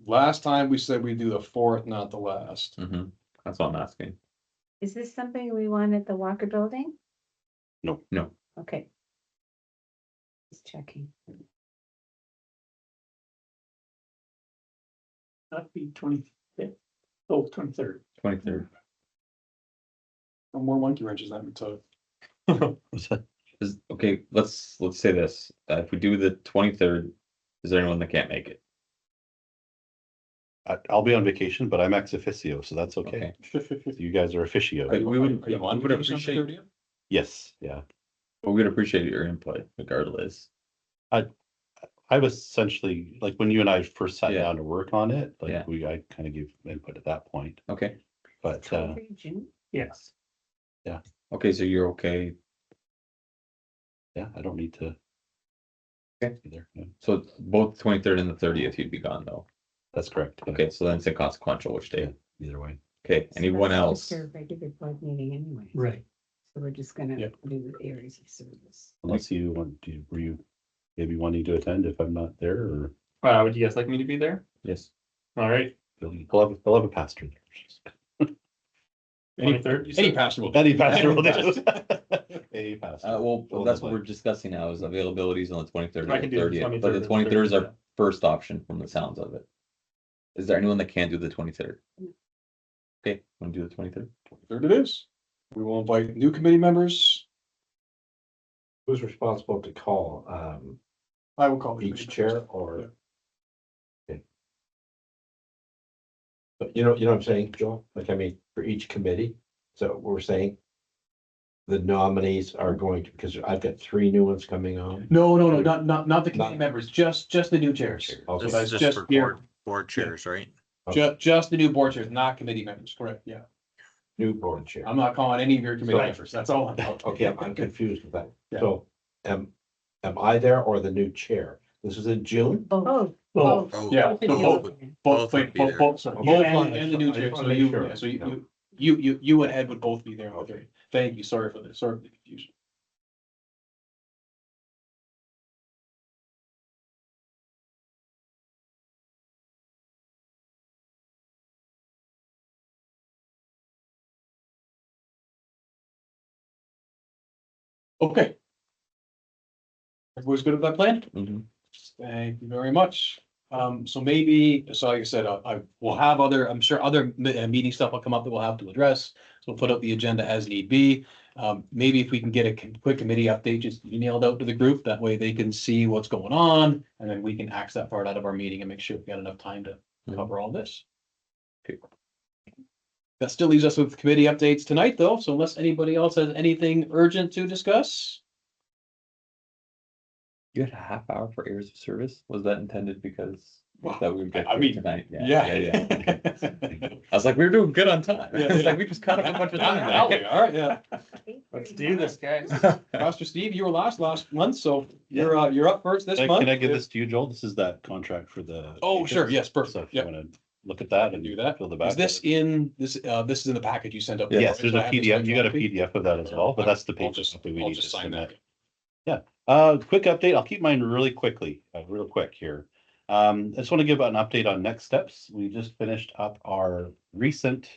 Last time we said we do the fourth, not the last. that's what I'm asking. Is this something we want at the Walker Building? No. No. Okay. Just checking. Not be 25th. Oh, 23rd. 23rd. No more monkey wrenches that we took. Okay, let's say this. If we do the 23rd, is there anyone that can't make it? I'll be on vacation, but I'm ex officio, so that's okay. You guys are officio. We would, Are you on we would vacation on the appreciate, 30th? Yes, yeah. we would appreciate your input regardless. I was essentially, like, when you and I first sat Yeah. down to work on it, Yeah. like, I kind of gave input at that point, Okay, but, June. Yes. okay, so you're okay. yeah, I don't need to. Okay. Either, yeah. So both 23rd and the 30th, you'd be gone though. That's correct. yeah. Okay, so then it's inconsequential which day. Either way. Okay, anyone else? Their regular board meeting anyway. Right. So we're just gonna Yep. do the areas of service. Unless you want to, were you maybe wanting to attend if I'm not there, or Would you guys like me to be there? Yes. All right, he'll have a pastor there. 23rd. Any pastor will. Any pastor will do. Any pastor. Well, Fill that's the what we're blank. discussing now is availabilities on the 23rd I and can the do the 30th, but the 23rd and 23rd is our 30th. first option from the sounds of it. Is there anyone that can't do the 23rd? Okay, wanna do the 23rd? 23rd it is. We will invite new committee members. Who's responsible to call, I will call the each committee chair members. or? Okay. But you know what I'm saying, Joel? Like, I mean, for each committee, so we're saying the nominees are going to, because I've got 3 new ones coming on. No, not the committee Not- members, just the new chairs. Okay. This that's is just just for your- board chairs, right? Just the new board chairs, not committee members, correct, yeah. New board chair. I'm not calling any of your committee So- members, that's all. Okay, I'm confused with that. Yeah. So, am I there or the new chair? This is in June? Oh. Both. Yeah, so both, Both both, would be there. sorry, Okay. both Fine. and the new I chair, just so wanna make you, sure. yeah, so Yeah. you and Ed would both be there. Okay. Thank you, sorry for the confusion. Okay. Everyone's good with that plan? Mhm. Thank you very much. So maybe, so like I said, I will have other, I'm sure other meeting stuff will come up that we'll have to address. So we'll put up the agenda as need be. Maybe if we can get a quick committee update, just emailed out to the group, that way they can see what's going on. And then we can axe that part out of our meeting and make sure we've got enough time to cover all this. Okay. That still leaves us with committee updates tonight, though. So unless anybody else has anything urgent to discuss. You had a half hour for areas of service? Was that intended because that we would get I mean, tonight? Yeah. Okay. I was like, we were doing good on time. Yeah. It's like we just cut up a bunch of time. Now we are, yeah. Let's do this, guys. Pastor Steve, you were last month, so you're up first this month. Can I give this to you, Joel? This is that contract for the. Oh, sure, yes, So perfect, if you yeah. wanna look at that and Do that. fill the back. Is this in, this is in the package you sent up? Yes, there, there's so a I have this PDF. You got a copy? PDF of that as well, but that's the I'll paper just, copy we I'll need to just sign submit. that. Quick update. I'll keep mine real quick here. I just want to give an update on next steps. We just finished up our recent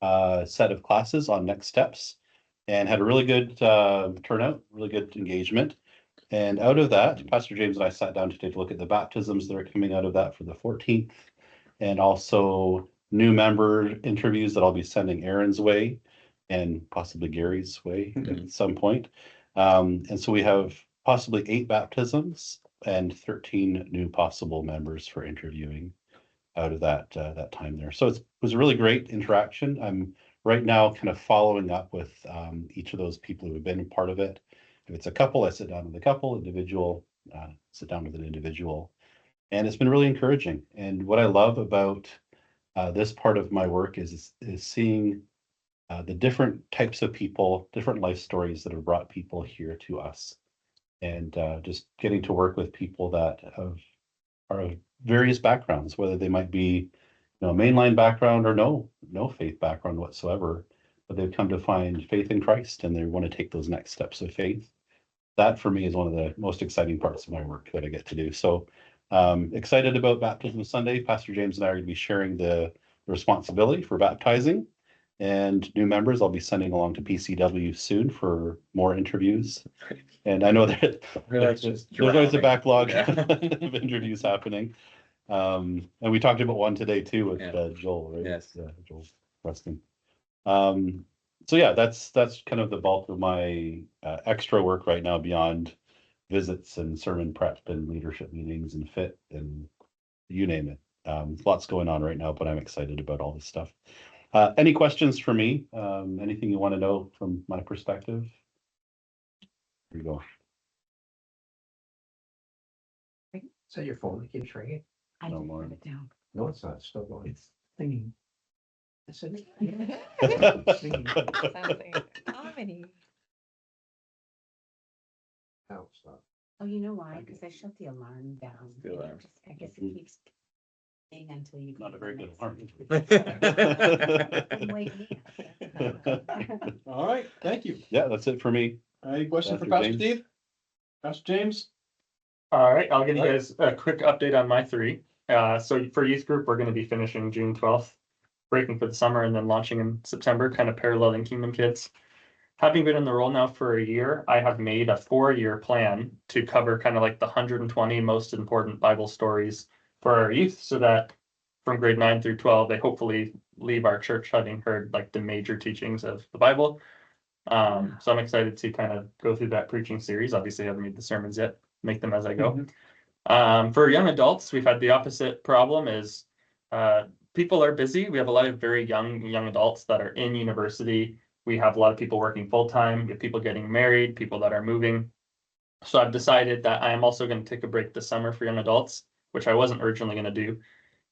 set of classes on next steps and had a really good turnout, really good engagement. And out of that, Pastor James and I sat down to take a look at the baptisms that are coming out of that for the 14th, and also new member interviews that I'll be sending Aaron's way and possibly Gary's way at some point. And so we have possibly 8 baptisms and 13 new possible members for interviewing out of that time there. So it was a really great interaction. I'm right now kind of following up with each of those people who have been a part of it. If it's a couple, I sit down with a couple, individual, sit down with an individual. And it's been really encouraging. And what I love about this part of my work is seeing the different types of people, different life stories that have brought people here to us. And just getting to work with people that are of various backgrounds, whether they might be, mainline background or no faith background whatsoever, but they've come to find faith in Christ and they want to take those next steps of faith. That for me is one of the most exciting parts of my work that I get to do. So excited about Baptism Sunday. Pastor James and I are going to be sharing the responsibility for baptizing, and new members I'll be sending along to PCW soon for more interviews. And I know that there's always a backlog of interviews happening. And we talked about one today too with Joel, right? Yes. Joel Preston. So yeah, that's kind of the bulk of my extra work right now beyond visits and sermon prep and leadership meetings and fit and you name it. Lots going on right now, but I'm excited about all this stuff. Any questions for me? Anything you want to know from my perspective? Here you go. So your phone keeps ringing? I No didn't more. put it down. No, it's not. It's still going. It's singing. I said, Sounds like comedy. no, it's not. Oh, you know why? Because I shut the alarm down. The and it alarm. I guess it keeps playing until you. Not a go very to good the alarm. next- Wouldn't wake me up. All right, thank you. Yeah, that's it for me. Any questions for Pastor Pastor James? Steve? Pastor James? All right, I'll give you All right. guys a quick update on my three. So for youth group, we're gonna be finishing June 12th, breaking for the summer and then launching in September, kind of paralleling Kingdom Kids. Having been in the role now for a year, I have made a 4-year plan to cover kind of like the 120 most important Bible stories for our youth, so that from grade 9 through 12, they hopefully leave our church having heard like the major teachings of the Bible. So I'm excited to kind of go through that preaching series. Obviously, I haven't made the sermons yet, make them as I go. For young adults, we've had the opposite problem is people are busy. We have a lot of very young adults that are in university. We have a lot of people working full-time. We have people getting married, people that are moving. So I've decided that I am also going to take a break this summer for young adults, which I wasn't originally going to do.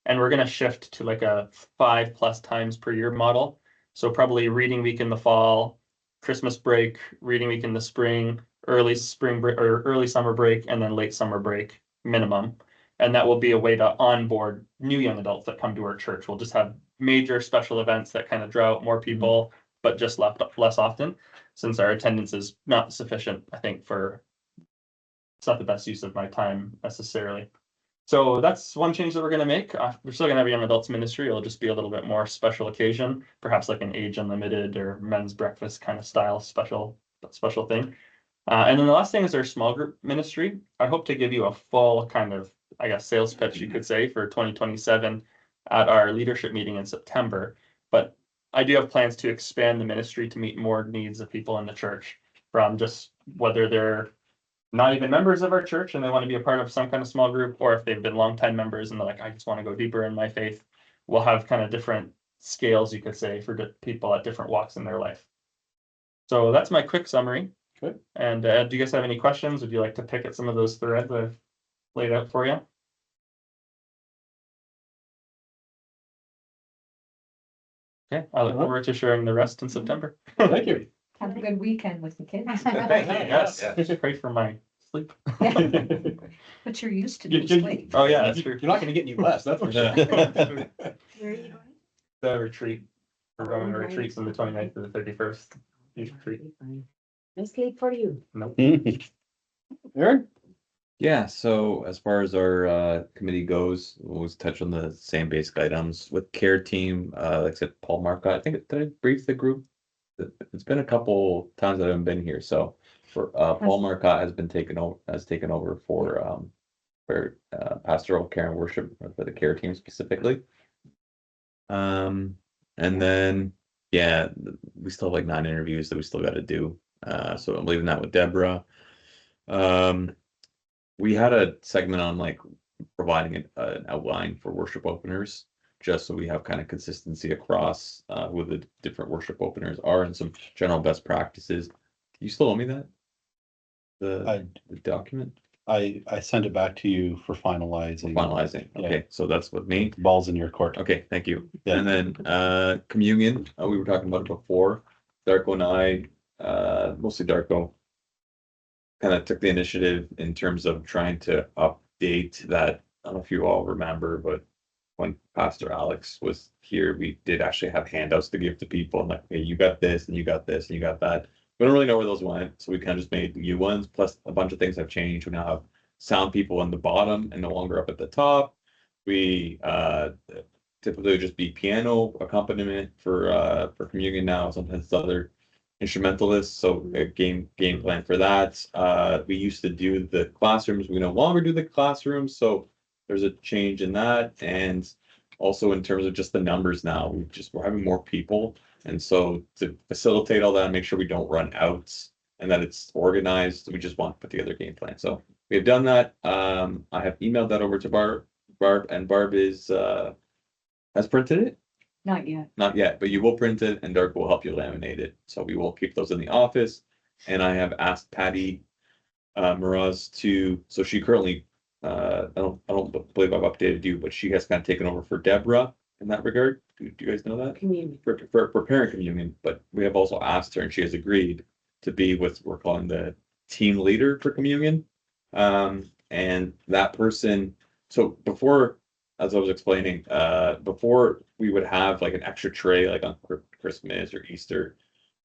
And we're going to shift to like a 5+ times per year model. So probably reading week in the fall, Christmas break, reading week in the spring, early spring break or early summer break, and then late summer break minimum. And that will be a way to onboard new young adults that come to our church. We'll just have major special events that kind of draw out more people, but just less often, since our attendance is not sufficient, I think, for it's not the best use of my time necessarily. So that's one change that we're going to make. We're still going to have a young adults ministry. It'll just be a little bit more special occasion, perhaps like an age unlimited or men's breakfast kind of style special thing. And then the last thing is our small group ministry. I hope to give you a full kind of, I guess, sales pitch, you could say, for 2027 at our leadership meeting in September. But I do have plans to expand the ministry to meet more needs of people in the church, from just whether they're not even members of our church and they want to be a part of some kind of small group, or if they've been longtime members and they're like, I just want to go deeper in my faith. We'll have kind of different scales, you could say, for people at different walks in their life. So that's my quick summary. Good. And do you guys have any questions? Would you like to pick at some of those threads I've laid out for you? Okay, I look forward to sharing the rest in September. Thank you. Have a good weekend with the kids. Yes, pray for my sleep. But you're used to You- doing you- sleep. Oh, yeah, that's You're true. not gonna get any less, that's for sure. Where are you going? The retreat. We're going on a retreat from the 29th to the 31st. Youth retreat. No sleep for you. Nope. Aaron? Yeah, so as far as our committee goes, we'll always touch on the same basic items with care team. Like I said, Paul Marcotte, I think did I brief the group? It's been a couple times that I haven't been here, so for Paul Marcotte has taken over for pastoral care and worship for the care team specifically. And then yeah, we still have like 9 interviews that we still got to do. So I'm leaving that with Deborah. We had a segment on like providing an outline for worship openers, just so we have kind of consistency across who the different worship openers are and some general best practices. You still owe me that? The document? I sent it back to you for We're finalizing. finalizing. Yeah. Okay, so that's with me. Ball's in your court. Okay, thank you. Yeah. And then communion, we were talking about it before. Darko and I, mostly Darko, kind of took the initiative in terms of trying to update that. I don't know if you all remember, but when Pastor Alex was here, we did actually have handouts to give to people and like, hey, you got this and you got this and you got that. We don't really know where those went, so we kind of just made new ones. Plus, a bunch of things have changed. We now have sound people on the bottom and no longer up at the top. We typically just be piano accompaniment for communion now. Sometimes it's other instrumentalists. So a game plan for that. We used to do the classrooms. We no longer do the classrooms. So there's a change in that, and also in terms of just the numbers now, we're having more people. And so to facilitate all that and make sure we don't run out and that it's organized, we just want to put together a game plan. So we have done that. I have emailed that over to Barb is, has printed it? Not yet. Not yet, but you will print it and Dirk will help you laminate it. So we will keep those in the office. And I have asked Patty Miraz so she currently, I don't believe I've updated you, but she has kind of taken over for Deborah in that regard. Do you guys know that? Community. For parent communion, but we have also asked her and she has agreed to be what we're calling the team leader for communion. And that person, so before, as I was explaining, before we would have like an extra tray, like on Christmas or Easter,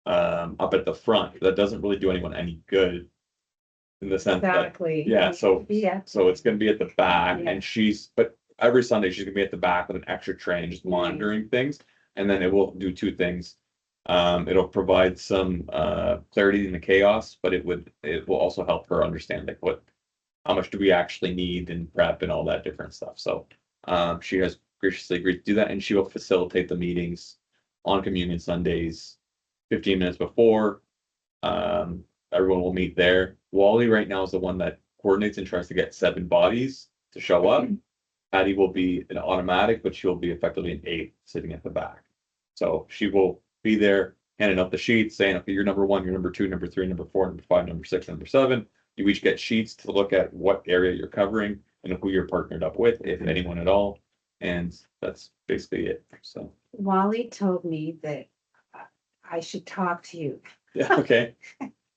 up at the front, that doesn't really do anyone any good. In the sense that, Exactly. yeah, so Yeah. it's gonna be at the back Yeah. and but every Sunday she's gonna be at the back with an extra tray and just monitoring things. And then it will do two things. It'll provide some clarity in the chaos, but it will also help her understand like how much do we actually need and prep and all that different stuff. So she has graciously agreed to do that and she will facilitate the meetings on Communion Sundays 15 minutes before. Everyone will meet there. Wally right now is the one that coordinates and tries to get 7 bodies to show up. Patty will be an automatic, but she'll be effectively an 8 sitting at the back. So she will be there handing out the sheets saying, okay, you're number 1, you're number 2, number 3, number 4, number 5, number 6, number 7. You each get sheets to look at what area you're covering and who you're partnered up with, if anyone at all. And that's basically it. So Wally told me that I should talk to you. yeah, okay.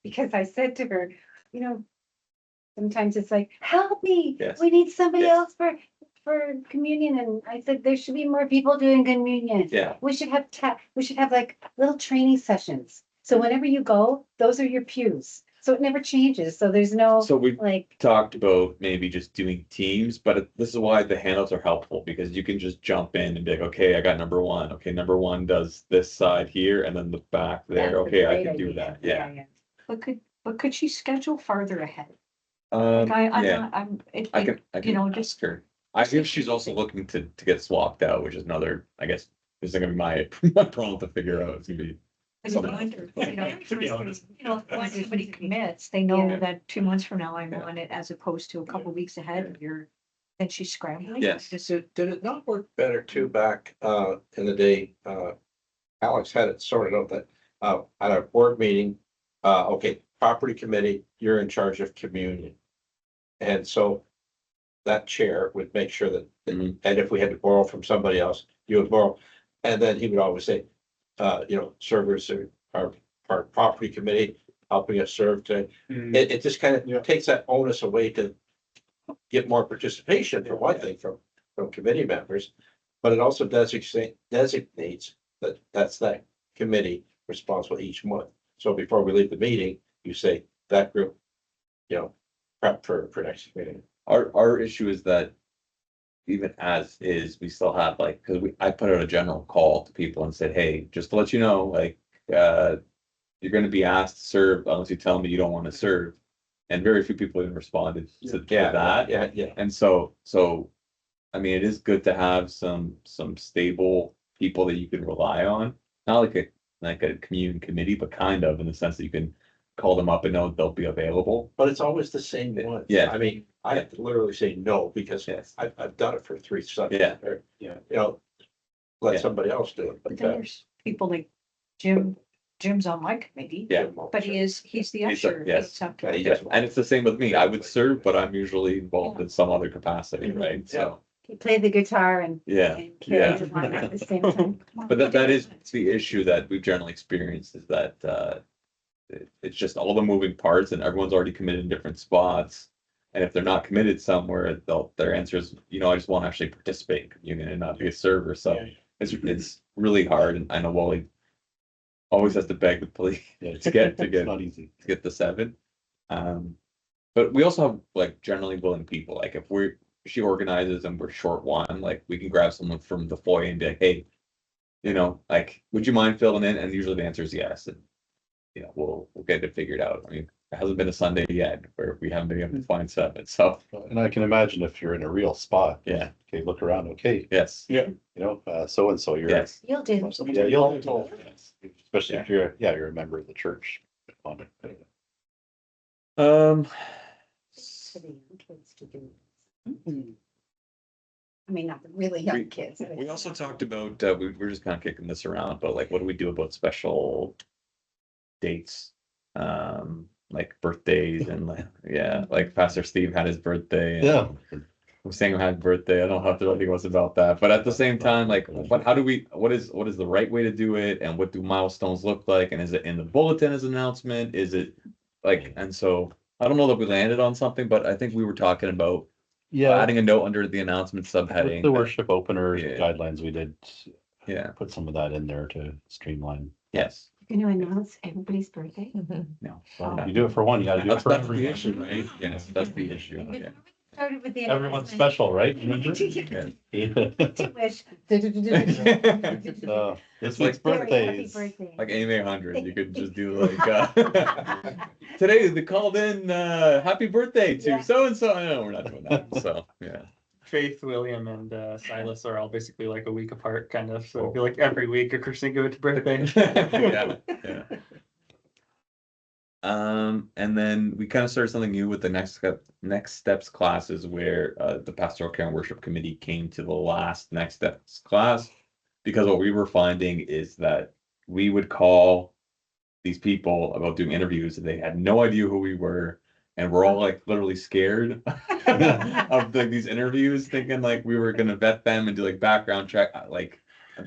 Because I said to her, sometimes it's like, help me, Yes. we need somebody Yes. else for communion. And I said, there should be more people doing communion. Yeah. We should have like little training sessions. So whenever you go, those are your pews. So it never changes. So there's no, So we like, talked about maybe just doing teams, but this is why the handouts are helpful because you can just jump in and be like, okay, I got number 1. Okay, number 1 does this side here and then the back there. that's a Okay, I great can do idea. that. Yeah. But could she schedule farther ahead? Um, Like I'm yeah, not, I can just- ask her. I think she's also looking to get swapped out, which is another, I guess, this is gonna be my problem to figure out. It's gonna be. I something wonder, To be honest. once somebody commits, they know Yeah. that 2 months from now I'm Yeah. on it as opposed to a couple weeks ahead and then she's scrambling. Yes. Did it not work better too back in the day? Alex had it sorted out that at our board meeting, okay, property committee, you're in charge of communion. And so that chair would make sure that, Mhm. and if we had to borrow from somebody else, you would borrow. And then he would always say, servers are property committee helping us serve today. It just kind of takes that onus away to get more participation for one thing from committee members. But it also designates that's that committee responsible each month. So before we leave the meeting, you say that group, prep for next meeting. Our issue is that even as is, we still have like, because I put out a general call to people and said, hey, just to let you know, like, you're gonna be asked to serve unless you tell me you don't want to serve. And very few people even responded to that. Yeah. And so, I mean, it is good to have some stable people that you can rely on. Not like a community committee, but kind of in the sense that you can call them up and know they'll be available. But it's always the same one. Yeah. I mean, I have to literally say no because Yes. I've done it for 3 Sundays. Yeah. Or, Yeah. let Yeah. somebody else do it. But But then there's people like Jim's on my committee. Yeah. But he's the He's the- usher. yes. It's up to Yeah, he him. does. And it's the same with me. I would serve, but I'm usually involved in some other capacity, right? So, he played the guitar and yeah, carried yeah. the wine at the same time. But that is the issue that we've generally experienced is that it's just all the moving parts and everyone's already committed in different spots. And if they're not committed somewhere, their answer is, I just want to actually participate in communion and not be a server. So it's really hard. And I know Wally always has to beg the police to get It's not easy. to get the 7. But we also have like generally willing people. Like if she organizes and we're short one, like we can grab someone from the foyer and be like, hey, like, would you mind filling in? And usually the answer is yes. And we'll get it figured out. I mean, it hasn't been a Sunday yet where we haven't been able to find 7. So And I can imagine if you're in a real spot. yeah, Okay, look around. Okay, yes, so and so you're. yes. You'll do. Yeah, you'll. Especially if you're a member of the church. For the young kids to do. I mean, not the really young kids. but We also talked about, we're just kind of kicking this around, but like, what do we do about special dates? Like birthdays and like, yeah, like Pastor Steve had his birthday. And Yeah. I'm saying happy birthday. I don't have to really was about that, but at the same time, like, how do we? What is the right way to do it, and what do milestones look like? And is it in the bulletin as an announcement? Is it like? And so I don't know that we landed on something, but I think we were talking about Yeah, adding a note under the announcement with subheading. the worship opener Yeah. guidelines, we did Yeah. put some of that in there to streamline. Yes. Can you announce everybody's birthday? No. Well, you do it for one, you gotta do it That's for the everyone. issue, right? Yes, that's the issue. Yeah. Started with the. Everyone's special, right? Remember? To wish. This like week's birthdays. Like Amy 100, you could just do like today they called in happy birthday to Yeah. so and so. No, we're not doing that. So yeah. Faith, William, and Silas are all basically like a week apart, kind of. So it'd be like every week a Christian give it to birthday. Yeah, yeah. And then we kind of started something new with the next steps classes, where the Pastoral Care and Worship Committee came to the last next steps class, because what we were finding is that we would call these people about doing interviews and they had no idea who we were, and we're all like literally scared of these interviews, thinking like we were gonna vet them and do like background check, like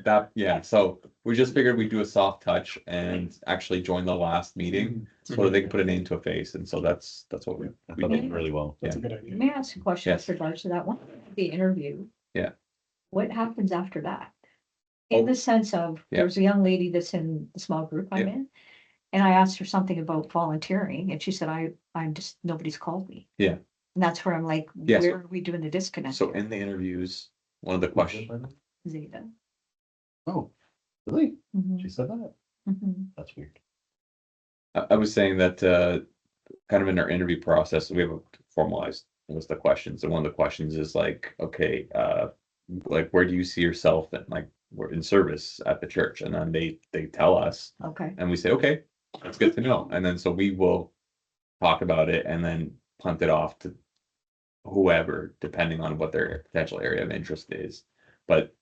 that. Yeah, so we just figured we'd do a soft touch and actually join the last meeting so that they can put a name to a face, and so that's what we That did. did really well. That's a good idea. May I ask a question Yes. with regards to that one, the interview? Yeah. What happens after that? In the sense of, Yeah. there's a young lady that's in the small group I'm Yeah. in. And I asked her something about volunteering and she said, I'm just, nobody's called me. Yeah. And that's where I'm like, Yeah, so- where are we doing the disconnect? So here? in the interviews, one of the questions. Zeta. Oh, really? Mhm, She said that? mhm. That's weird. I was saying that kind of in our interview process, we have a formalized list of questions, and one of the questions is like, okay, like where do you see yourself in, like, we're in service at the church, and then they tell us, Okay, and we say, okay, that's good to know, and then so we will talk about it and then punt it off to whoever, depending on what their potential area of interest is. But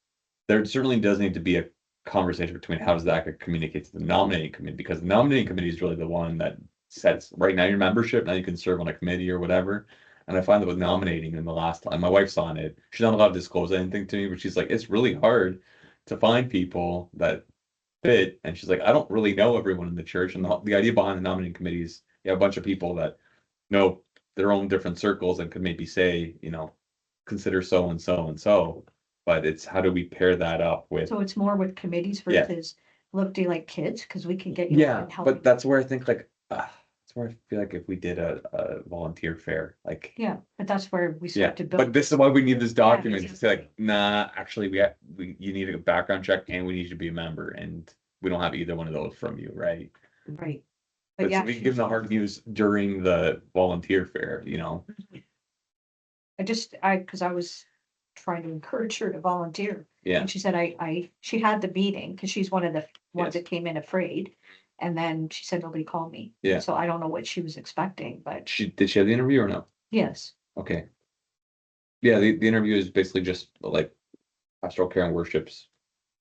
there certainly does need to be a conversation between how does that communicate to the nominating committee, because the nominating committee is really the one that sets right now your membership. Now you can serve on a committee or whatever. And I find that with nominating, in the last time my wife's on it, she's not allowed to disclose anything to me, but she's like, it's really hard to find people that fit. And she's like, I don't really know everyone in the church. And the idea behind the nominating committees, you have a bunch of people that know their own different circles and could maybe say, you know, consider so and so and so. But it's how do we pair that up with, so it's more with committees Yeah. versus, look, do you like kids? Cause we can get you. yeah, and help but you. that's where I think like, that's where I feel like if we did a volunteer fair, like, Yeah, but that's where we yeah, start to build. but this is why we need this document to say like, exactly. nah, actually you need a background check and we need you to be a member, and we don't have either one of those from you, right? Right. But But yeah, so we can give them the hard news during the volunteer fair, you know? cause I was trying to encourage her to volunteer. Yeah, And she said, she had the meeting, cause she's one of the ones Yes. that came in afraid. And then she said, nobody called me. Yeah. So I don't know what she was expecting, but did she have the interview or no? yes, Okay. Yeah, the interview is basically just like Pastoral Care and Worship's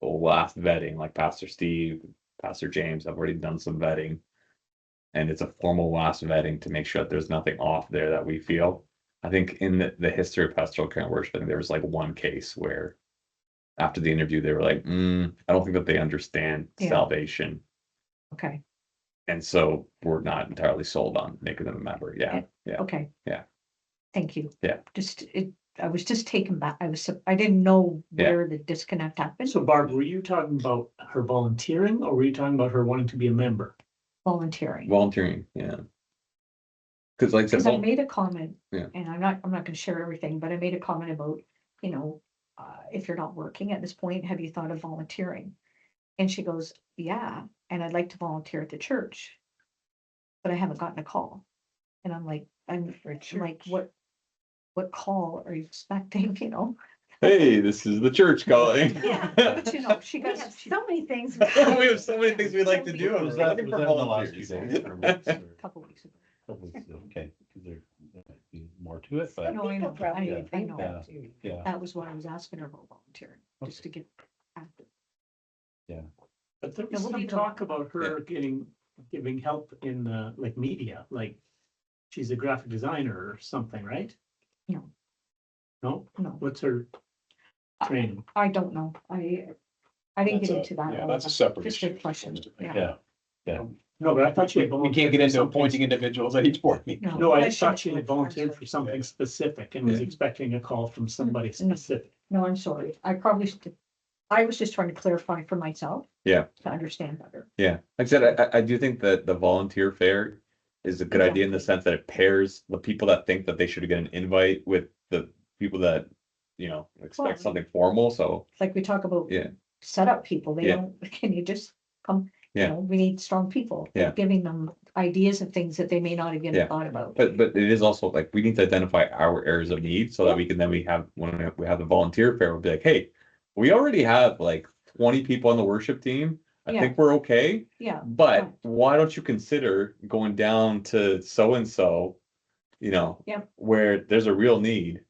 last vetting, like Pastor Steve, Pastor James have already done some vetting. And it's a formal last vetting to make sure that there's nothing off there that we feel. I think in the history of Pastoral Care and Worship, I think there was like one case where after the interview, they were like, I don't think that they understand Yeah. salvation. okay, And so we're not entirely sold on making them a member. Yeah, yeah. okay. Yeah. Thank you. Yeah. I was just taken back. I didn't know Yeah. where the disconnect happened. So Barb, were you talking about her volunteering or were you talking about her wanting to be a member? Volunteering. Volunteering, yeah. Because like I Cause I said, made a comment, Yeah. and I'm not gonna share everything, but I made a comment about, if you're not working at this point, have you thought of volunteering? And she goes, yeah, and I'd like to volunteer at the church. But I haven't gotten a call. And I'm like, what call are you expecting, hey, this is the church calling. Yeah, but she We goes, have so many things. We have so many things we'd like to do. Was We're that looking in for the last few volunteers. days or weeks or a couple weeks ago. couple weeks ago? Okay, because there might be more to it, but No, I know, People probably I think know. that too. yeah, That was why I was asking her about volunteering, just to get active. But there No, was we'll some leave it talk about her giving help in the, like, media, like she's a graphic designer or something, right? No. No? No. What's her training? I don't know. I didn't get into that. Yeah, that's a separate Just a issue. question. yeah. No, but I thought she had We can't get into appointing individuals at each board meeting. No, I that's thought she what- had volunteered for something specific and was expecting a call from somebody specific. No, I'm sorry. I was just trying to clarify for myself. Yeah. To understand better. Yeah, like I said, I do think that the volunteer fair is a good idea in the sense that it pairs the people that think that they should get an invite with the people that, expect Well- something formal, so, Like we talk about. Yeah. Set up people. They Yeah. don't, can you just come, Yeah. we need strong people. Yeah. Giving them ideas of things that they may not have Yeah. even thought about. but it is also like, we need to identify our areas of need so that we can, then when we have the volunteer fair, we'll be like, hey, we already have like 20 people on the worship team. I Yeah. think we're okay, Yeah. but right. why don't you consider going down to so-and-so, Yeah. where there's a real need.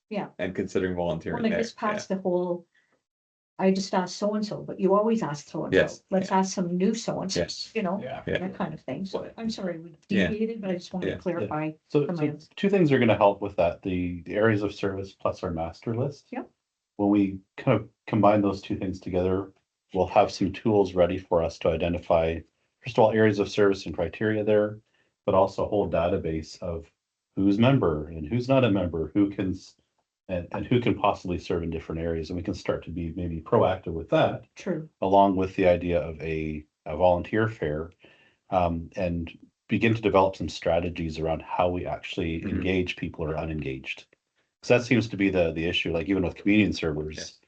Yeah. And considering volunteering Well, it there. gets past the whole, I just asked so-and-so, but you always ask so-and-so. Yes, Let's ask some new so-and-so, Yes. Yeah. Yeah. that kind of thing. So I'm sorry, we Yeah. deviated, but I just wanted Yeah. to clarify. So, For so my- two things are gonna help with that, the areas of service plus our master list. Yep. When we kind of combine those two things together, we'll have some tools ready for us to identify, first of all, areas of service and criteria there, but also a whole database of who's member and who's not a member, who can, and who can possibly serve in different areas, and we can start to be maybe proactive with that, True. along with the idea of a volunteer fair, and begin to develop some strategies around how we actually Mhm. engage people who are unengaged. So that seems to be the issue, like even with communion servers. Yes.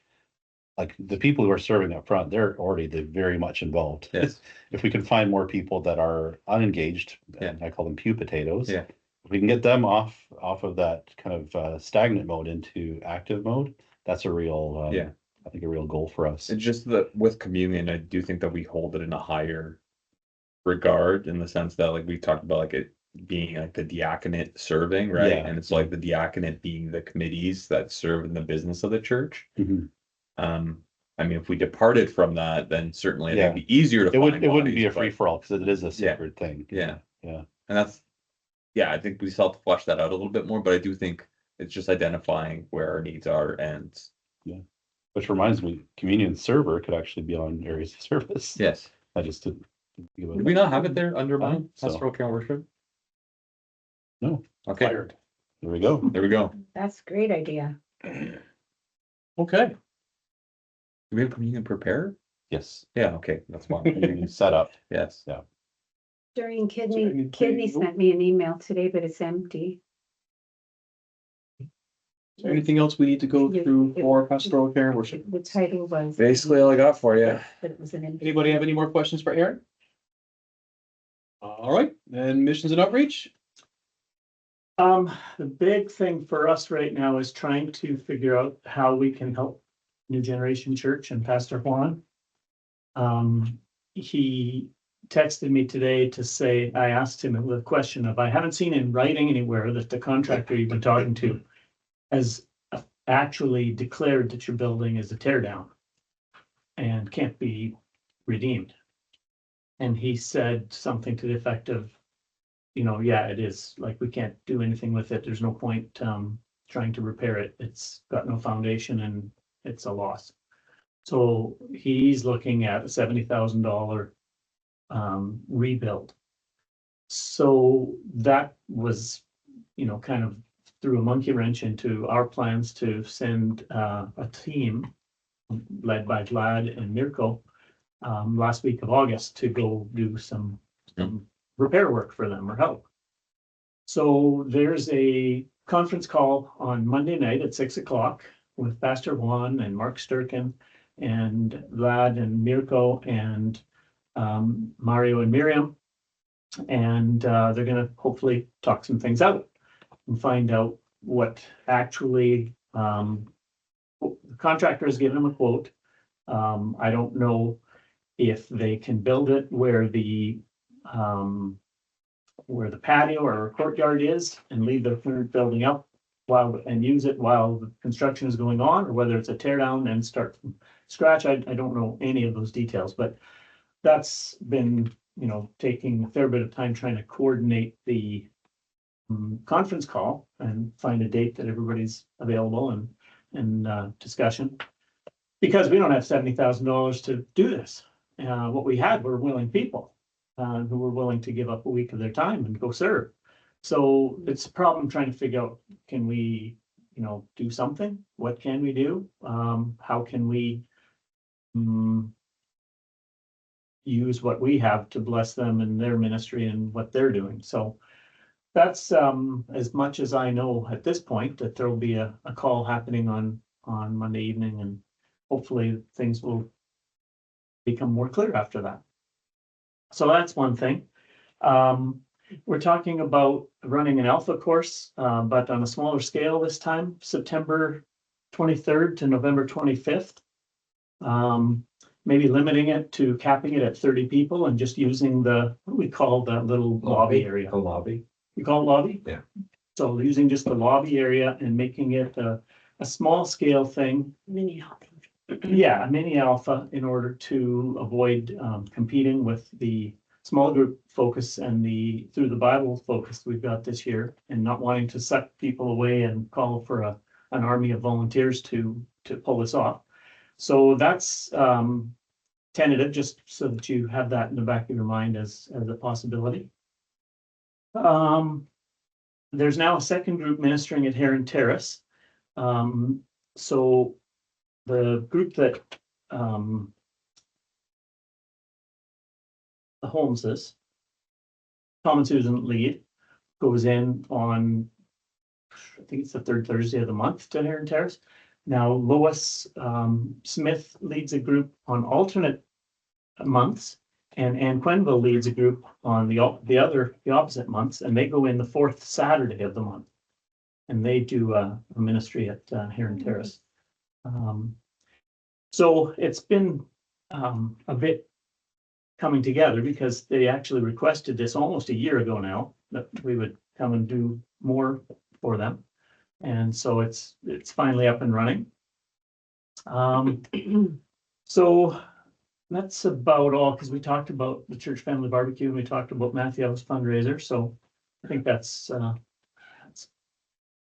Like the people who are serving up front, they're very much involved. Yes. If we can find more people that are unengaged, and I call them pew potatoes. Yeah. If we can get them off of that kind of stagnant mode into active mode, that's a real, Yeah. I think a real goal for us. It's just that with communion, I do think that we hold it in a higher regard, in the sense that, like, we talked about, like, it being like the diaconate serving, right? Yeah. And it's like the diaconate being the committees that serve in the business of the church. Mhm. I mean, if we departed from that, then certainly Yeah. it'd be easier to It find wouldn't be a bodies, but- free for all, because it is a sacred thing. Yeah. Yeah. And that's, I think we still have to flesh that out a little bit more, but I do think it's just identifying where our needs are, and Which reminds me, communion server could actually be on areas of service. yes. I just didn't think about Did we that. not have it there under mine, So- pastoral care and worship? No. Okay, Fired. There we go. there we go. That's a great idea. Okay. Do we have communion prepared? Yes. Yeah, okay, that's fine. Communion set up. Yes. During anything- Kidney sent me an email today, but it's empty. Is there anything else we need to go Yeah. through for pastoral care and worship? The title was. Basically all I got for you. But it was an empty. Anybody have any more questions for Aaron? All right, then missions and outreach. The big thing for us right now is trying to figure out how we can help New Generation Church and Pastor Juan. He texted me today to say, I asked him the question of, I haven't seen in writing anywhere that the contractor you've been talking to has actually declared that your building is a tear down and can't be redeemed. And he said something to the effect of, yeah, it is, like, we can't do anything with it. There's no point trying to repair it. It's got no foundation and it's a loss. So he's looking at a $70,000 rebuild. So that was, kind of threw a monkey wrench into our plans to send a team led by Vlad and Mirko last week of August to go do some repair work for them or help. So there's a conference call on Monday night at 6:00 with Pastor Juan and Mark Sturkin and Vlad and Mirko and Mario and Miriam. And they're going to hopefully talk some things out and find out what actually the contractor has given them a quote. I don't know if they can build it where the where the patio or courtyard is and leave the current building up and use it while the construction is going on, or whether it's a tear down and start from scratch. I don't know any of those details, but that's been, taking a fair bit of time trying to coordinate the conference call and find a date that everybody's available and discussion. Because we don't have $70,000 to do this. What we had were willing people who were willing to give up a week of their time and go serve. So it's a problem trying to figure out, can we, do something? What can we do? How can we use what we have to bless them in their ministry and what they're doing? So that's as much as I know at this point, that there will be a call happening on Monday evening, and hopefully things will become more clear after that. So that's one thing. We're talking about running an alpha course, but on a smaller scale this time, September 23rd to November 25th. Maybe limiting it to capping it at 30 people and just using what we call the little lobby area. A lobby. You call it lobby? Yeah. So using just the lobby area and making it a small scale thing. Mini alpha. Yeah, a mini alpha, in order to avoid competing with the small group focus and through the Bible focus we've got this year, and not wanting to suck people away and call for an army of volunteers to pull this off. So that's tentative, just so that you have that in the back of your mind as a possibility. There's now a second group ministering at Heron Terrace. So the group that the Holmeses, Tom and Susan lead, goes in on, I think it's the third Thursday of the month to Heron Terrace. Now Lois Smith leads a group on alternate months, and Ann Quenville leads a group on the opposite months, and they go in the fourth Saturday of the month, and they do a ministry at Heron Terrace. So it's been a bit coming together, because they actually requested this almost a year ago now, that we would come and do more for them. And so it's finally up and running. So that's about all, because we talked about the church family barbecue and we talked about Matthew House fundraiser. So I think that's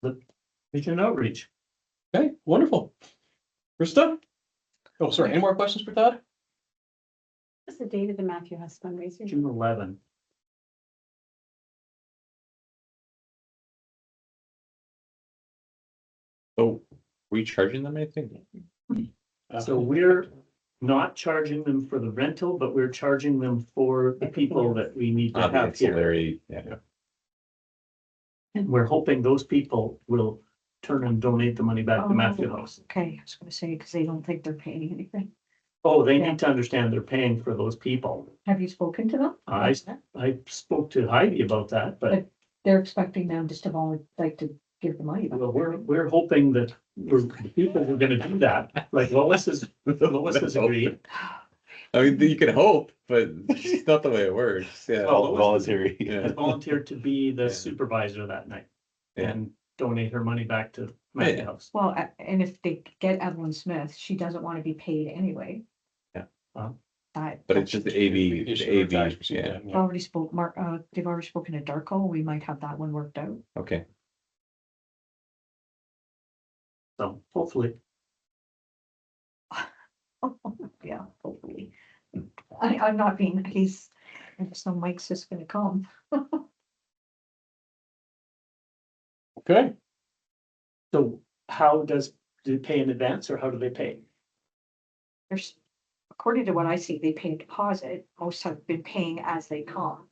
the vision outreach. Okay, wonderful. Krista? Oh, sorry, any more questions for Todd? What's the date of the Matthew House fundraiser? June 11. So, were you charging them anything? So we're not charging them for the rental, but we're charging them for the people that we need to The have here. ancillary, yeah. And we're hoping those people will turn and donate the money back to Matthew House. Okay, I was gonna say, because they don't think they're paying anything. Oh, they Yeah. need to understand they're paying for those people. Have you spoken to them? I spoke to Heidi about that, but They're expecting them just to to give the money back. well, we're hoping that the people who are gonna do that, like Lois has agreed. I mean, you can hope, but it's not the way it works. Yeah. Oh, voluntary. Yeah. Has volunteered to be the Yeah. supervisor that night Yeah. and donate her money back to Matthew Yeah. House. Well, and if they get Evelyn Smith, she doesn't want to be paid anyway. Yeah. But it's just the AV, Issue the of tax AV, procedure, yeah, They've already spoken to Darko. We might have that one worked out. okay. So hopefully, Yeah, hopefully. I'm not being, I just know Mike's just gonna come. Okay, so do they pay in advance, or how do they pay? There's, according to what I see, they pay a deposit. Most have been paying as they come.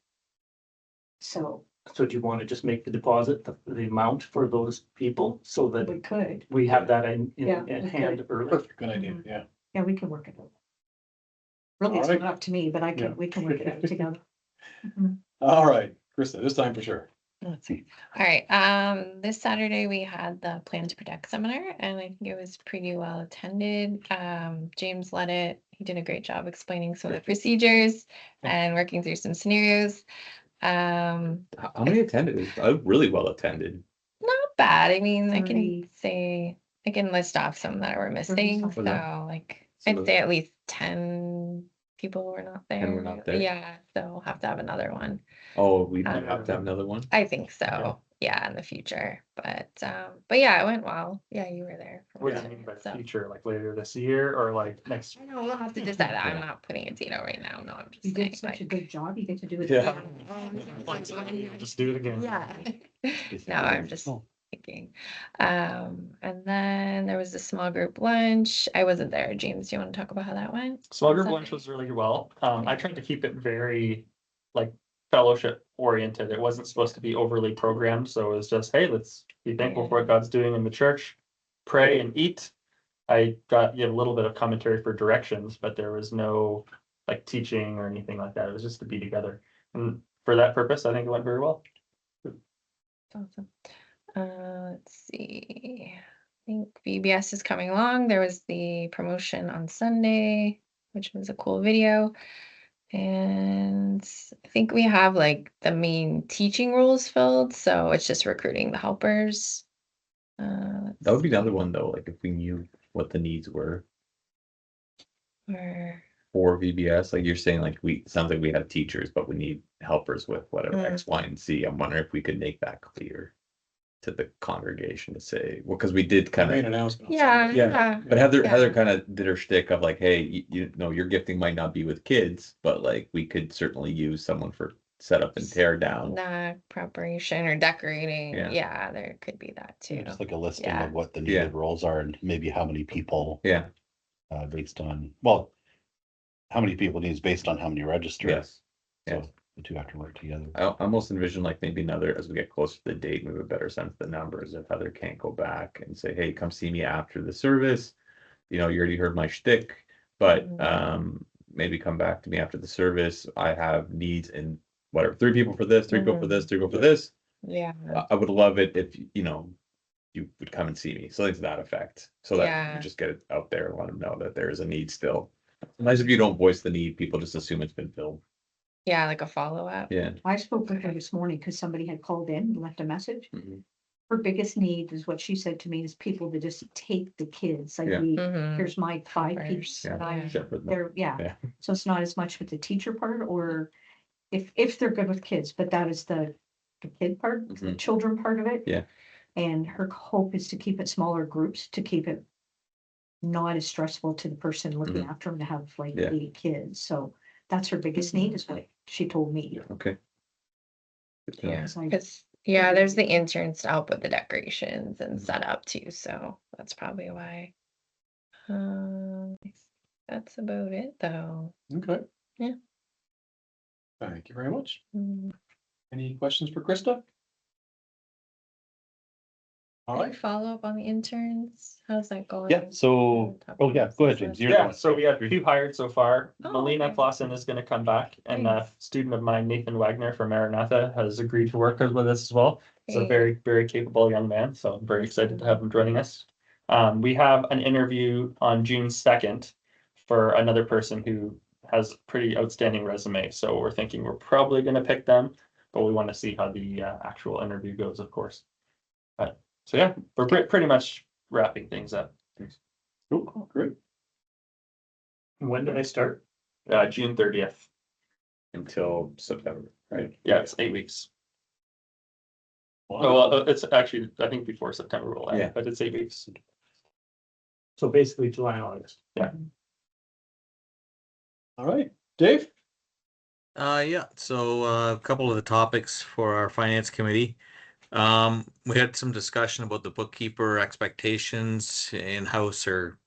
So So do you want to just make the deposit, the amount for those people, so that we could, we have that in Yeah, at we hand could. early? perfect, good idea, yeah. yeah, we can work it out. Really, it's All right. not up to me, but Yeah. we can work it out together. All right, Krista, this time for sure. Let's see. All right, this Saturday we had the Plan to Protect seminar, and I think it was pretty well attended. James led it. He did a great job explaining some of the procedures and working through some scenarios. How many attended? It was really well attended. Not bad. I mean, I can 30. say, I can list off some that were missing, something. so like, Some I'd of say at least 10 people were not 10 were there. not there? Yeah, so we'll have to have another one. Oh, we might Um, have to have another one. I think so, Okay. yeah, in the future, but yeah, it went well. Yeah, you were there. for What do it, you mean by so. future, like later this year or like next? I know we'll have to decide that. I'm not putting a date out right now. No, I'm just You saying, did such a like, good job, you get to do it. Yeah. Just do it again. yeah. No, I'm just thinking. And then there was a small group lunch. I wasn't there. James, do you want to talk about how that went? Small group Sunday? lunch was really well. I tried to keep it very like fellowship oriented. It wasn't supposed to be overly programmed, so it was just, hey, let's be thankful for what God's doing in the church, pray and eat. I got give a little bit of commentary for directions, but there was no like teaching or anything like that. It was just to be together. And for that purpose, I think it went very well. Awesome. Let's see. I think VBS is coming along. There was the promotion on Sunday, which was a cool video. And I think we have like the main teaching roles filled, so it's just recruiting the helpers. That would be another one though, like if we knew what the needs were Or for VBS, like you're saying, like sounds like we have teachers, but we need helpers with whatever X, Y, and Z. I'm wondering if we could make that clear to the congregation to say, well, because we did kind Great of, announcement. yeah, yeah. But Heather Yeah. kind of did her shtick of like, hey, you know, your gifting might not be with kids, but like we could certainly use someone for setup and tear down. Snack preparation or decorating. Yeah. Yeah, there could be that too. Just like a listing Yeah. of what the Yeah. needed roles are and maybe how many people, Yeah. based on, well, how many people needs based on how many register. Yes. So Yes. the two have to work together. I almost envision like maybe another, as we get closer to the date, we have a better sense of the numbers. If Heather can't go back and say, hey, come see me after the service. You know, you already heard my shtick, but maybe come back to me after the service. I have needs in whatever, 3 people for this, 3 people for this, 3 people for this. Yeah. I would love it if, you know, you would come and see me. Something to that effect. So that Yeah. you just get it out there and let them know that there is a need still. Sometimes if you don't voice the need, people just assume it's been filled. Yeah, like a follow-up. Yeah. I spoke with her this morning because somebody had called in and left a message. Mhm. Her biggest need is what she said to me is people to just take the kids. Like, Yeah. Mhm. here's my 5 First, piece. Yeah. And I'm Shepherd them. there, Yeah. yeah. So it's not as much with the teacher part or if they're good with kids, but that is the kid part, the Mhm. children part of it. Yeah. And her hope is to keep it smaller groups, to keep it not as stressful to the person looking after them to have like Yeah. 80 kids. So that's her biggest need is what she told me. Okay. Good to know. Yeah, It's like- because there's the interns to help with the decorations and setup too, so that's probably why. That's about it though. Okay. Yeah. Thank you very much. Mm. Any questions for Krista? All Any right. follow up on the interns? How's that going? Yeah, so, oh yeah, go ahead, James. You're the Yeah, one. so we have 2 hired so far. Oh, Melina okay. Clausen is gonna come back and a Nice. student of mine, Nathan Wagner from Maranatha, has agreed to work with us as well. He's a Great. very, very capable young man, so I'm very excited to have him joining us. We have an interview on June 2nd for another person who has pretty outstanding resume, so we're thinking we're probably gonna pick them, but we want to see how the actual interview goes, of course. So yeah, we're pretty much wrapping things up. Cool, great. When did I start? June 30th. Until September, right? Yeah, it's 8 weeks. Oh, well, it's actually, I think before September will Yeah. end, but it's 8 weeks. So basically July and August. All right, Dave? Yeah, so a couple of the topics for our finance committee. We had some discussion about the bookkeeper expectations in-house or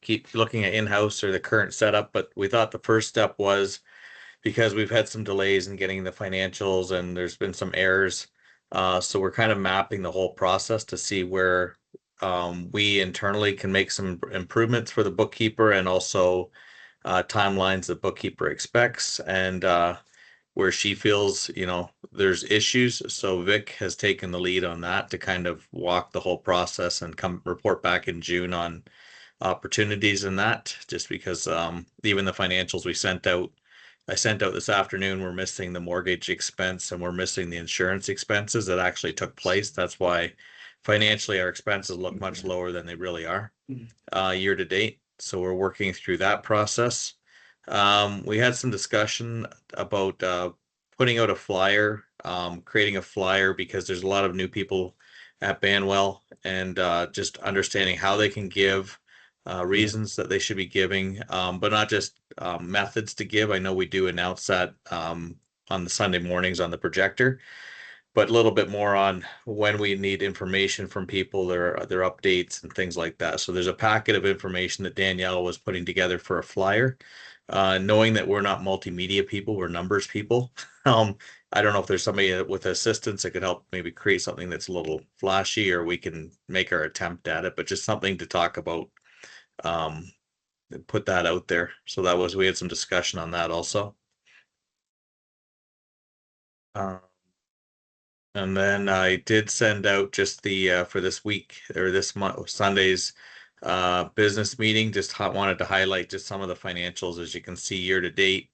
keep looking at in-house or the current setup, but we thought the first step was because we've had some delays in getting the financials and there's been some errors. So we're kind of mapping the whole process to see where we internally can make some improvements for the bookkeeper and also timelines the bookkeeper expects and where she feels, you know, there's issues. So Vic has taken the lead on that to kind of walk the whole process and come report back in June on opportunities in that, just because even the financials we sent out I sent out this afternoon, we're missing the mortgage expense and we're missing the insurance expenses that actually took place. That's why financially our expenses look much lower than they really are year to date. So we're working through that process. We had some discussion about putting out a flyer, creating a flyer because there's a lot of new people at Banwell and just understanding how they can give, reasons that they should be giving, but not just methods to give. I know we do announce that on the Sunday mornings on the projector, but a little bit more on when we need information from people, their updates and things like that. So there's a packet of information that Danielle was putting together for a flyer. Knowing that we're not multimedia people, we're numbers people. I don't know if there's somebody with assistance that could help maybe create something that's a little flashy, or we can make our attempt at it, but just something to talk about. Put that out there. So we had some discussion on that also. And then I did send out just the for this week or this month Sunday's business meeting. Just wanted to highlight just some of the financials. As you can see, year to date,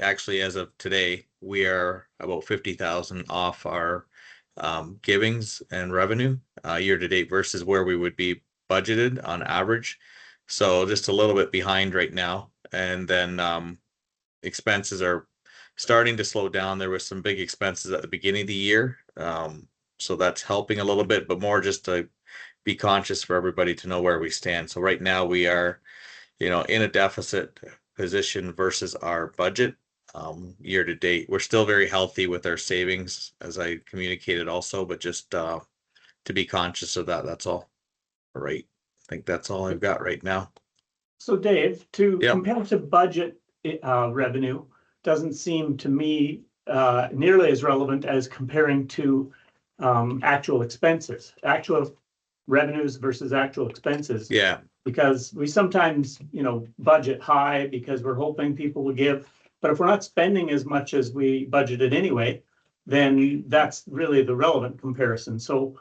actually as of today, we are about 50,000 off our givings and revenue year to date versus where we would be budgeted on average. So just a little bit behind right now. And then expenses are starting to slow down. There was some big expenses at the beginning of the year. So that's helping a little bit, but more just to be conscious for everybody to know where we stand. So right now we are, in a deficit position versus our budget year to date. We're still very healthy with our savings, as I communicated also, but just to be conscious of that. That's all. All right. I think that's all I've got right now. So Dave, compare to budget revenue doesn't seem to me nearly as relevant as comparing to actual expenses, actual revenues versus actual expenses. Yeah. Because we sometimes, budget high because we're hoping people will give, but if we're not spending as much as we budgeted anyway, then that's really the relevant comparison. So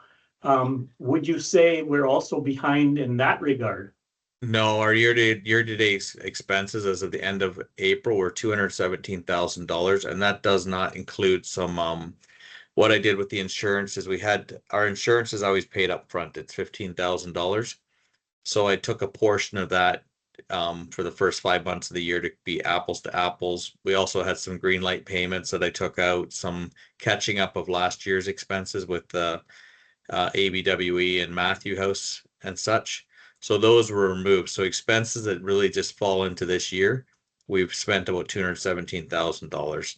would you say we're also behind in that regard? No, our year-to-date expenses as of the end of April were $217,000, and that does not include some what I did with the insurance is our insurance is always paid up front. It's $15,000. So I took a portion of that for the first 5 months of the year to be apples to apples. We also had some green light payments that I took out, some catching up of last year's expenses with the ABWE and Matthew House and such. So those were removed. So expenses that really just fall into this year, we've spent about $217,000.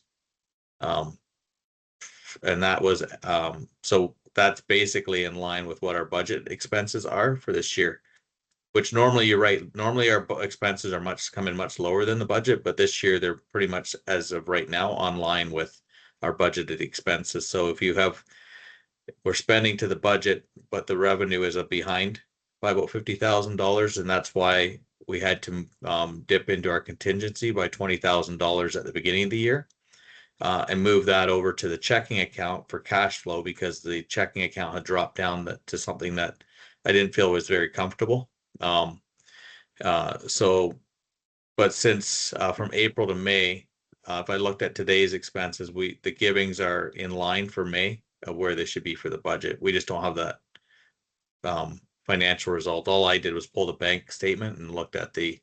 And that was so that's basically in line with what our budget expenses are for this year. Which normally, you're right, normally our expenses are come in much lower than the budget, but this year they're pretty much, as of right now, on line with our budgeted expenses. So if we're spending to the budget, but the revenue is behind by about $50,000, and that's why we had to dip into our contingency by $20,000 at the beginning of the year and move that over to the checking account for cash flow, because the checking account had dropped down to something that I didn't feel was very comfortable. But since from April to May, if I looked at today's expenses, the givings are in line for May of where they should be for the budget. We just don't have that financial result. All I did was pull the bank statement and looked at the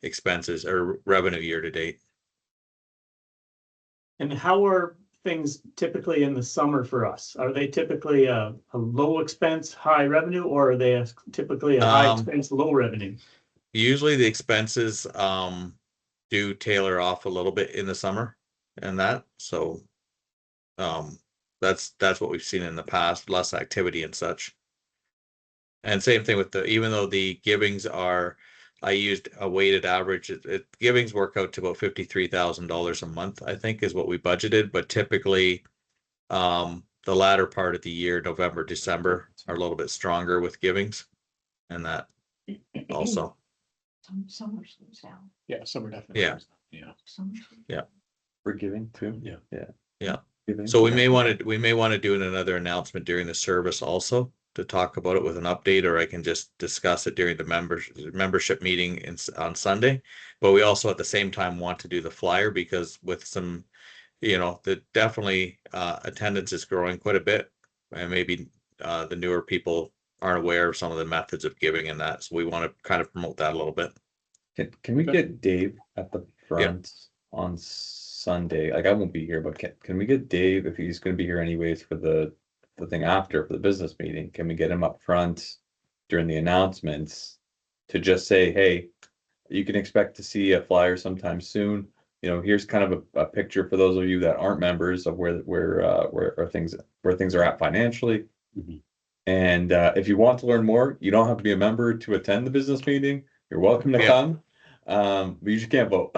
expenses or revenue year to date. And how are things typically in the summer for us? Are they typically a low expense, high revenue, or are they typically a high expense, low revenue? Usually the expenses do tailor off a little bit in the summer and that. So that's what we've seen in the past, less activity and such. And same thing with even though the givings I used a weighted average, givings work out to about $53,000 a month, I think is what we budgeted. But typically the latter part of the year, November, December, are a little bit stronger with givings and that also. Summer slows down. Yeah, summer definitely. Yeah. Yeah. Yeah. We're giving too. Yeah. So we may want to do another announcement during the service also, to talk about it with an update, or I can just discuss it during the membership meeting on Sunday. But we also at the same time want to do the flyer because with some, the definitely attendance is growing quite a bit, and maybe the newer people aren't aware of some of the methods of giving and that. So we want to kind of promote that a little bit. Can we get Dave at the front on Sunday? Like I won't be here, but can we get Dave if he's going to be here anyways for the thing after for the business meeting? Can we get him up front during the announcements to just say, hey, you can expect to see a flyer sometime soon. Here's kind of a picture for those of you that aren't members of where things are at financially. Mhm. And if you want to learn more, you don't have to be a member to attend the business meeting. You're welcome to Yeah. come. But you just can't vote.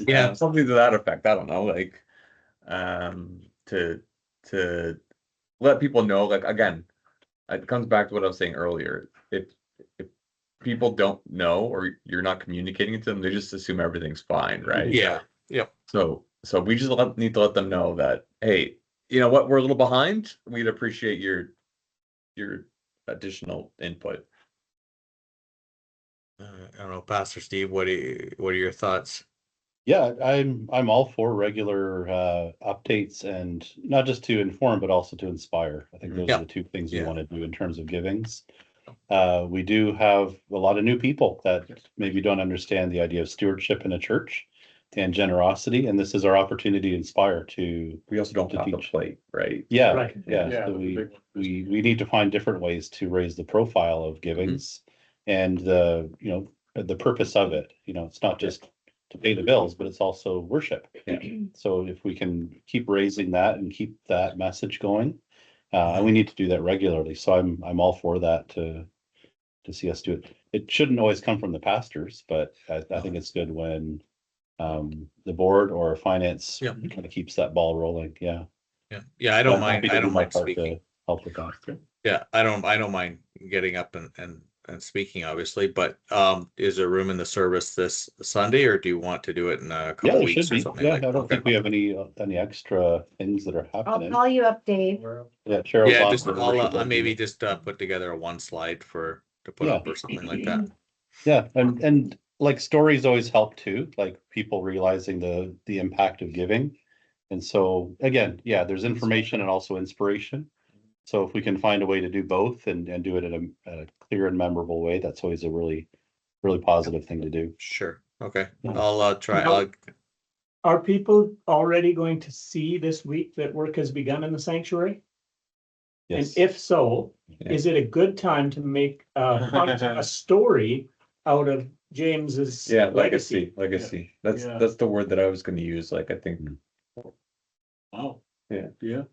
Yeah. Something to that effect. I don't know, like to let people know, like again, it comes back to what I was saying earlier. If people don't know or you're not communicating it to them, they just assume everything's fine, right? Yeah. Yep. So we just need to let them know that, hey, you know what, we're a little behind. We'd appreciate your additional input. I don't know, Pastor Steve, what are your thoughts? Yeah, I'm all for regular updates, and not just to inform, but also to inspire. I think those Yeah. are the two things we Yeah. want to do in terms of givings. We do have a lot of new people that maybe don't understand the idea of stewardship in a church and generosity, and this is our opportunity to inspire to. We also don't To have to teach. play, right? Yeah, Right. yeah. Yeah, So the we big one. we need to find different ways to raise the profile of givings and the purpose of it. It's not just to pay the bills, but it's also worship. Yeah. So if we can keep raising that and keep that message going, and we need to do that regularly. So I'm all for that to see us do it. It shouldn't always come from the pastors, but I think it's good when the board or finance Yeah. kind of keeps that ball rolling. Yeah. Yeah. I don't I'm happy mind. to I do don't my mind part to speaking. help with that. Yeah, I don't mind getting up and speaking, obviously, but is there room in the service this Sunday, or do you want to do it in a Yeah, couple there weeks should or be. something Yeah, like I that? don't think we have any extra things that are I'll happening. call you up, Dave. Yeah, Cheryl's Yeah, on just for her, I'll she'll maybe do it. just put together a one slide to put Yeah. up or something like that. Yeah, and like stories always help too, like people realizing the impact of giving. And so again, yeah, there's information and also inspiration. So if we can find a way to do both and do it in a clear and memorable way, that's always a really positive thing to do. Sure. Okay. Yeah. I'll try. Now- Are people already going to see this week that work has begun in the sanctuary? And Yes. if so, Yeah. is it a good time to make a story out of James's Yeah, legacy? legacy. That's Yeah. that's the word that I was going to use. Like I think Wow. Yeah. Yeah.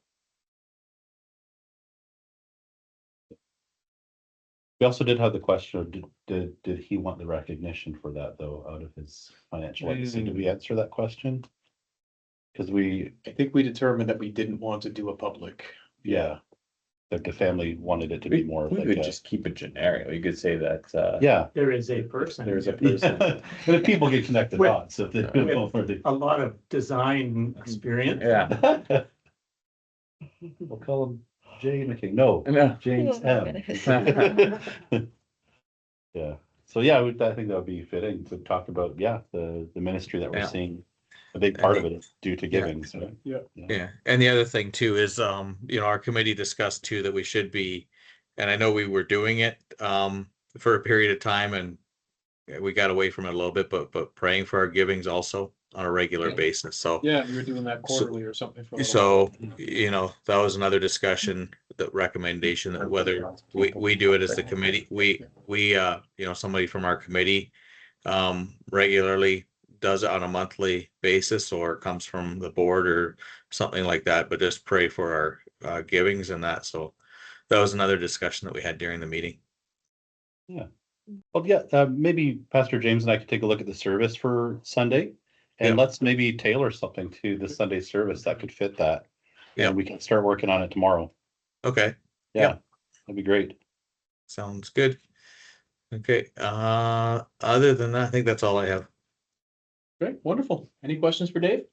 We also did have the question of did he want the recognition for that though, out of his financial legacy? Did we answer that question? Because I think we determined that we didn't want to do a public. yeah, the family wanted it to be more of we like could a, just keep it generic. You could say that yeah. There is a person. there's a Yeah. person. And if people get connected With- dots, if they don't know where they. A lot of design experience. Yeah. We'll call him Jay McKing. No, No. James M. Yeah. So yeah, I think that would be fitting to talk about, the ministry that we're Yeah. seeing. A big part of it is due to giving. So, Yeah, and the other thing too is, our committee discussed too that we should be, and I know we were doing it, for a period of time and we got away from it a little bit, but praying for our givings also on a regular Yeah. basis. So, Yeah, you were doing that quarterly or something. For a little so, that was another discussion, the recommendation that whether we do it as the committee, we, somebody from our committee, regularly does it on a monthly basis or comes from the board or something like that, but just pray for our givings and that. So that was another discussion that we had during the meeting. well, yeah, maybe Pastor James and I could take a look at the service for Sunday. And Yeah. let's maybe tailor something to the Sunday service that could fit that. Yeah. And we can start working on it tomorrow. Okay, Yeah, that'd be great. sounds good. Okay, other than that, I think that's all I have. Great, wonderful. Any questions for Dave?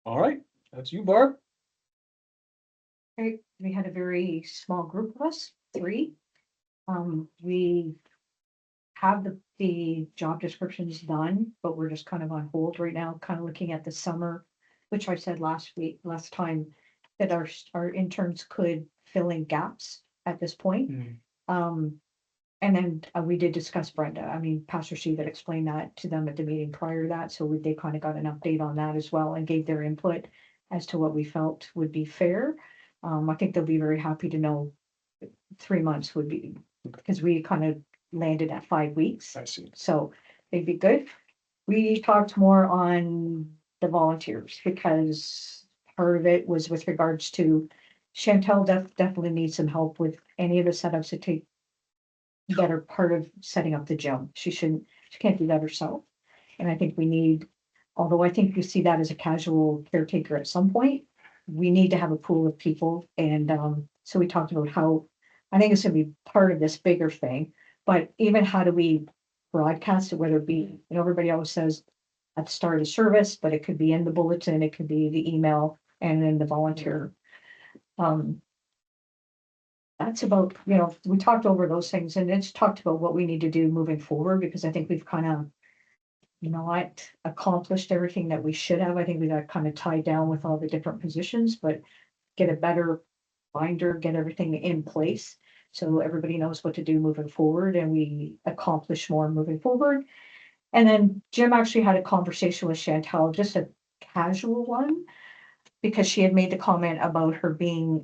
All right, that's you, Barb. Okay, we had a very small group of us, 3. We have the job descriptions done, but we're just kind of on hold right now, kind of looking at the summer, which I said last time, that our interns could fill in gaps at this point. And then we did discuss Brenda. I mean, Pastor Steve had explained that to them at the meeting prior to that, so they kind of got an update on that as well and gave their input as to what we felt would be fair. I think they'll be very happy to know 3 months would be, because we kind of landed at 5 weeks. I see. So they'd be good. We talked more on the volunteers because part of it was with regards to Chantel definitely needs some help with any of the setups that take that are part of setting up the gym. She can't do that herself. And I think we need, although I think you see that as a casual caretaker at some point, we need to have a pool of people. And so we talked about how, I think it's gonna be part of this bigger thing, but even how do we broadcast it, whether it be, everybody always says at the start of the service, but it could be in the bulletin, it could be the email, and then the volunteer. That's about, we talked over those things and it's talked about what we need to do moving forward, because I think we've kind of not accomplished everything that we should have. I think we got kind of tied down with all the different positions, but get a better binder, get everything in place. So everybody knows what to do moving forward and we accomplish more moving forward. And then Jim actually had a conversation with Chantel, just a casual one, because she had made the comment about her being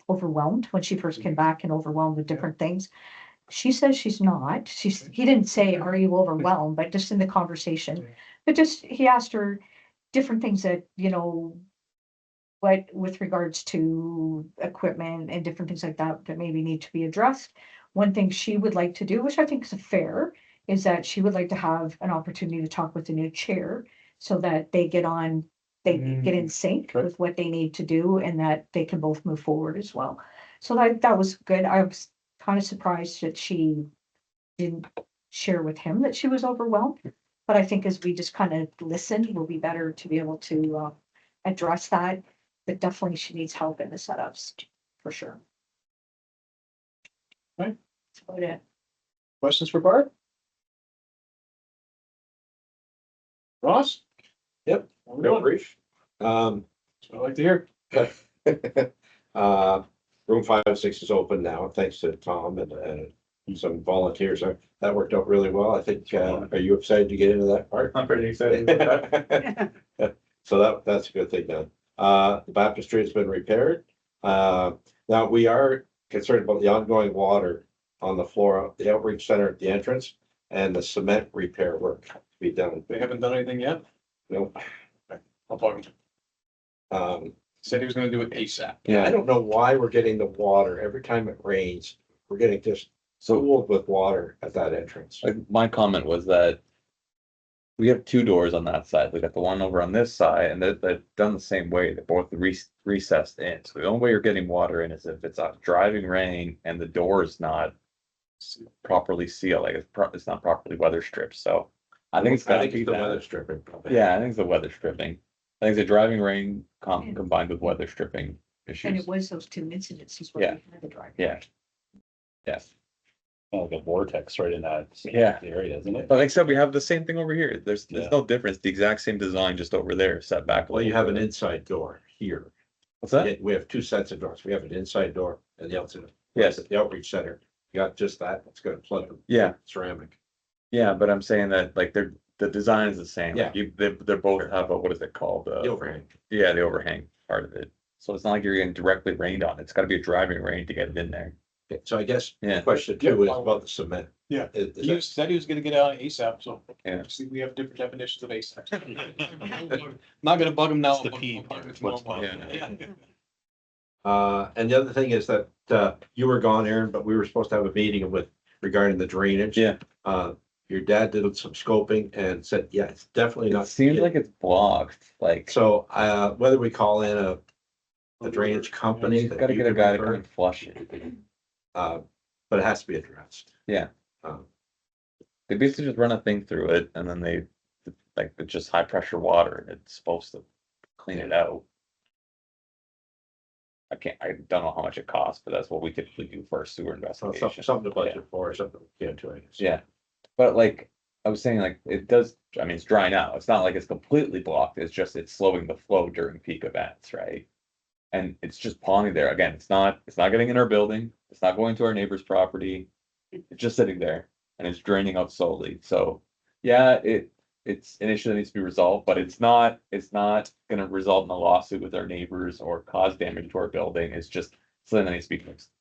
overwhelmed when she first came back and overwhelmed with different things. She says she's not. He didn't say, "Are you overwhelmed?" But just in the conversation, but just he asked her different things that, what with regards to equipment and different things like that that maybe need to be addressed. One thing she would like to do, which I think is fair, is that she would like to have an opportunity to talk with the new chair so that they get in sync with what they need to do and that they can both move forward as well. So that was good. I was kind of surprised that she didn't share with him that she was overwhelmed. But I think as we just kind of listen, we'll be better to be able to address that. But definitely she needs help in the setups for sure. Right. That's about it. Questions for Barb? Ross? Yep, How we real doing? brief. I'd like to hear. Room 5 and 6 is open now, thanks to Tom and some volunteers. That worked out really well. I think, are you excited to get into that part? I'm pretty excited about that. So that's a good thing then. The baptistry has been repaired. Now we are concerned about the ongoing water on the floor of the outreach center at the entrance and the cement repair work to be done. They haven't done anything yet? Nope. I'll bug him. Um, Said he was gonna do it ASAP. I don't know why we're getting the water every time it rains. We're getting just fooled with water at that entrance. Like, my comment was that we have 2 doors on that side. We got the one over on this side, and they're done the same way. They're both recessed in. So the only way you're getting water in is if it's a driving rain and the door is not properly sealed, like it's not properly weather stripped. So I think it's gotta be the that. weather stripping. Yeah, I think it's the weather stripping. I think it's the driving rain combined with weather stripping And issues. it was those 2 incidences Yeah. where we had the driver. Yeah. Yes. Like a vortex right in that Yeah. area, isn't it? But like I said, we have the same thing over here. There's Yeah. no difference. The exact same design, just over there, set back. Well, you have an inside door here. What's that? We have 2 sets of doors. We have an inside door and the outside. Yes. At the outreach center, you got just that. It's gonna plug them. Yeah. Ceramic. Yeah, but I'm saying that like the design is the same. Yeah. Like they're both have a, what is it called? The overhang. Yeah, the overhang part of it. So it's not like you're getting directly rained on. It's gotta be a driving rain to get it in there. Okay, so I guess Yeah. question 2 is about the cement. Yeah. Is He that- said he was gonna get out ASAP, so. Yeah. See, we have different definitions of ASAP. Not gonna bug him now. It's the I'll P bug him part. tomorrow What's the- morning. Yeah. And the other thing is that you were gone, Aaron, but we were supposed to have a meeting regarding the drainage. Yeah. Your dad did some scoping and said, yeah, it's definitely It not. seems like it's blocked, like. So whether we call in a drainage company. You that gotta you get a could guy to refer, come and flush it. But it has to be addressed. Yeah. Um, They basically just run a thing through it and then it's just high pressure water and it's supposed to clean it out. I don't know how much it costs, but that's what we typically do for our sewer investigation. Something to budget for, or something, to, I guess. Yeah, but like, I was saying, like, it does, I mean, it's dry now, it's not like it's completely blocked, it's just, it's slowing the flow during peak events, right? And it's just ponding there, again, it's not getting in our building, it's not going to our neighbor's property. It's just sitting there and it's draining out slowly, so, yeah, it's an issue that needs to be resolved, but it's not gonna result in a lawsuit with our neighbors or cause damage to our building, it's just something that needs to be fixed.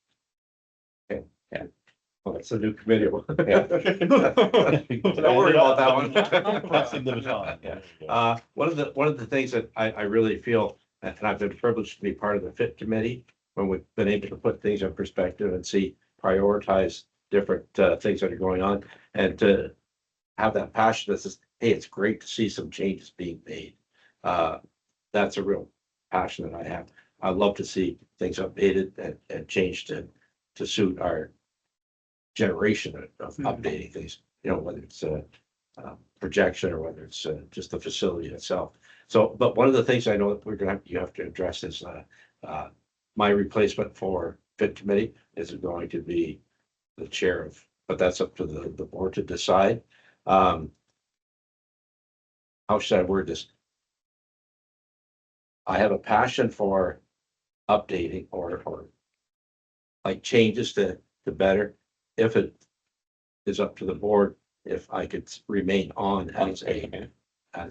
Well, it's a new committee. Yeah. Don't worry about that Pressing the one. baton. Yeah. One of the things that I really feel, and I've been privileged to be part of the FIT committee, when we've been able to put things in perspective and see, prioritize different things that are going on, and to have that passion that says, hey, it's great to see some changes being made. That's a real passion that I have. I love to see things updated and changed to suit our generation of updating things, whether it's a projection or whether it's just the facility itself. So, but one of the things I know that you have to address is my replacement for FIT committee is going to be the chair of, but that's up to the board to decide. How should I word this? I have a passion for updating or like changes to better. If it is up to the board, if I could remain on as a, yeah,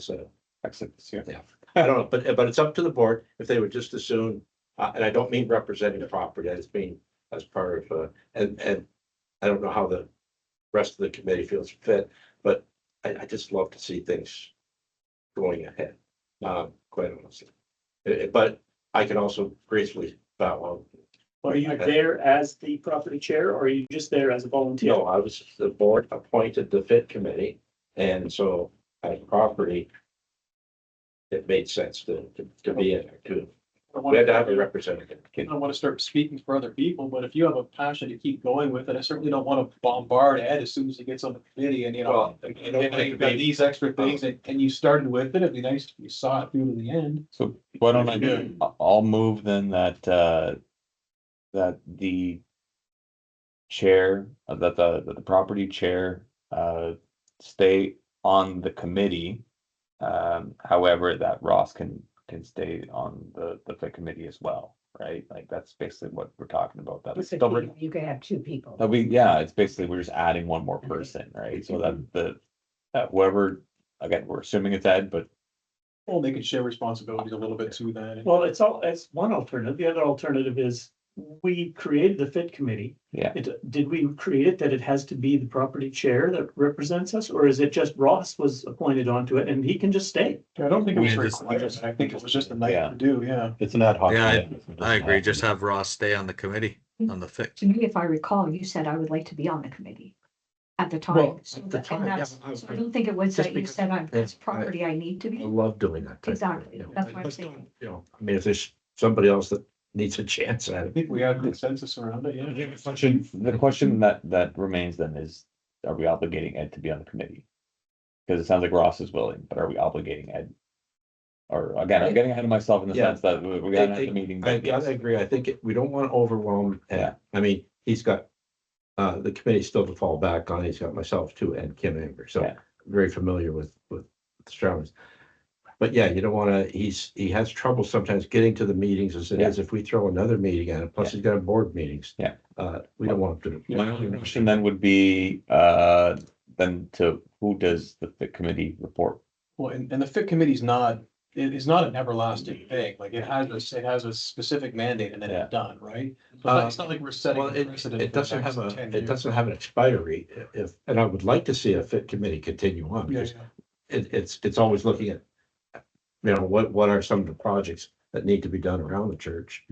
I don't know, but it's up to the board if they would just assume, and I don't mean representing the property, as being as part of, and I don't know how the rest of the committee feels fit, but I just love to see things going ahead, quite honestly. But I can also gracefully bow out. Are you there as the property chair, or are you just there as a volunteer? No, I was, the board appointed the FIT committee, and so as property, it made sense to be in there too. We had to have a representative. I don't want to start speaking for other people, but if you have a passion to keep going with it, I certainly don't want to bombard Ed as soon as he gets on the committee and, Well, and you've got these extra things and you started with it. It'd be nice if you saw it through to the end. So why don't I do, I'll move then that that the chair, that the property chair stay on the committee. However, that Ross can stay on the FIT committee as well, right? Like, that's basically what we're talking about. That's still, You could have two people. yeah, it's basically, we're just adding one more person, right? So that whoever, again, we're assuming it's Ed, but Well, they could share responsibilities a little bit too then. Well, it's one alternative. The other alternative is we created the FIT committee. Yeah. Did we create it that it has to be the property chair that represents us, or is it just Ross was appointed onto it and he can just stay? I don't think it was I mean, just- required. I think it was just a nice Yeah. to do, yeah. It's an ad hoc. Yeah, committee. I agree. Just have Ross stay on the committee, Mm-hmm. on the FIT. To me, if I recall, you said I would like to be on the committee at the time. Well, So at the that- time, and yeah, that's, so I don't think it was just that you because- said it's yeah, property I need to I be. love doing that. type of Exactly. thing, That's what I'm But saying. I mean, if there's somebody else that needs a chance at I it. think we have consensus around it, yeah. the question that remains then is, are we obligating Ed to be on the committee? Because it sounds like Ross is willing, but are we obligating Ed? Or again, I'm getting ahead of myself in the Yeah. sense that we gotta have the meeting. I but yes. agree. I think we don't want to overwhelm. Yeah. I mean, he's got the committee still to fall back on. He's got myself too and Kim Amber. So Yeah. very familiar with the Straumans. But yeah, you don't want to, he has trouble sometimes getting to the meetings as it is. If we throw another meeting at it, plus he's got board meetings. Yeah. We don't want to. My only question then would be, then to who does the FIT committee report? Well, and the FIT committee's not, it is not an everlasting thing. Like, it has a specific mandate and then Yeah. it's done, right? So it's not like we're setting. Well, a precedent it for the doesn't have next 10 years. an expiry and I would like to see a FIT committee continue on Yeah, because it's always looking at, what are some of the projects that need to be done around the church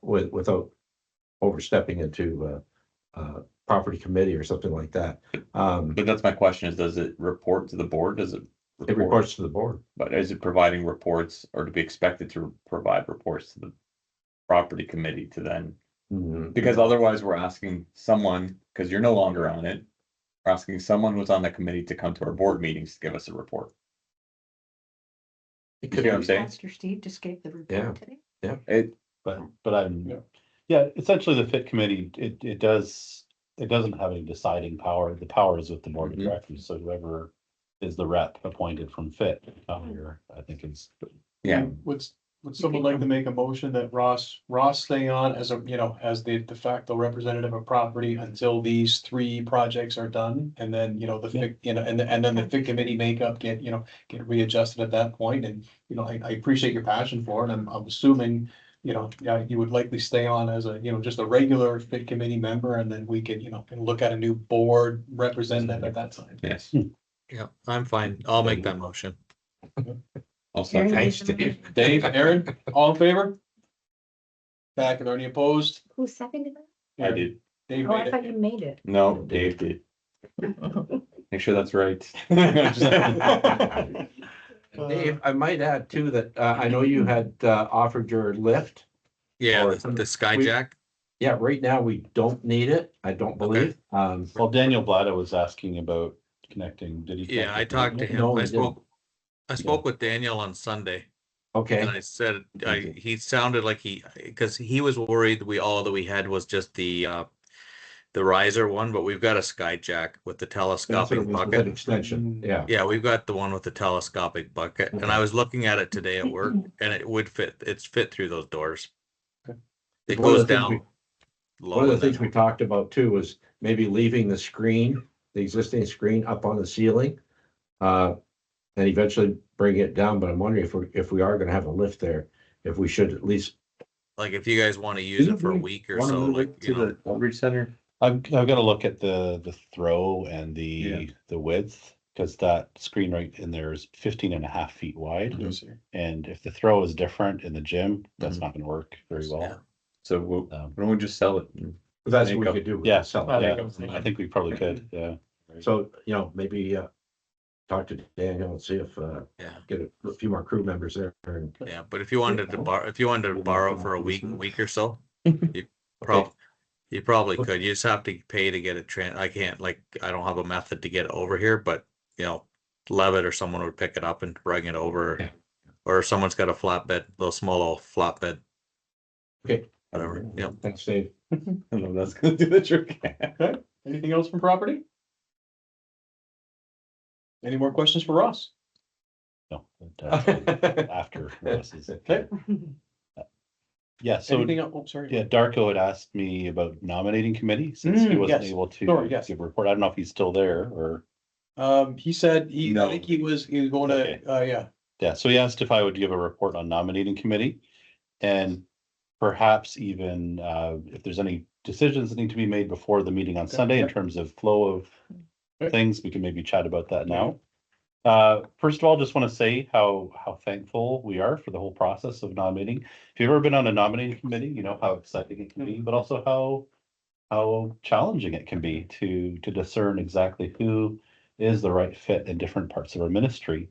without overstepping into property committee or something like that. But that's my question, is does it report to the board? Does it? It reports to the board. But is it providing reports, or to be expected to provide reports to the property committee to then? Because otherwise we're asking someone, because you're no longer on it, we're asking someone who's on the committee to come to our board meetings to give us a report. It You see what I'm saying? Pastor Steve just gave the Yeah. report today. It, but I'm, yeah, essentially the fit committee, it doesn't have any deciding power. The power is with the board of directors. So whoever is the rep appointed from fit, here, I think is. Yeah. Would someone like to make a motion that Ross stay on as as the de facto representative of property until these 3 projects are done? And then, the FIC, and then the FIC committee makeup get readjusted at that point. And, I appreciate your passion for it. I'm assuming, you would likely stay on as a, just a regular FIC committee member, and then we could, can look at a new board representative at that time. Yes. Yeah, I'm fine. I'll make that motion. Also, Aaron, thanks, did you- Dave. Dave, Aaron, all in favor? Back, are there any opposed? Who seconded that? I did. Dave Oh, I made thought it. you made it. No, Dave did. Make sure that's right. Dave, I might add too that, I know you had, offered your lift. Yeah, Or the Skyjack. Yeah, right now we don't need it, I don't believe. Well, Daniel Blada was asking about connecting. Did he? Yeah, connect I with talked to Daniel? No, him. we I spoke with Daniel on Sunday. And Okay, I said, he sounded like because he was worried all that we had was just the riser one, but we've got a Skyjack with the that's what telescopic it was, with that bucket. extension, yeah. Yeah, we've got the one with the telescopic bucket, and I was looking at it today at work, and it would fit. It's fit through those doors. It One of goes the things down low. One of the and things then- we talked about too was maybe leaving the screen, the existing screen up on the ceiling. And eventually bring it down, but I'm wondering if we are gonna have a lift there, if we should at least. Like if you guys want to use it for a week or so, like, To the outreach center. I've got to look at the throw and the width, because that screen right in there is 15.5 feet wide. And if the throw is different in the gym, that's not gonna work very well. Yeah. So why don't we just sell it? That's what we could do. Yeah, Sell I it. think I think we probably could, yeah. So, maybe, talk to Daniel and see if, Yeah, get a few more crew members there and. yeah. But if you wanted to borrow for a week or so, you probably could. You just have to pay to get it I can't, I don't have a method to get it over here, but Levitt or someone would pick it up and bring it over. Yeah. Or if someone's got a flatbed, those small old flatbed. Okay. Whatever, yeah. Thanks, Dave. I don't know if that's gonna do the trick. Okay, anything else from property? Any more questions for Ross? No, but, after Ross is. Okay. Yeah, so, Anything else? Oh, sorry. yeah, Darko had asked me about nominating committee, since he wasn't yes. able to Sorry, yes. give a report. I don't know if he's still there or. He said I No. think he was going to, yeah. Yeah, so he asked if I would give a report on nominating committee, and perhaps even if there's any decisions that need to be made before the meeting on Sunday in terms of flow of Okay. things, we can maybe chat about that now. First of all, just want to say how thankful we are for the whole process of nominating. If you've ever been on a nominating committee, you know how exciting it can be, but also how challenging it can be to discern exactly who is the right fit in different parts of our ministry.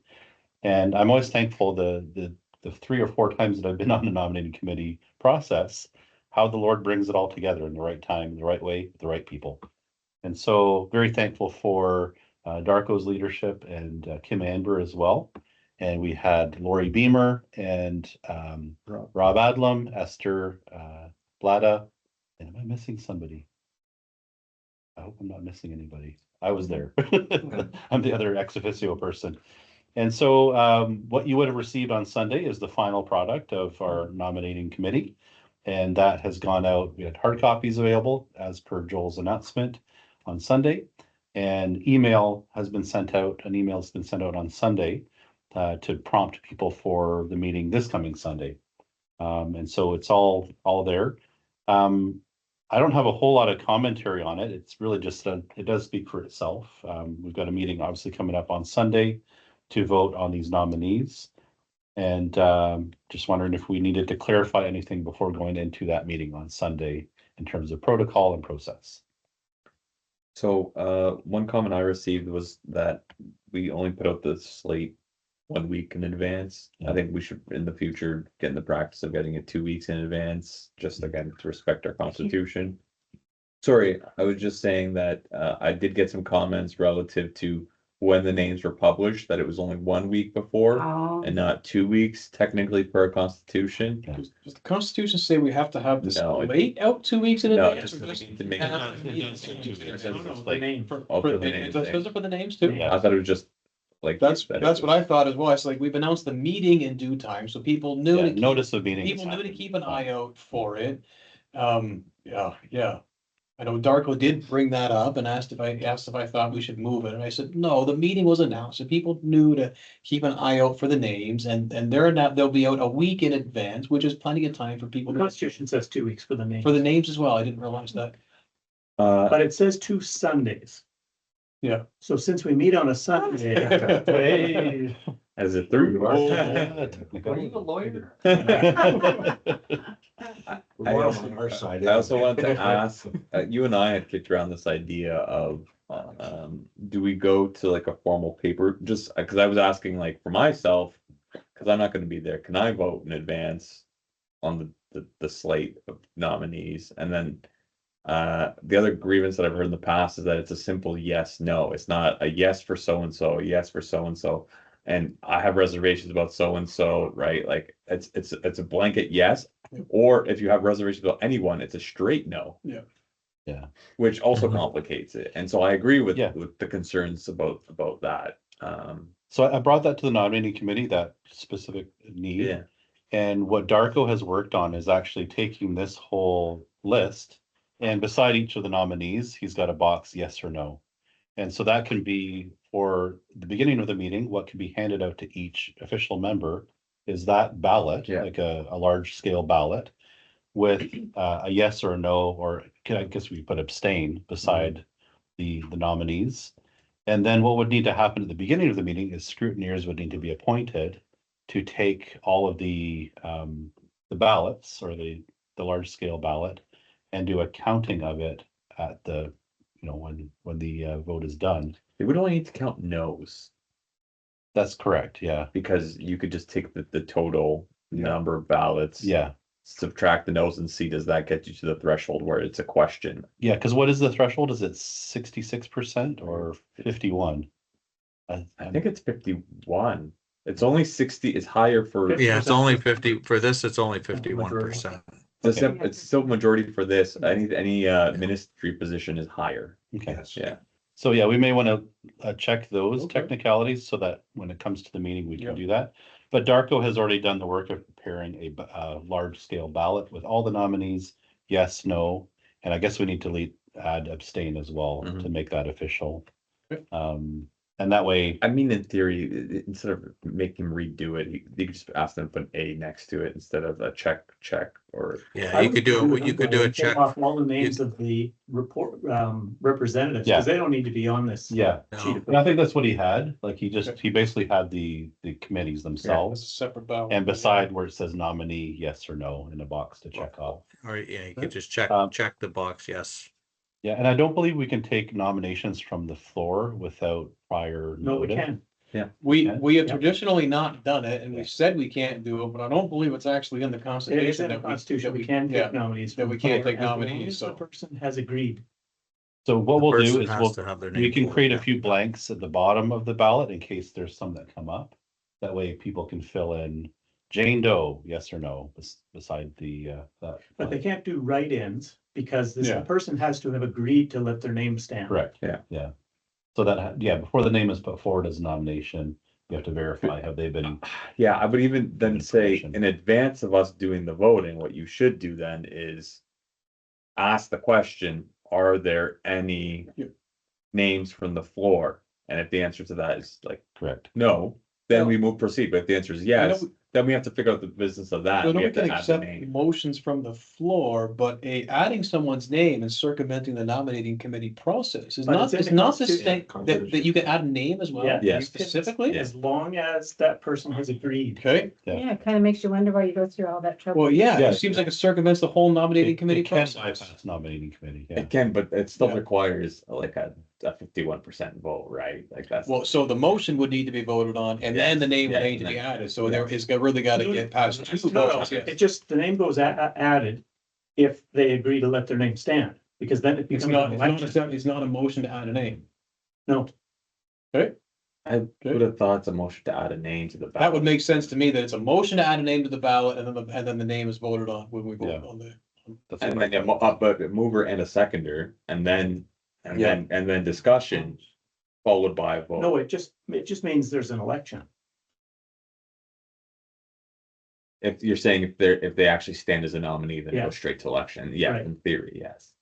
And I'm always thankful the 3 or 4 times that I've been on the nominating committee process, how the Lord brings it all together in the right time, in the right way, with the right people. And so very thankful for Darko's leadership and Kim Amber as well. And we had Lori Beamer and Rob Adlam, Esther Blada. And am I missing somebody? I hope I'm not missing anybody. I was there. I'm the other ex officio person. And so what you would have received on Sunday is the final product of our nominating committee. And that has gone out. We had hard copies available as per Joel's announcement on Sunday. And email has been sent out. An email has been sent out on Sunday to prompt people for the meeting this coming Sunday. And so it's all there. I don't have a whole lot of commentary on it. It's really just it does speak for itself. We've got a meeting obviously coming up on Sunday to vote on these nominees. And just wondering if we needed to clarify anything before going into that meeting on Sunday in terms of protocol and process. So one comment I received was that we only put out the slate 1 week in advance. I think we should in the future get in the practice of getting it 2 weeks in advance, just again to respect our constitution. Sorry, I was just saying that I did get some comments relative to when the names were published, that it was only 1 week before Oh, and not 2 weeks technically per constitution. Does the Constitution say we have to have this No, it- late out 2 weeks in No, advance? just or we just need to make. have the It meeting? does say 2 weeks. It It says says it's like- The name. For, Oh, for, for the it names, does eh? it for the names too? Yeah. I thought it was just like. That's, you said, it that's what was- I thought as well. It's like we've announced the meeting in due time, so people knew Yeah, to keep, notice of meeting. people knew to keep an eye out for it. Yeah. I know Darko did bring that up and asked if I thought we should move it, and I said, no, the meeting was announced, so people knew to keep an eye out for the names, and they'll be out a week in advance, which is plenty of time for people The Constitution says 2 weeks for the name. for the names as well. I didn't realize that. But it says 2 Sundays. Yeah. So since we meet on a Sunday. Hey. As a third. Are you a lawyer? We're more on our side. I also wanted to ask, you and I had kicked around this idea of, do we go to like a formal paper? Just because I was asking like for myself, because I'm not going to be there, can I vote in advance on the slate of nominees? And then the other grievance that I've heard in the past is that it's a simple yes, no. It's not a yes for so-and-so, a yes for so-and-so. And I have reservations about so-and-so, right? Like it's a blanket yes. Or if you have reservations about anyone, it's a straight no. Yeah. Yeah. Which also Mhm. complicates it. And so I agree with, Yeah. with the concerns about that. So I brought that to the nominating committee, that specific need. Yeah. And what Darko has worked on is actually taking this whole list, and beside each of the nominees, he's got a box, yes or no. And so that can be for the beginning of the meeting, what can be handed out to each official member is that ballot, Yeah. like a large scale ballot with a yes or a no, or I guess we put abstain beside the nominees. And then what would need to happen at the beginning of the meeting is scrutineers would need to be appointed to take all of the ballots or the large scale ballot and do a counting of it at the, when the vote is done. They would only need to count no's That's correct, yeah, because you could just take the total Yeah. number of ballots. yeah, Subtract the no's and see, does that get you to the threshold where it's a question? yeah, because what is the threshold? Is it 66% or 51? I think it's 51. It's only 60, it's higher for. Yeah, it's only 50, for this, it's only 51%. It's still majority for this. Any ministry position is higher. Okay. Yeah. So yeah, we may want to check those Okay. technicalities so that when it comes to the meeting, we can Yeah. do that. But Darko has already done the work of preparing a large scale ballot with all the nominees, yes, no, and I guess we need to add abstain as well Mhm. to make that official. Okay. And that way, I mean, in theory, instead of making him redo it, you could just ask them to put A next to it instead of a check or. Yeah, you could do it, you could do a Take check. off all the names of the report, representatives, Yeah. because they don't need to be on this. yeah, Sheet of and I think that's what he had, like he basically had the committees It's a themselves. separate ballot. And beside where it says nominee, yes or no, in a box to check off. Or, yeah, you could just check the box, yes. Yeah, and I don't believe we can take nominations from the floor without prior No, we notice. can. We Okay. have Yeah. traditionally not done it, and we said we can't do it, but I don't believe it's actually in the It is Constitution. in the that Constitution, we that can yeah. take nominees. that from we the can't floor take as long nominees, as the so. person has agreed. So what The we'll do person is has to have their we name can forward, create a yeah. few blanks at the bottom of the ballot in case there's some that come up. That way people can fill in Jane Doe, yes or no, beside the that. But they can't do write-ins because this Yeah. person has to have agreed to let their name stand. Correct. Yeah. Yeah. So that, before the name is put forward as a nomination, you have to verify, have they been, Yeah, I would even then Good say information. in advance of us doing the voting, what you should do then is ask the question, are there any Yeah. names from the floor? And if the answer to that is like correct? no, then Well- we move proceed. But if the answer is yes, we- then we have to figure out the business of that. So We no, we have to can add the accept name. motions from the floor, but adding someone's name and circumventing the nominating committee process is But not, it's in is the not the Constitution. same, that you can add a name as well? Yeah. Yes. Specifically? As long as that person has agreed. Okay, Yeah. yeah, it kind of makes you wonder why you go through all that trouble. well, yeah, Yeah. it seems like it circumvents the whole nominating committee It can process. bypass nominating committee, yeah. It can, but it still Yeah. requires like a 51% vote, right? Like that's. Well, so the motion would need to be voted on, and then the name would Yeah, need to be and added, so there is really gotta get past two No, votes, no, yes. it just, the name goes added if they agree to let their name stand, because then it It's becomes. not, an election. it's not a motion to add a name. No. Okay. I would have thought it's a motion to add a name to the ballot. That would make sense to me, that it's a motion to add a name to the ballot, and then the name is voted on when we vote Yeah. on the. And then but a mover and a seconder, and then discussion followed by a vote. No, it just means there's an election. If you're saying if they actually stand as a nominee, then Yeah. go straight to election. Yeah, Right. in theory, yes.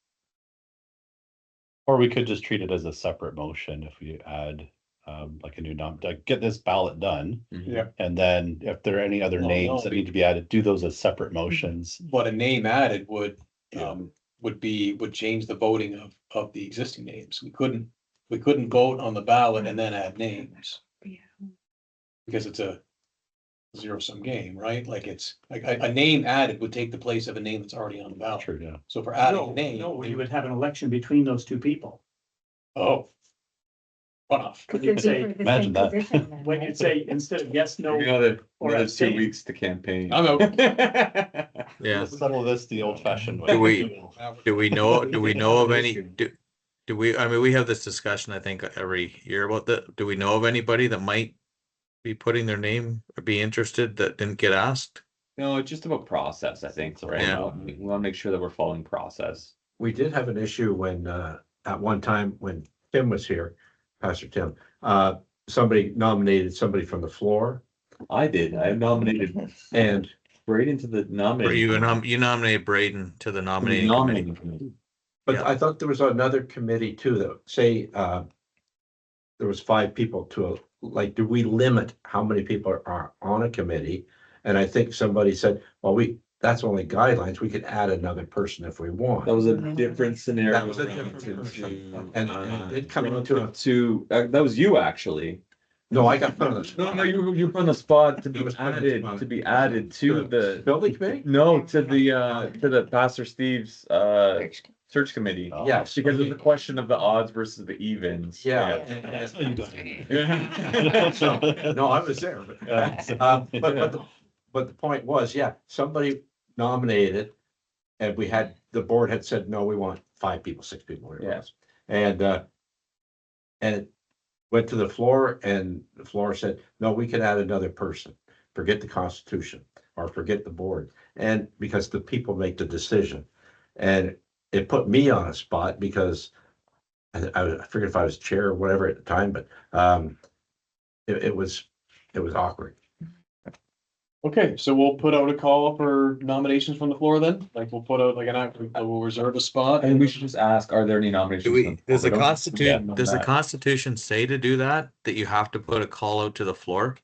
Or we could just treat it as a separate motion if we add, like a new like get this ballot done. Yeah. And then if there are any other Well, names no, that need to be added, do those as separate motions. But a name added would change the voting of the existing names. We couldn't vote on the ballot and then add names. Yeah. Because it's a zero-sum game, right? Like it's, like a name added would take the place of a name that's already on the ballot. True, yeah. So for adding a No, name. no, you would have an election between those two people. Oh. Runoff. Could You'd be say- for the Imagine same that. position then, When right? you say instead of yes, no, Another or 2 abstain. weeks to campaign. I'm out. Yeah. Let's settle this the old fashioned way. Do we know of any, do we, I mean, we have this discussion, I think, every year about that. Do we know of anybody that might be putting their name or be interested that didn't get asked? No, it's just about process, I think, right? Yeah. We want to make sure that we're following process. We did have an issue when, at one time, when Tim was here, Pastor Tim, somebody nominated somebody from the floor I did. I nominated and Braden to the Or nominating. you nominated Braden to the nominating committee? Nominating committee. but Yeah. I thought there was another committee too, that say, there was 5 people to, like, do we limit how many people are on a committee? And I think somebody said, well, that's only guidelines. We could add another person if we want. That was a different scenario. That was a different person. And it come into that was you actually. No, I got put on the. No, you were on the spot to be It was on the added, spot. to be added to the, Building committee? no, to the Pastor Steve's, search committee. Oh. Yes. Because of the question of the odds versus the evens. Yeah. No, I was there. But the point was, yeah, somebody nominated and the board had said, no, we want 5 people, 6 people, whatever it was. And it went to the floor and the floor said, no, we can add another person. Forget the Constitution or forget the board. And because the people make the decision. And it put me on a spot because I forget if I was chair or whatever at the time, but it was awkward. Okay, so we'll put out a call for nominations from the floor then, like we'll put out like we'll reserve a spot. And we should just ask, are there any nominations? Does the We don't- Constitution, yeah, does the that. Constitution say to do that? That you have to put a call out to the floor?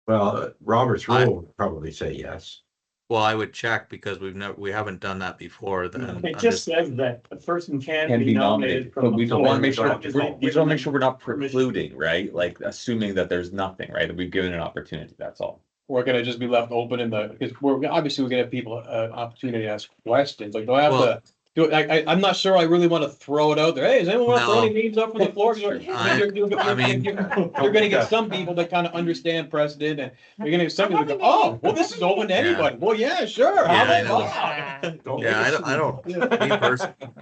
Well, Robert's rule would probably say yes. Well, I would check because we haven't done that before then. It just says that a person can Can be nominated but from. we the don't floor. want to make sure, As long as we they don't make sure we're not permission. precluding, right? Like assuming that there's nothing, right? That we've given an opportunity, that's all. We're gonna just be left open because we're gonna have people opportunity to ask questions, like, do I have Well- to? I'm not sure I really wanna throw it out there, hey, does anyone wanna throw No. any names up from the floor? You're gonna get some people that kind of understand precedent, and you're gonna get some people that go, oh, well, this is open to anybody, well, yeah, sure. how Yeah, I about know. that? Yeah, I don't,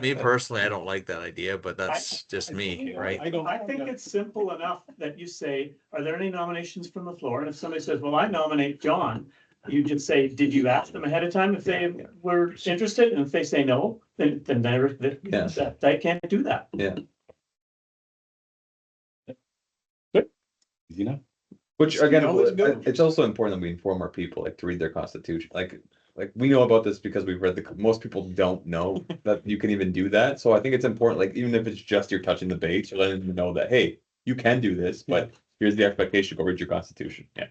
me personally, I don't like that idea, but that's just me, right? I think it's simple enough that you say, are there any nominations from the floor? And if somebody says, well, I nominate John, you just say, did you ask them ahead of time if they were interested? And if they say no, then they can't do that. Yeah. You know, Which again, Always good. it's also important that we inform our people, like to read their constitution, like we know about this because we've read most people don't know that you can even do that. So I think it's important, like even if it's just you're touching the base, you're letting them know that, hey, you can do this, but here's the expectation, go read your constitution. Yeah.